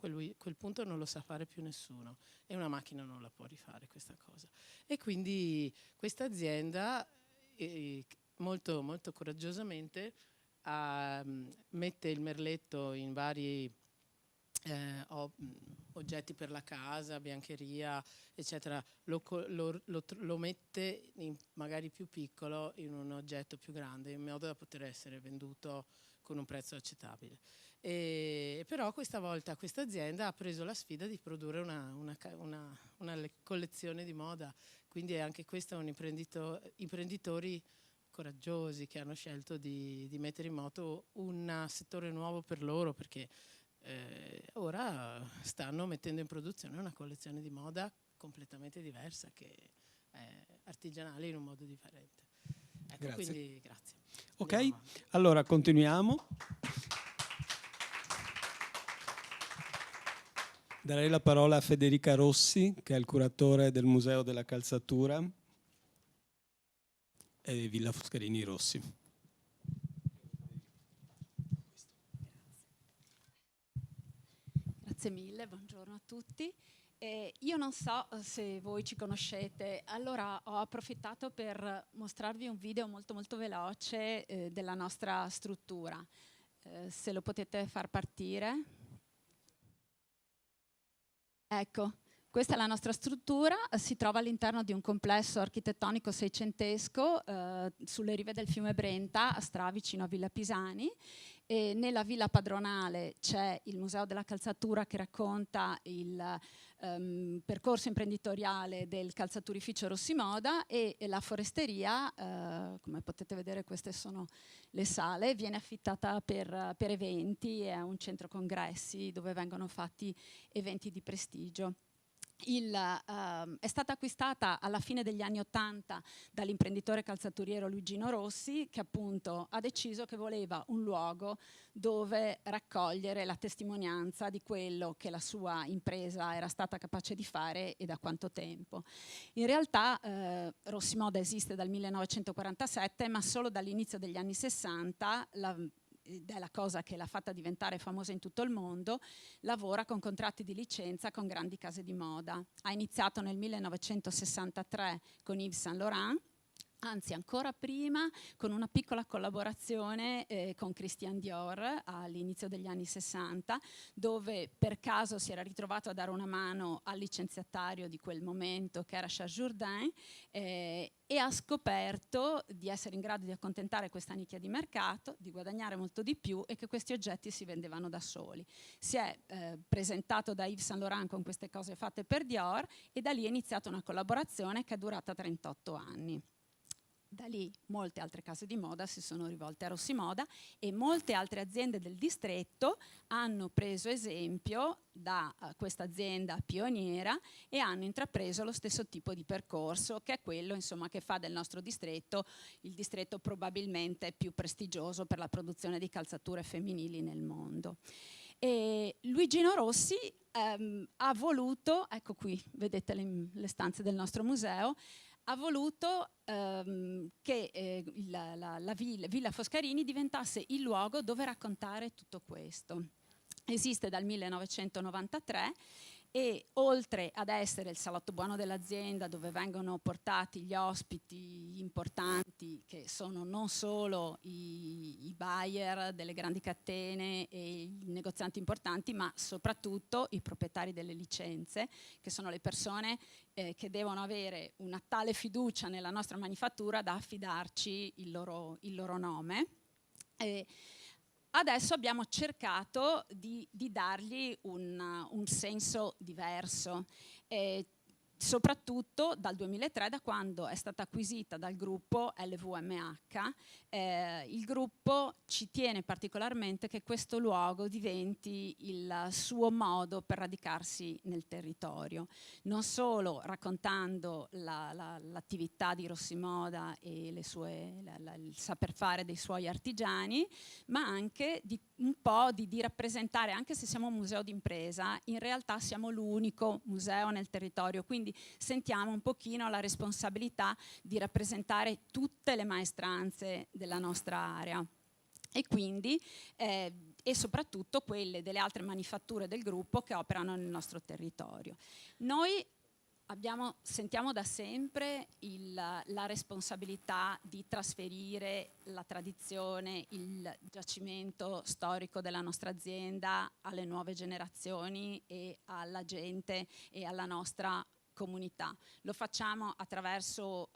non lo sa fare più nessuno, e una macchina non la può rifare questa cosa. E quindi questa azienda molto, molto coraggiosamente mette il merletto in vari oggetti per la casa, biancheria, eccetera, lo mette magari più piccolo in un oggetto più grande, in modo da poter essere venduto con un prezzo accettabile. Però questa volta questa azienda ha preso la sfida di produrre una collezione di moda, quindi anche questo è un imprenditori coraggiosi che hanno scelto di mettere in moto un settore nuovo per loro, perché ora stanno mettendo in produzione una collezione di moda completamente diversa, che è artigianale in un modo differente. Ecco, grazie. Quindi grazie. Ok, allora continuiamo. Darei la parola a Federica Rossi, che è il curatore del Museo della Calzatura e Villa Foscarini Rossi. Grazie mille, buongiorno a tutti. Io non so se voi ci conoscete, allora ho approfittato per mostrarvi un video molto molto veloce della nostra struttura. Se lo potete far partire. Ecco, Questa è la nostra struttura, si trova all'interno di un complesso architettonico seicentesco sulle rive del fiume Brenta, a Stra, vicino a Villa Pisani. E nella villa padronale c'è il Museo della Calzatura che racconta il percorso imprenditoriale del calzaturificio Rossimoda, e la foresteria, come potete vedere queste sono le sale, viene affittata per eventi, è un centro congressi dove vengono fatti eventi di prestigio. È stata acquistata alla fine degli anni '80 dall'imprenditore calzaturiero Luigino Rossi, che appunto ha deciso che voleva un luogo dove raccogliere la testimonianza di quello che la sua impresa era stata capace di fare e da quanto tempo. In realtà Rossimoda esiste dal 1947, ma solo dall'inizio degli anni '60 ed è la cosa che l'ha fatta diventare famosa in tutto il mondo, lavora con contratti di licenza con grandi case di moda. Ha iniziato nel 1963 con Yves Saint Laurent, anzi ancora prima con una piccola collaborazione con Christian Dior all'inizio degli anni '60, dove per caso si era ritrovato a dare una mano al licenziatario di quel momento che era Charles Jourdain, e ha scoperto di essere in grado di accontentare questa nicchia di mercato, di guadagnare molto di più e che questi oggetti si vendevano da soli. Si è presentato da Yves Saint Laurent con queste cose fatte per Dior, e da lì è iniziata una collaborazione che è durata 38 anni. Da lì molte altre case di moda si sono rivolte a Rossimoda, e molte altre aziende del distretto hanno preso esempio da questa azienda pioniera e hanno intrapreso lo stesso tipo di percorso, che è quello, insomma, che fa del nostro distretto il distretto probabilmente più prestigioso per la produzione di calzature femminili nel mondo. E Luigino Rossi ha voluto, ecco qui vedete le stanze del nostro museo, ha voluto che la Villa Foscarini diventasse il luogo dove raccontare tutto questo. Esiste dal 1993 e oltre ad essere il salotto buono dell'azienda, dove vengono portati gli ospiti importanti, che sono non solo i buyer delle grandi catene e i negozianti importanti, ma soprattutto i proprietari delle licenze, che sono le persone che devono avere una tale fiducia nella nostra manifattura da affidarci il loro nome. Adesso abbiamo cercato di dargli un senso diverso, soprattutto dal 2003, da quando è stata acquisita dal gruppo LVMH. Il gruppo ci tiene particolarmente che questo luogo diventi il suo modo per radicarsi nel territorio, non solo raccontando l'attività di Rossimoda e il saper fare dei suoi artigiani, ma anche un po' di rappresentare, anche se siamo un museo d'impresa, in realtà siamo l'unico museo nel territorio, quindi sentiamo un pochino la responsabilità di rappresentare tutte le maestranze della nostra area, e quindi e soprattutto quelle delle altre manifatture del gruppo che operano nel nostro territorio. Noi sentiamo da sempre la responsabilità di trasferire la tradizione, il giacimento storico della nostra azienda alle nuove generazioni e alla gente e alla nostra comunità. Lo facciamo attraverso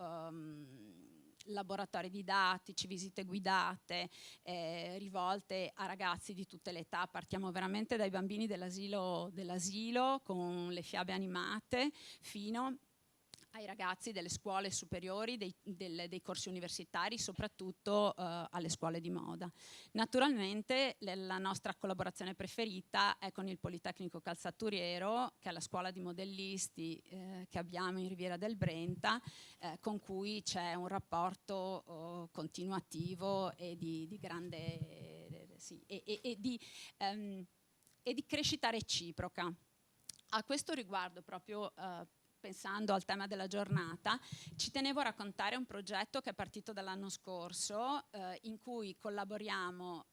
laboratori didattici, visite guidate, rivolte a ragazzi di tutte le età. Partiamo veramente dai bambini dell'asilo con le fiabe animate fino ai ragazzi delle scuole superiori, dei corsi universitari, soprattutto alle scuole di moda. Naturalmente la nostra collaborazione preferita è con il Politecnico Calzaturiero, che è la scuola di modellisti che abbiamo in Riviera del Brenta, con cui c'è un rapporto continuativo e di grande e di crescita reciproca. A questo riguardo, proprio pensando al tema della giornata, ci tenevo a raccontare un progetto che è partito dall'anno scorso, in cui collaboriamo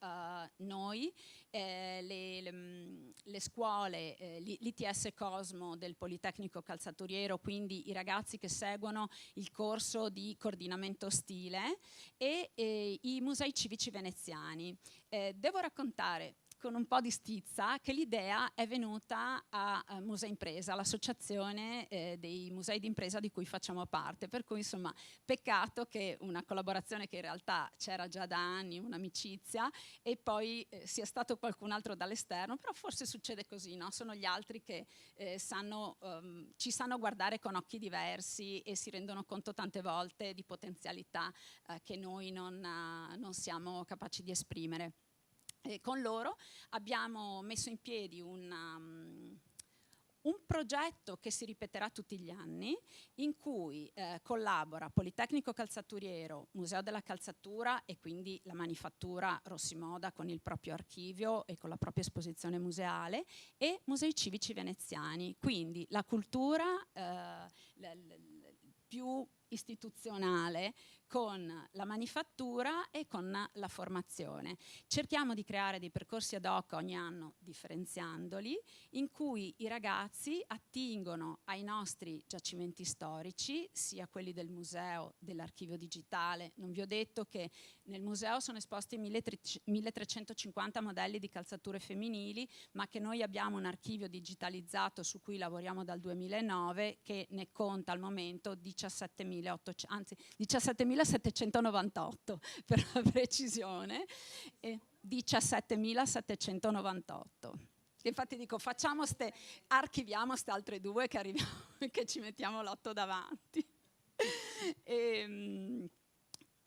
noi, le scuole, l'ITS Cosmo del Politecnico Calzaturiero, quindi i ragazzi che seguono il corso di coordinamento stile, e i musei civici veneziani. Devo raccontare con un po' di stizza che l'idea è venuta a Musei Impresa, l'associazione dei musei d'impresa di cui facciamo parte, per cui insomma peccato che una collaborazione che in realtà c'era già da anni, un'amicizia, e poi sia stato qualcun altro dall'esterno, però forse succede così, no? Sono gli altri che ci sanno guardare con occhi diversi e si rendono conto tante volte di potenzialità che noi non siamo capaci di esprimere. Con loro abbiamo messo in piedi un progetto che si ripeterà tutti gli anni, in cui collabora Politecnico Calzaturiero, Museo della Calzatura e quindi la Manifattura Rossimoda con il proprio archivio e con la propria esposizione museale, e Musei Civici Veneziani, quindi la cultura più istituzionale con la manifattura e con la formazione. Cerchiamo di creare dei percorsi ad hoc ogni anno, differenziandoli, in cui i ragazzi attingono ai nostri giacimenti storici, sia quelli del museo, dell'archivio digitale. Non vi ho detto che nel museo sono esposti 1350 modelli di calzature femminili, ma che noi abbiamo un archivio digitalizzato su cui lavoriamo dal 2009 che ne conta al momento 17.798 per la precisione, 17.798. Infatti dico, archiviamo ste altre due che arriviamo, che ci mettiamo l'8 davanti.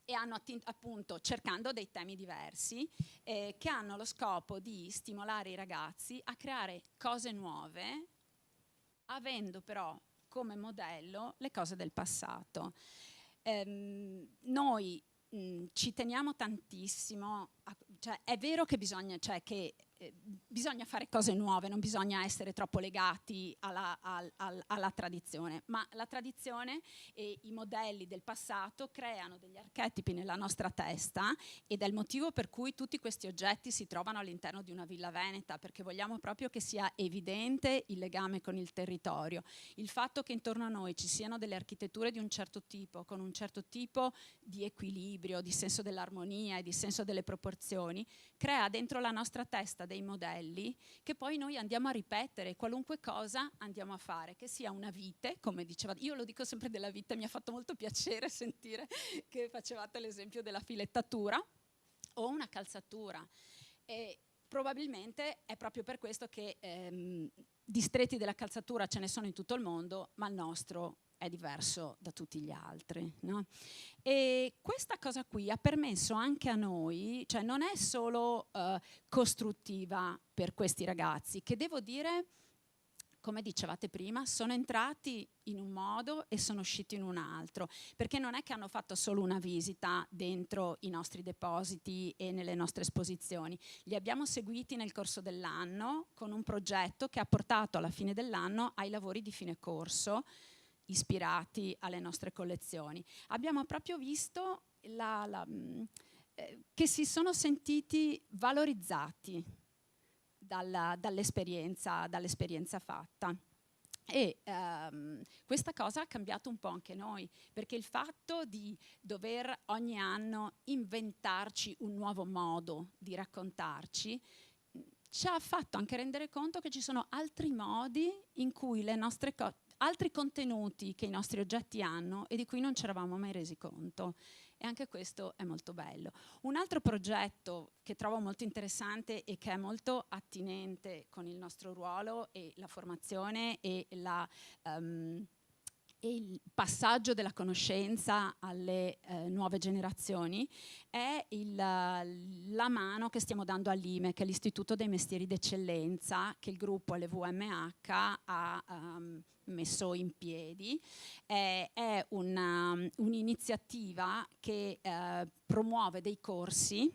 E hanno appunto, cercando dei temi diversi, che hanno lo scopo di stimolare i ragazzi a creare cose nuove, avendo però come modello le cose del passato. Noi ci teniamo tantissimo, cioè è vero che bisogna fare cose nuove, non bisogna essere troppo legati alla tradizione, ma la tradizione e i modelli del passato creano degli archetipi nella nostra testa, ed è il motivo per cui tutti questi oggetti si trovano all'interno di una villa veneta, perché vogliamo proprio che sia evidente il legame con il territorio. Il fatto che intorno a noi ci siano delle architetture di un certo tipo, con un certo tipo di equilibrio, di senso dell'armonia e di senso delle proporzioni, crea dentro la nostra testa dei modelli che poi noi andiamo a ripetere qualunque cosa andiamo a fare, che sia una vite, come dicevate. Io lo dico sempre della vite, mi ha fatto molto piacere sentire che facevate l'esempio della filettatura, o una calzatura. E probabilmente è proprio per questo che distretti della calzatura ce ne sono in tutto il mondo, ma il nostro è diverso da tutti gli altri, no? E questa cosa qui ha permesso anche a noi, cioè non è solo costruttiva per questi ragazzi, che devo dire, come dicevate prima, sono entrati in un modo e sono usciti in un altro, perché non è che hanno fatto solo una visita dentro i nostri depositi e nelle nostre esposizioni, li abbiamo seguiti nel corso dell'anno con un progetto che ha portato alla fine dell'anno ai lavori di fine corso, ispirati alle nostre collezioni. Abbiamo proprio visto che si sono sentiti valorizzati dall'esperienza fatta. E questa cosa ha cambiato un po' anche noi, perché il fatto di dover ogni anno inventarci un nuovo modo di raccontarci ci ha fatto anche rendere conto che ci sono altri modi in cui le nostre altri contenuti che i nostri oggetti hanno e di cui non ci eravamo mai resi conto, e anche questo è molto bello. Un altro progetto che trovo molto interessante e che è molto attinente con il nostro ruolo e la formazione e il passaggio della conoscenza alle nuove generazioni è la mano che stiamo dando all'IME, che è l'Istituto dei Mestieri d'Eccellenza, che il gruppo LVMH ha messo in piedi. È un'iniziativa che promuove dei corsi.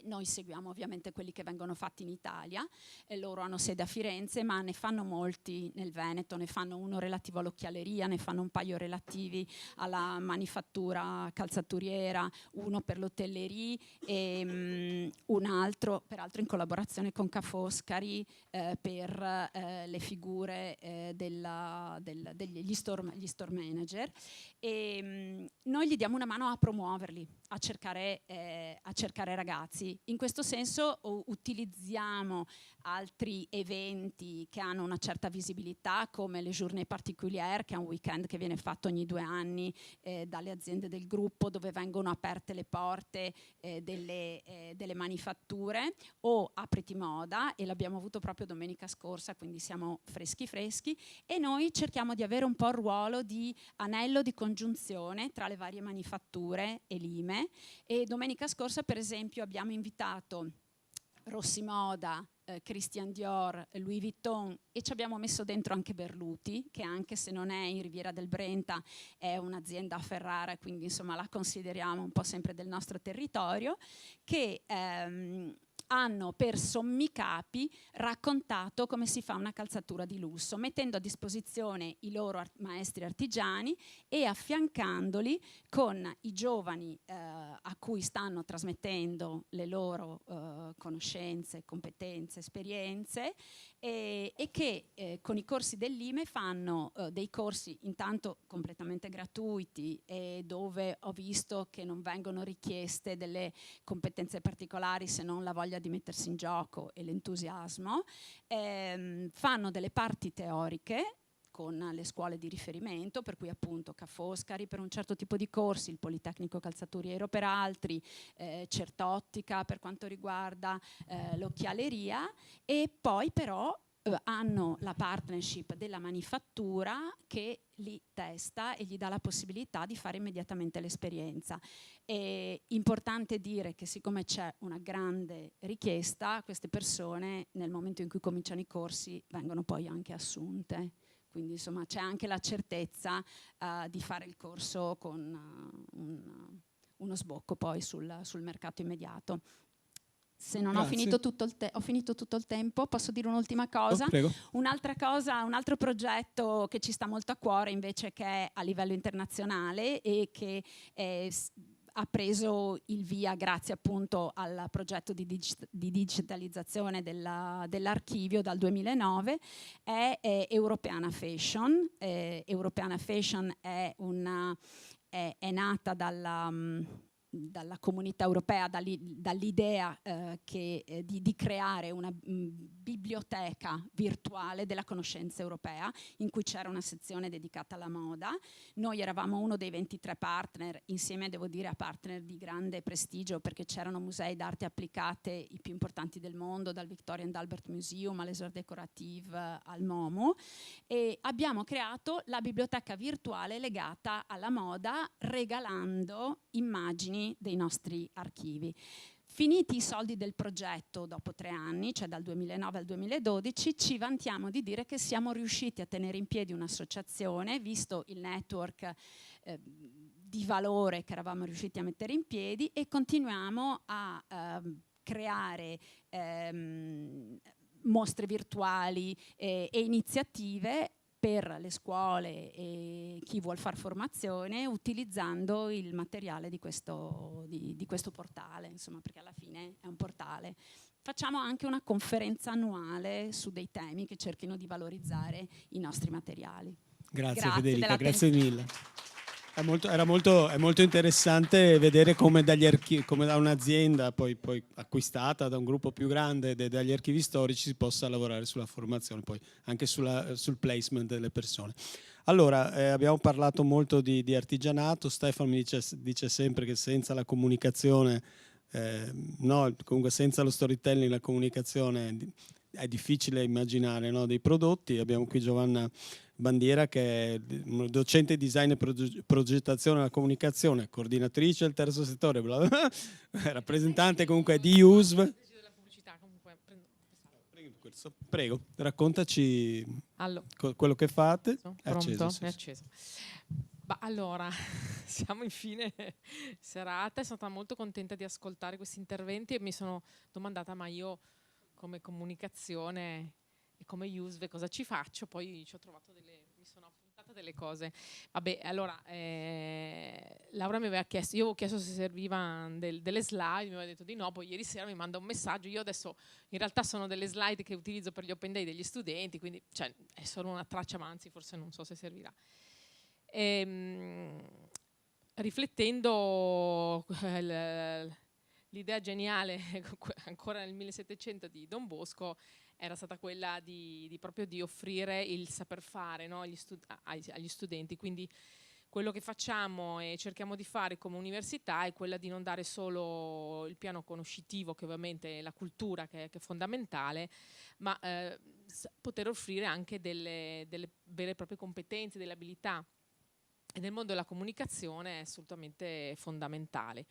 Noi seguiamo ovviamente quelli che vengono fatti in Italia, loro hanno sede a Firenze, ma ne fanno molti nel Veneto, ne fanno uno relativo all'occhialeria, ne fanno un paio relativi alla manifattura calzaturiera, uno per l'hotellerie e un altro, peraltro in collaborazione con Ca' Foscari, per le figure degli store manager. E noi gli diamo una mano a promuoverli, a cercare ragazzi. spazi. In questo senso utilizziamo altri eventi che hanno una certa visibilità, come le Journées Particulières, che è un weekend che viene fatto ogni 2 anni dalle aziende del gruppo, dove vengono aperte le porte delle manifatture, o Apriti Moda, e l'abbiamo avuto proprio domenica scorsa, quindi siamo freschi, e noi cerchiamo di avere un po' il ruolo di anello di congiunzione tra le varie manifatture e l'IME. E domenica scorsa, per esempio, abbiamo invitato Rossi Moda, Christian Dior, Louis Vuitton, e ci abbiamo messo dentro anche Berluti, che anche se non è in Riviera del Brenta è un'azienda a Ferrara, quindi insomma la consideriamo un po' sempre del nostro territorio, che hanno per sommi capi raccontato come si fa una calzatura di lusso, mettendo a disposizione i loro maestri artigiani e affiancandoli con i giovani a cui stanno trasmettendo le loro conoscenze, competenze, esperienze, e che con i corsi dell'IME fanno dei corsi intanto completamente gratuiti, e dove ho visto che non vengono richieste delle competenze particolari se non la voglia di mettersi in gioco e l'entusiasmo. Fanno delle parti teoriche con le scuole di riferimento, per cui appunto Ca' Foscari per un certo tipo di corsi, il Politecnico Calzaturiero per altri, Certottica per quanto riguarda l'occhialeria, e poi però hanno la partnership della manifattura che li testa e gli dà la possibilità di fare immediatamente l'esperienza. È importante dire che siccome c'è una grande richiesta, queste persone nel momento in cui cominciano i corsi vengono poi anche assunte. Quindi insomma c'è anche la certezza di fare il corso con uno sbocco poi sul mercato immediato. Se non ho finito tutto il tempo, posso dire un'ultima cosa? Prego. Un'altra cosa, un altro progetto che ci sta molto a cuore invece, che è a livello internazionale e che ha preso il via grazie appunto al progetto di digitalizzazione dell'archivio dal 2009, è Europeana Fashion. Europeana Fashion è nata dalla comunità europea, dall'idea di creare una biblioteca virtuale della conoscenza europea, in cui c'era una sezione dedicata alla moda. Noi eravamo uno dei 23 partner, insieme devo dire a partner di grande prestigio, perché c'erano musei d'arte applicate i più importanti del mondo, dal Victoria and Albert Museum all'Es Arts Décoratifs al MoMU, e abbiamo creato la biblioteca virtuale legata alla moda, regalando immagini dei nostri archivi. Finiti i soldi del progetto dopo 3 anni, cioè dal 2009 al 2012, ci vantiamo di dire che siamo riusciti a tenere in piedi un'associazione, visto il network di valore che eravamo riusciti a mettere in piedi, e continuiamo a creare mostre virtuali e iniziative per le scuole e chi vuol fare formazione, utilizzando il materiale di questo portale, insomma, perché alla fine è un portale. Facciamo anche una conferenza annuale su dei temi che cerchino di valorizzare i nostri materiali. Grazie Federica, grazie mille. È molto interessante vedere come come da un'azienda poi acquistata da un gruppo più grande dagli archivi storici si possa lavorare sulla formazione, poi anche sul placement delle persone. Allora, abbiamo parlato molto di artigianato. Stefano mi dice sempre che senza la comunicazione, comunque senza lo storytelling, la comunicazione è difficile immaginare, no, dei prodotti. Abbiamo qui Giovanna Bandiera, che è docente di design e progettazione della comunicazione, coordinatrice del terzo settore, bla bla, rappresentante comunque di USV. Prego, raccontaci quello che fate. È acceso, sì. È acceso. Allora, siamo in fine serata, sono stata molto contenta di ascoltare questi interventi e mi sono domandata, ma io come comunicazione e come USV cosa ci faccio? Poi mi sono appuntata delle cose. Vabbè, allora Laura mi aveva chiesto, io avevo chiesto se serviva delle slide, mi aveva detto di no, poi ieri sera mi manda un messaggio. Io adesso in realtà sono delle slide che utilizzo per gli open day degli studenti, quindi cioè, è solo una traccia, ma anzi forse non so se servirà. Riflettendo l'idea geniale ancora nel 1700 di Don Bosco era stata quella proprio di offrire il saper fare, no, agli studenti. Quindi quello che facciamo e cerchiamo di fare come università è quella di non dare solo il piano conoscitivo, che ovviamente è la cultura che è fondamentale, ma poter offrire anche delle vere e proprie competenze, delle abilità. E nel mondo della comunicazione è assolutamente fondamentale.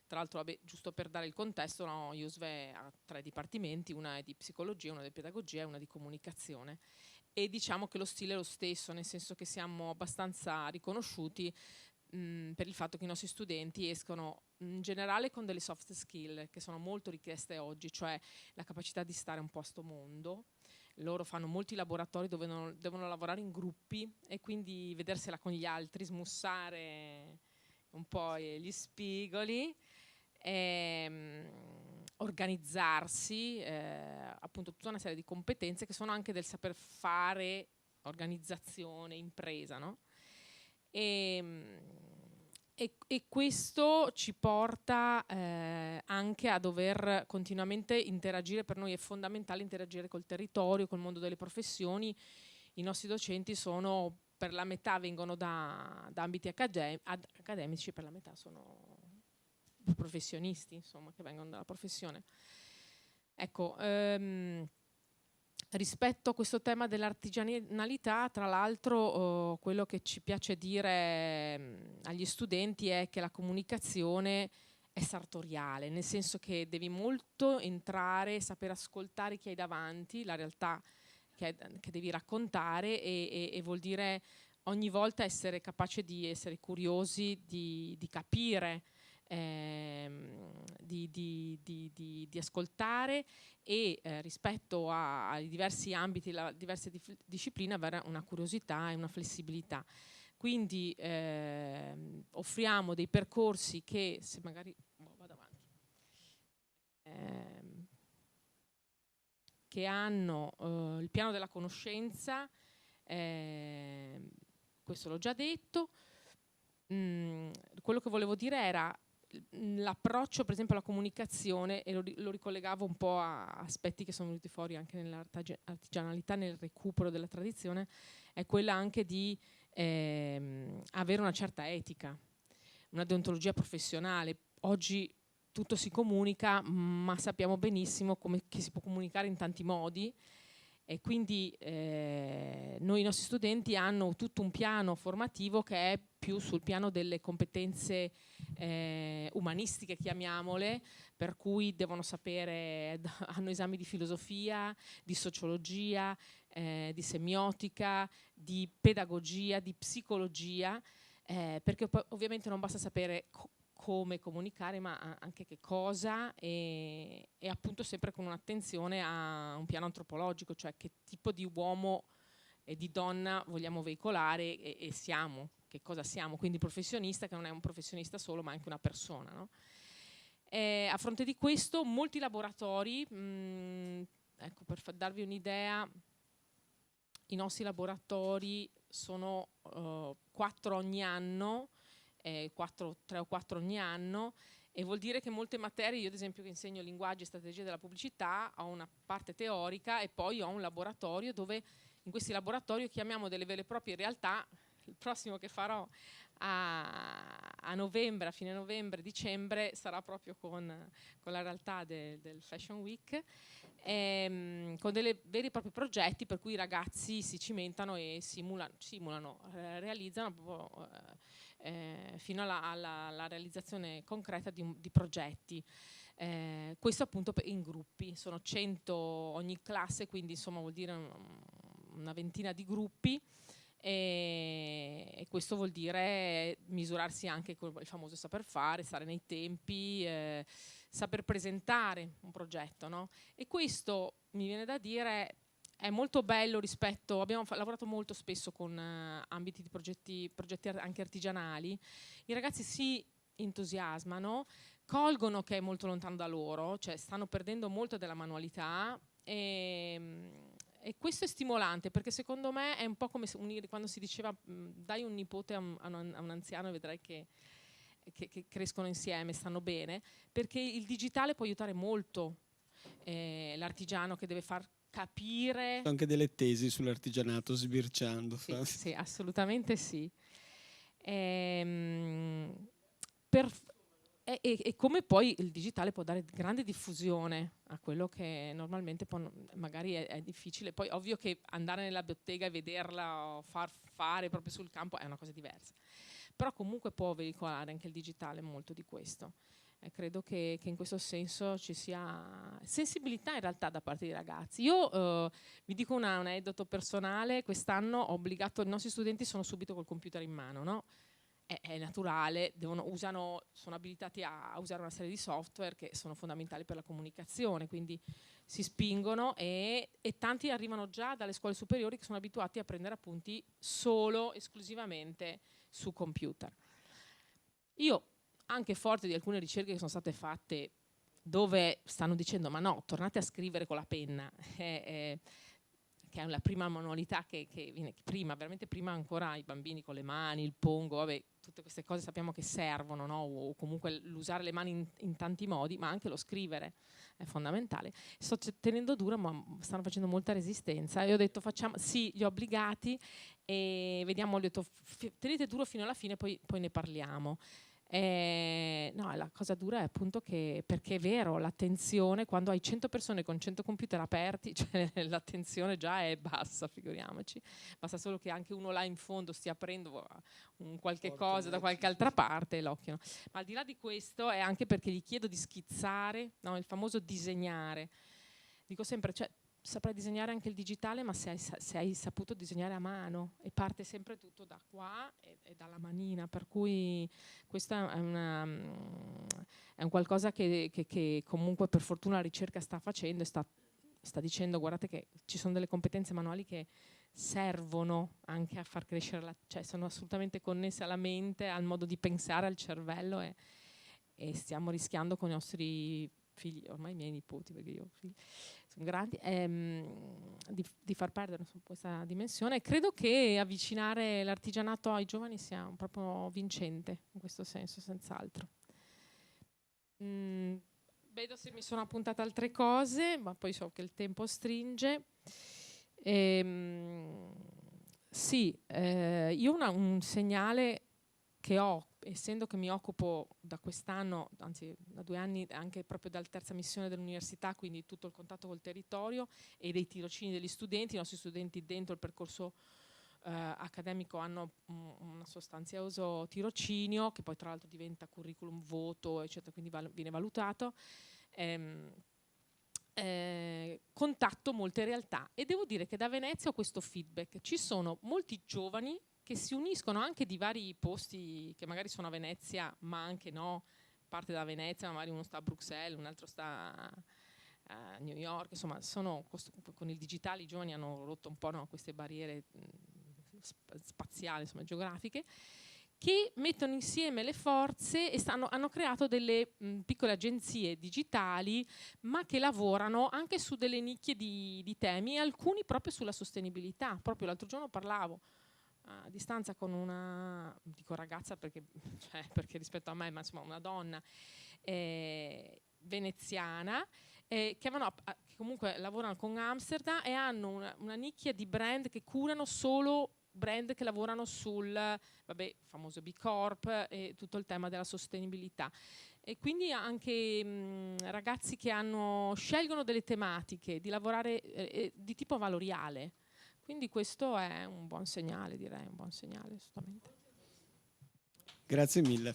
Tra l'altro, vabbè, giusto per dare il contesto, no, IUSV ha 3 dipartimenti, una è di psicologia, una di pedagogia e una di comunicazione. E diciamo che lo stile è lo stesso, nel senso che siamo abbastanza riconosciuti per il fatto che i nostri studenti escono in generale con delle soft skill che sono molto richieste oggi, cioè la capacità di stare un po' a sto mondo. Loro fanno molti laboratori dove devono lavorare in gruppi e quindi vedersela con gli altri, smussare un po' gli spigoli, organizzarsi, appunto tutta una serie di competenze che sono anche del saper fare, organizzazione, impresa, no? E questo ci porta anche a dover continuamente interagire. Per noi è fondamentale interagire col territorio, col mondo delle professioni. I nostri docenti sono, per la metà vengono da ambiti accademici, per la metà sono professionisti, insomma, che vengono dalla professione. Ecco, rispetto a questo tema dell'artigianalità, tra l'altro, quello che ci piace dire agli studenti è che la comunicazione è sartoriale, nel senso che devi molto entrare, saper ascoltare chi hai davanti, la realtà che devi raccontare, e vuol dire ogni volta essere capace di essere curiosi, di capire, di ascoltare e rispetto ai diversi ambiti, alle diverse discipline, avere una curiosità e una flessibilità. Quindi offriamo dei percorsi che, se magari vado avanti, che hanno il piano della conoscenza, questo l'ho già detto. Quello che volevo dire era l'approccio, per esempio, alla comunicazione, e lo ricollegavo un po' a aspetti che sono venuti fuori anche nell'artigianalità, nel recupero della tradizione, è quella anche di avere una certa etica, una deontologia professionale. Oggi tutto si comunica, ma sappiamo benissimo che si può comunicare in tanti modi, e quindi noi, i nostri studenti hanno tutto un piano formativo che è più sul piano delle competenze umanistiche, chiamiamole, per cui devono sapere, hanno esami di filosofia, di sociologia, di semiotica, di pedagogia, di psicologia, perché ovviamente non basta sapere come comunicare, ma anche che cosa, e appunto sempre con un'attenzione a un piano antropologico, cioè che tipo di uomo e di donna vogliamo veicolare e siamo, che cosa siamo, quindi professionista che non è un professionista solo ma anche una persona, no? A fronte di questo molti laboratori, ecco, per darvi un'idea, i nostri laboratori sono 4 ogni anno, 3 o 4 ogni anno, e vuol dire che molte materie, io ad esempio che insegno linguaggi e strategie della pubblicità, ho una parte teorica e poi ho un laboratorio dove in questi laboratori chiamiamo delle vere e proprie realtà. Il prossimo che farò a novembre, a fine novembre, dicembre, sarà proprio con la realtà del Fashion Week, con dei veri e propri progetti per cui i ragazzi si cimentano e simulano, realizzano fino alla realizzazione concreta di progetti. Questo appunto in gruppi, sono 100 ogni classe, quindi insomma vuol dire una ventina di gruppi, e questo vuol dire misurarsi anche con il famoso saper fare, stare nei tempi, saper presentare un progetto, no? E questo, mi viene da dire, è molto bello rispetto, abbiamo lavorato molto spesso con ambiti di progetti anche artigianali. I ragazzi si entusiasmano, colgono che è molto lontano da loro, cioè stanno perdendo molto della manualità, e questo è stimolante, perché secondo me è un po' come unire, quando si diceva dai un nipote a un anziano e vedrai che che crescono insieme, stanno bene, perché il digitale può aiutare molto l'artigiano che deve far capire. Anche delle tesi sull'artigianato sbirciando. Sì, assolutamente sì. E come poi il digitale può dare grande diffusione a quello che normalmente magari è difficile. Poi ovvio che andare nella bottega e vederla o far fare proprio sul campo è una cosa diversa, però comunque può veicolare anche il digitale molto di questo. Credo che in questo senso ci sia sensibilità in realtà da parte dei ragazzi. Io vi dico un aneddoto personale: quest'anno ho obbligato i nostri studenti, sono subito col computer in mano, no? È naturale, sono abilitati a usare una serie di software che sono fondamentali per la comunicazione, quindi si spingono e tanti arrivano già dalle scuole superiori che sono abituati a prendere appunti esclusivamente su computer. Io, anche forte di alcune ricerche che sono state fatte dove stanno dicendo ma no, tornate a scrivere con la penna, che è la prima manualità che viene veramente prima ancora i bambini con le mani, il pongo, vabbè, tutte queste cose sappiamo che servono, no? O comunque l'usare le mani in tanti modi, ma anche lo scrivere è fondamentale. Sto tenendo dura, ma stanno facendo molta resistenza e ho detto sì, li ho obbligati e vediamo, ho detto tenete duro fino alla fine, poi ne parliamo. No, la cosa dura è appunto che, perché è vero, l'attenzione, quando hai 100 persone con 100 computer aperti, cioè, l'attenzione già è bassa, figuriamoci. Basta solo che anche uno là in fondo stia aprendo un qualche cosa da qualche altra parte e l'occhio. Ma al di là di questo è anche perché gli chiedo di schizzare, no, il famoso disegnare. Dico sempre, cioè, saprei disegnare anche il digitale, ma se hai saputo disegnare a mano, e parte sempre tutto da qua e dalla manina, per cui questo è un qualcosa che comunque per fortuna la ricerca sta facendo e sta dicendo guardate che ci sono delle competenze manuali che servono anche a far crescere, cioè sono assolutamente connesse alla mente, al modo di pensare, al cervello e stiamo rischiando con i nostri figli, ormai i miei nipoti, perché io figli sono grandi, di far perdere questa dimensione. Credo che avvicinare l'artigianato ai giovani sia proprio vincente in questo senso, senz'altro. Vedo se mi sono appuntata altre cose, ma poi so che il tempo stringe. Sì, io un segnale che ho, essendo che mi occupo da quest'anno, anzi da 2 anni, anche proprio dalla terza missione dell'università, quindi tutto il contatto col territorio e dei tirocini degli studenti. I nostri studenti dentro il percorso accademico hanno un sostanzioso tirocinio che poi tra l'altro diventa curriculum voto, eccetera, quindi viene valutato. Contatto molte realtà e devo dire che da Venezia ho questo feedback. Ci sono molti giovani che si uniscono anche di vari posti che magari sono a Venezia, ma anche no, parte da Venezia, magari uno sta a Bruxelles, un altro sta a New York, insomma con il digitale i giovani hanno rotto un po', no, queste barriere spaziali, insomma, geografiche, che mettono insieme le forze e hanno creato delle piccole agenzie digitali, ma che lavorano anche su delle nicchie di temi, e alcuni proprio sulla sostenibilità. Proprio l'altro giorno parlavo a distanza con una, dico ragazza perché rispetto a me, ma insomma una donna veneziana, che comunque lavorano con Amsterdam e hanno una nicchia di brand che curano solo brand che lavorano sul famoso B Corp e tutto il tema della sostenibilità. E quindi anche ragazzi che scelgono delle tematiche di lavorare di tipo valoriale. Quindi questo è un buon segnale, direi, un buon segnale assolutamente. Grazie mille.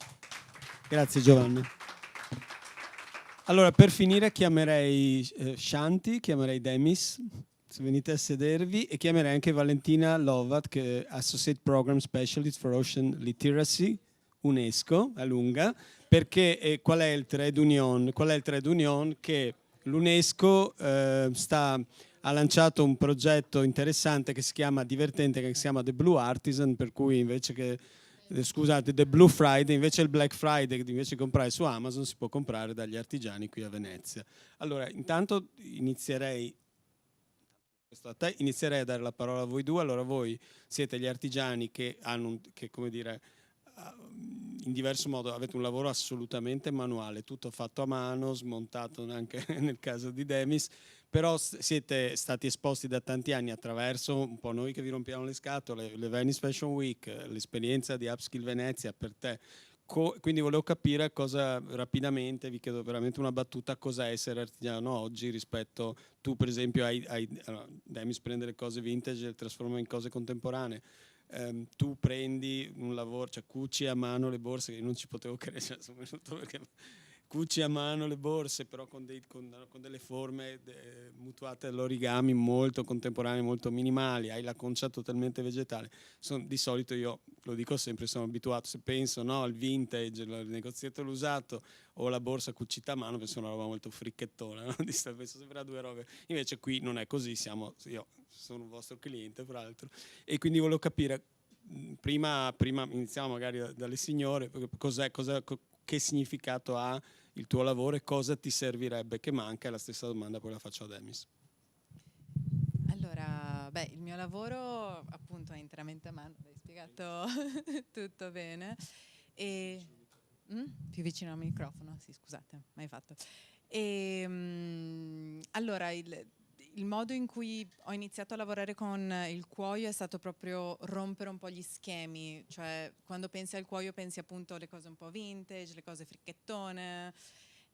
Grazie Giovanna. Allora, per finire chiamerei Shanti, chiamerei Demis, se venite a sedervi, e chiamerei anche Valentina Lovat, che è Associate Program Specialist for Ocean Literacy, UNESCO, a lunga, perché qual è il trade union? Qual è il trade union? Che l'UNESCO ha lanciato un progetto interessante che si chiama, divertente, che si chiama The Blue Artisan, per cui invece che, scusate, The Blue Friday, invece il Black Friday, invece di comprare su Amazon, si può comprare dagli artigiani qui a Venezia. Allora, intanto inizierei a dare la parola a voi due. Allora, voi siete gli artigiani che hanno, come dire, in diverso modo avete un lavoro assolutamente manuale, tutto fatto a mano, smontato anche nel caso di Demis, però siete stati esposti da tanti anni attraverso un po' noi che vi rompiamo le scatole, le Venice Fashion Week, l'esperienza di Upskill Venezia per te. Quindi volevo capire cosa, rapidamente, vi chiedo veramente una battuta, cosa è essere artigiano oggi rispetto, tu per esempio Demis prende le cose vintage e le trasforma in cose contemporanee. Tu prendi un lavoro, cioè cuci a mano le borse, che io non ci potevo credere, cioè, sono venuto perché cuci a mano le borse, però con delle forme mutuate all'origami molto contemporanee, molto minimali, hai la concia totalmente vegetale. Di solito io, lo dico sempre, sono abituato, se penso al vintage, il negozietto l'usato o la borsa cucita a mano, penso una roba molto fricchettona, no? Penso sempre a due robe. Invece qui non è così, io sono un vostro cliente, fra l'altro, e quindi volevo capire, prima iniziamo magari dalle signore, che significato ha il tuo lavoro e cosa ti servirebbe che manca, e la stessa domanda poi la faccio a Demis. Allora, il mio lavoro appunto è interamente a mano, hai spiegato tutto bene. E, più vicino al microfono, sì, scusate, mai fatto. Allora, il modo in cui ho iniziato a lavorare con il cuoio è stato proprio rompere un po' gli schemi, cioè quando pensi al cuoio pensi appunto alle cose un po' vintage, le cose fricchettone,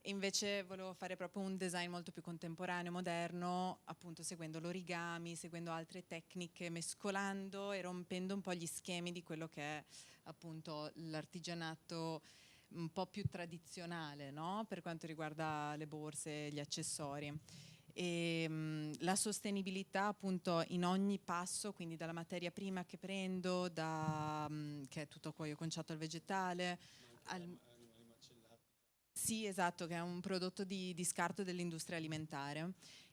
e invece volevo fare proprio un design molto più contemporaneo, moderno, appunto seguendo l'origami, seguendo altre tecniche, mescolando e rompendo un po' gli schemi di quello che è appunto l'artigianato un po' più tradizionale, no? Per quanto riguarda le borse e gli accessori. E la sostenibilità appunto in ogni passo, quindi dalla materia prima che prendo, che è tutto cuoio conciato al vegetale, sì, esatto, che è un prodotto di scarto dell'industria alimentare.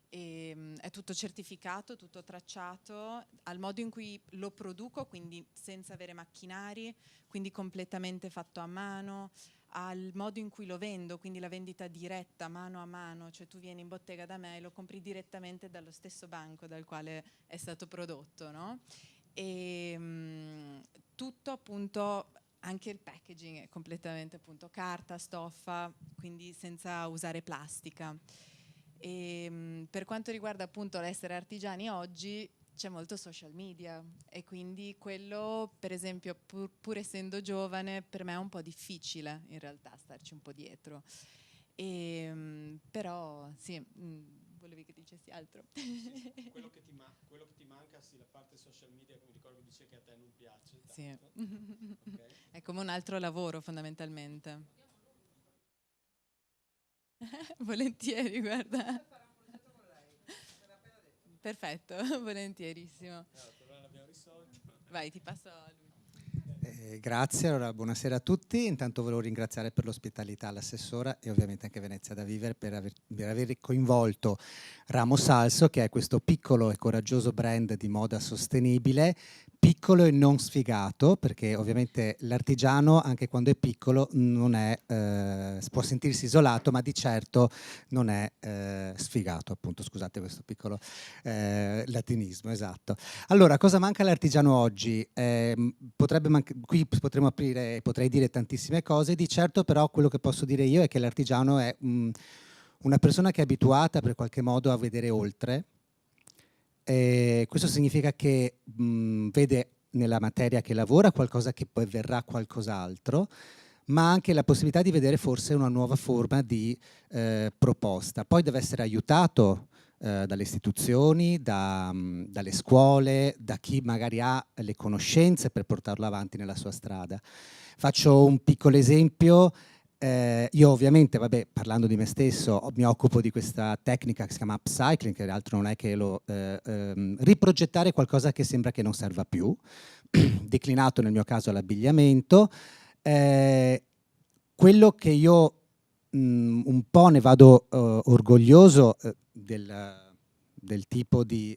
È tutto certificato, tutto tracciato, al modo in cui lo produco, quindi senza avere macchinari, quindi completamente fatto a mano, al modo in cui lo vendo, quindi la vendita diretta mano a mano, cioè tu vieni in bottega da me e lo compri direttamente dallo stesso banco dal quale è stato prodotto, no? E tutto appunto, anche il packaging è completamente appunto carta, stoffa, quindi senza usare plastica. E per quanto riguarda appunto l'essere artigiani oggi, c'è molto social media e quindi quello, per esempio, pur essendo giovane, per me è un po' difficile in realtà starci un po' dietro. Però sì, volevi che dicessi altro? Sì, quello che ti manca, sì, la parte social media, come ricordo che dice che a te non piace. Tanto. Sì. Okay. È come un altro lavoro fondamentalmente. Volentieri, guarda. Perfetto, volentierissimo. Vai, ti passo a lui. Grazie, allora buonasera a tutti. Intanto volevo ringraziare per l'ospitalità all'assessora e ovviamente anche Venezia da Vivere per aver coinvolto Ramo Salso, che è questo piccolo e coraggioso brand di moda sostenibile, piccolo e non sfigato, perché ovviamente l'artigiano anche quando è piccolo non è, può sentirsi isolato, ma di certo non è sfigato, appunto, scusate questo piccolo latinismo, esatto. Allora, cosa manca all'artigiano oggi? Qui potrei dire tantissime cose, di certo però quello che posso dire io è che l'artigiano è una persona che è abituata per qualche modo a vedere oltre. Questo significa che vede nella materia che lavora qualcosa che poi verrà qualcos'altro, ma anche la possibilità di vedere forse una nuova forma di proposta. Poi deve essere aiutato dalle istituzioni, dalle scuole, da chi magari ha le conoscenze per portarlo avanti nella sua strada. Faccio un piccolo esempio. Io ovviamente, parlando di me stesso, mi occupo di questa tecnica che si chiama upcycling, che altro non è che riprogettare qualcosa che sembra che non serva più, declinato nel mio caso all'abbigliamento. Quello che io un po' ne vado orgoglioso del tipo di...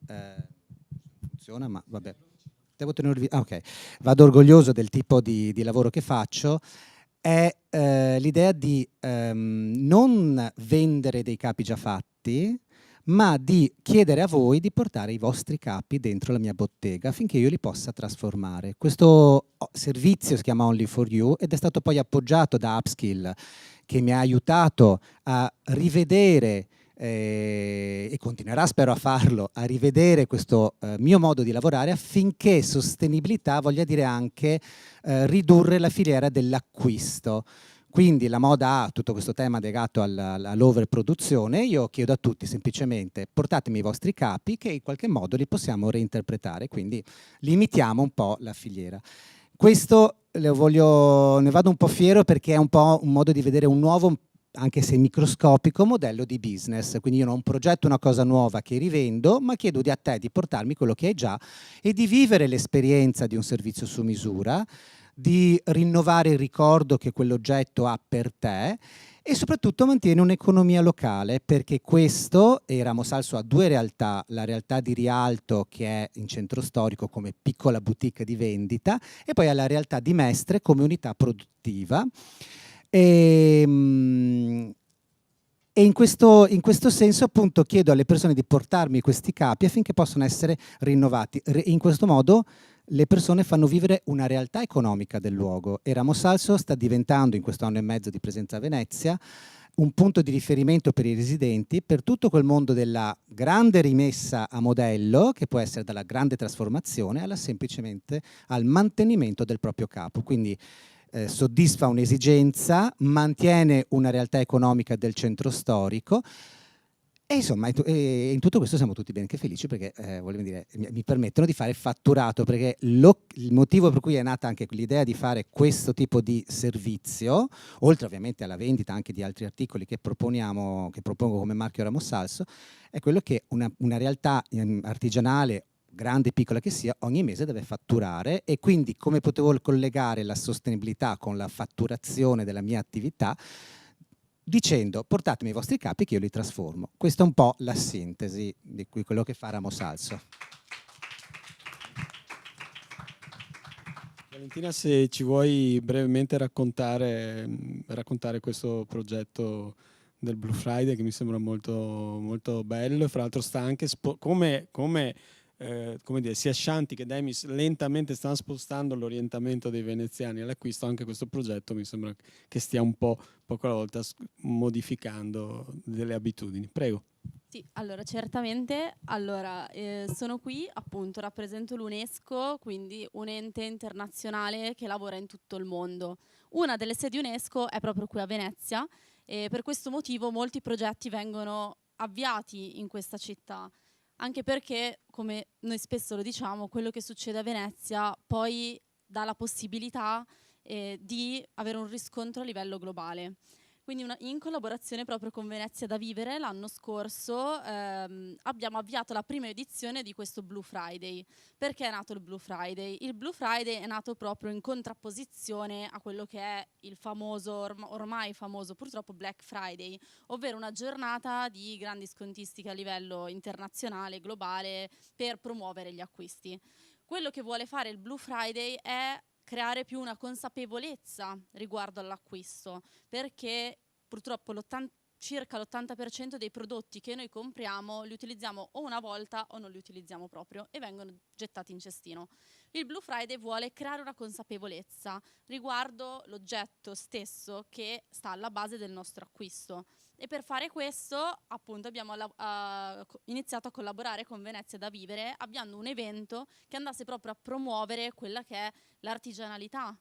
funziona, ma vabbè. Devo tenervi... ok. Vado orgoglioso del tipo di lavoro che faccio, è l'idea di non vendere dei capi già fatti, ma di chiedere a voi di portare i vostri capi dentro la mia bottega affinché io li possa trasformare. Questo servizio si chiama Only for You ed è stato poi appoggiato da Upskill, che mi ha aiutato a rivedere e continuerà, spero, a farlo, a rivedere questo mio modo di lavorare, affinché sostenibilità voglia dire anche ridurre la filiera dell'acquisto. Quindi la moda ha tutto questo tema legato all'overproduzione. Io chiedo a tutti semplicemente: portatemi i vostri capi, che in qualche modo li possiamo reinterpretare, quindi limitiamo un po' la filiera. Questo ne vado un po' fiero, perché è un po' un modo di vedere un nuovo, anche se microscopico, modello di business. Quindi io non progetto una cosa nuova che rivendo, ma chiedo a te di portarmi quello che hai già e di vivere l'esperienza di un servizio su misura, di rinnovare il ricordo che quell'oggetto ha per te e soprattutto mantiene un'economia locale, perché questo, e Ramo Salso ha due realtà: la realtà di Rialto, che è in centro storico come piccola boutique di vendita, e poi ha la realtà di Mestre come unità produttiva. E in questo senso, appunto, chiedo alle persone di portarmi questi capi affinché possano essere rinnovati. In questo modo le persone fanno vivere una realtà economica del luogo, e Ramo Salso sta diventando, in questo anno e mezzo di presenza a Venezia, un punto di riferimento per i residenti, per tutto quel mondo della grande rimessa a modello, che può essere dalla grande trasformazione alla semplicemente al mantenimento del proprio capo. Quindi soddisfa un'esigenza, mantiene una realtà economica del centro storico, e insomma in tutto questo siamo tutti ben che felici, perché voglio dire, mi permettono di fare fatturato, perché il motivo per cui è nata anche l'idea di fare questo tipo di servizio, oltre ovviamente alla vendita anche di altri articoli che propongo come marchio Ramo Salso, è quello che una realtà artigianale, grande e piccola che sia, ogni mese deve fatturare, e quindi come potevo collegare la sostenibilità con la fatturazione della mia attività, dicendo: portatemi i vostri capi che io li trasformo. Questa è un po' la sintesi di quello che fa Ramo Salso. Valentina, se ci vuoi brevemente raccontare questo progetto del Blue Friday, che mi sembra molto, molto bello, e fra l'altro sta anche come dire, sia Shanti che Demis lentamente stanno spostando l'orientamento dei veneziani all'acquisto. Anche questo progetto mi sembra che stia un po' poco alla volta modificando delle abitudini. Prego. Sì, allora certamente. Allora, sono qui, appunto, rappresento l'UNESCO, quindi un ente internazionale che lavora in tutto il mondo. Una delle sedi UNESCO è proprio qui a Venezia, e per questo motivo molti progetti vengono avviati in questa città. Anche perché, come noi spesso lo diciamo, quello che succede a Venezia poi dà la possibilità di avere un riscontro a livello globale. Quindi in collaborazione proprio con Venezia da Vivere, l'anno scorso abbiamo avviato la prima edizione di questo Blue Friday. Perché è nato il Blue Friday? Il Blue Friday è nato proprio in contrapposizione a quello che è il famoso, ormai famoso purtroppo, Black Friday, ovvero una giornata di grandi scontistiche a livello internazionale, globale, per promuovere gli acquisti. Quello che vuole fare il Blue Friday è creare più una consapevolezza riguardo all'acquisto, perché purtroppo circa l'80% dei prodotti che noi compriamo li utilizziamo o una volta o non li utilizziamo proprio e vengono gettati in cestino. Il Blue Friday vuole creare una consapevolezza riguardo l'oggetto stesso che sta alla base del nostro acquisto, e per fare questo, appunto, abbiamo iniziato a collaborare con Venezia da Vivere, avviando un evento che andasse proprio a promuovere quella che è l'artigianalità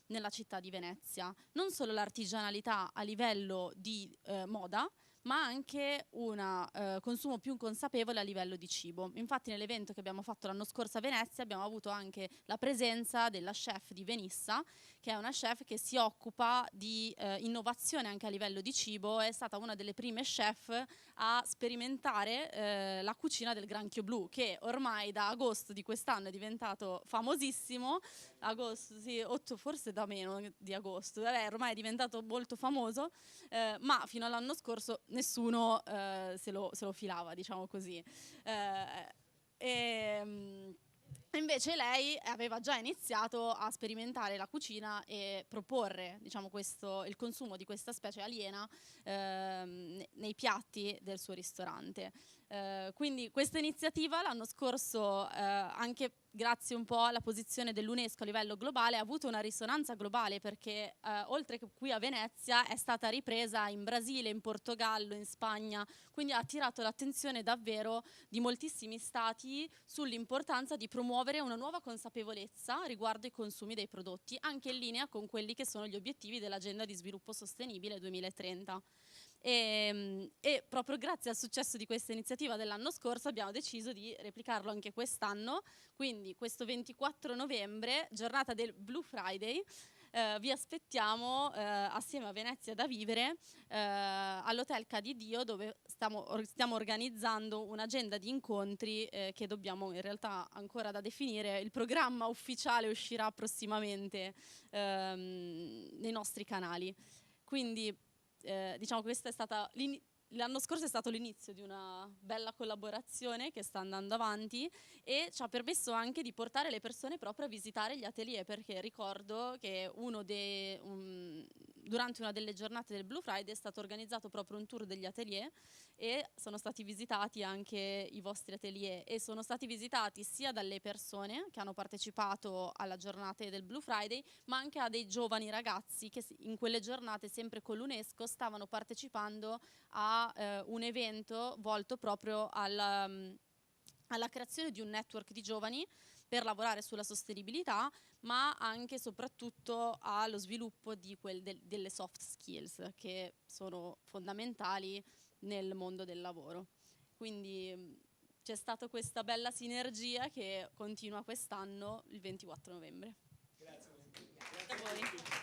nella città di Venezia. Non solo l'artigianalità a livello di moda, ma anche un consumo più consapevole a livello di cibo. Infatti nell'evento che abbiamo fatto l'anno scorso a Venezia abbiamo avuto anche la presenza della chef di Venissa, che è una chef che si occupa di innovazione anche a livello di cibo. È stata una delle prime chef a sperimentare la cucina del granchio blu, che ormai da agosto di quest'anno è diventato famosissimo. Agosto, sì, forse da meno di agosto, ormai è diventato molto famoso, ma fino all'anno scorso nessuno se lo filava, diciamo così. Invece lei aveva già iniziato a sperimentare la cucina e proporre, diciamo, il consumo di questa specie aliena nei piatti del suo ristorante. Quindi questa iniziativa l'anno scorso, anche grazie un po' alla posizione dell'UNESCO a livello globale, ha avuto una risonanza globale, perché oltre che qui a Venezia è stata ripresa in Brasile, in Portogallo, in Spagna, quindi ha attirato l'attenzione davvero di moltissimi stati sull'importanza di promuovere una nuova consapevolezza riguardo ai consumi dei prodotti, anche in linea con quelli che sono gli obiettivi dell'Agenda di Sviluppo Sostenibile 2030. E proprio grazie al successo di questa iniziativa dell'anno scorso abbiamo deciso di replicarlo anche quest'anno, quindi questo 24 novembre, giornata del Blue Friday, vi aspettiamo assieme a Venezia da Vivere all'Hotel Cadidio, dove stiamo organizzando un'agenda di incontri che dobbiamo in realtà ancora da definire. Il programma ufficiale uscirà prossimamente nei nostri canali. Quindi diciamo che questa è stata l'anno scorso è stato l'inizio di una bella collaborazione che sta andando avanti e ci ha permesso anche di portare le persone proprio a visitare gli atelier, perché ricordo che durante una delle giornate del Blue Friday è stato organizzato proprio un tour degli atelier e sono stati visitati anche i vostri atelier, e sono stati visitati sia dalle persone che hanno partecipato alla giornata del Blue Friday, ma anche a dei giovani ragazzi che in quelle giornate, sempre con l'UNESCO, stavano partecipando a un evento volto proprio alla creazione di un network di giovani per lavorare sulla sostenibilità, ma anche e soprattutto allo sviluppo delle soft skills, che sono fondamentali nel mondo del lavoro. Quindi c'è stata questa bella sinergia che continua quest'anno, il 24 novembre. Grazie. Grazie a voi.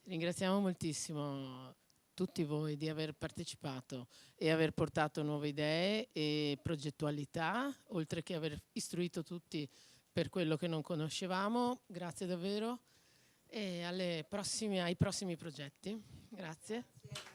Ringraziamo moltissimo tutti voi di aver partecipato e aver portato nuove idee e progettualità, oltre che aver istruito tutti per quello che non conoscevamo. Grazie davvero e ai prossimi progetti. Grazie.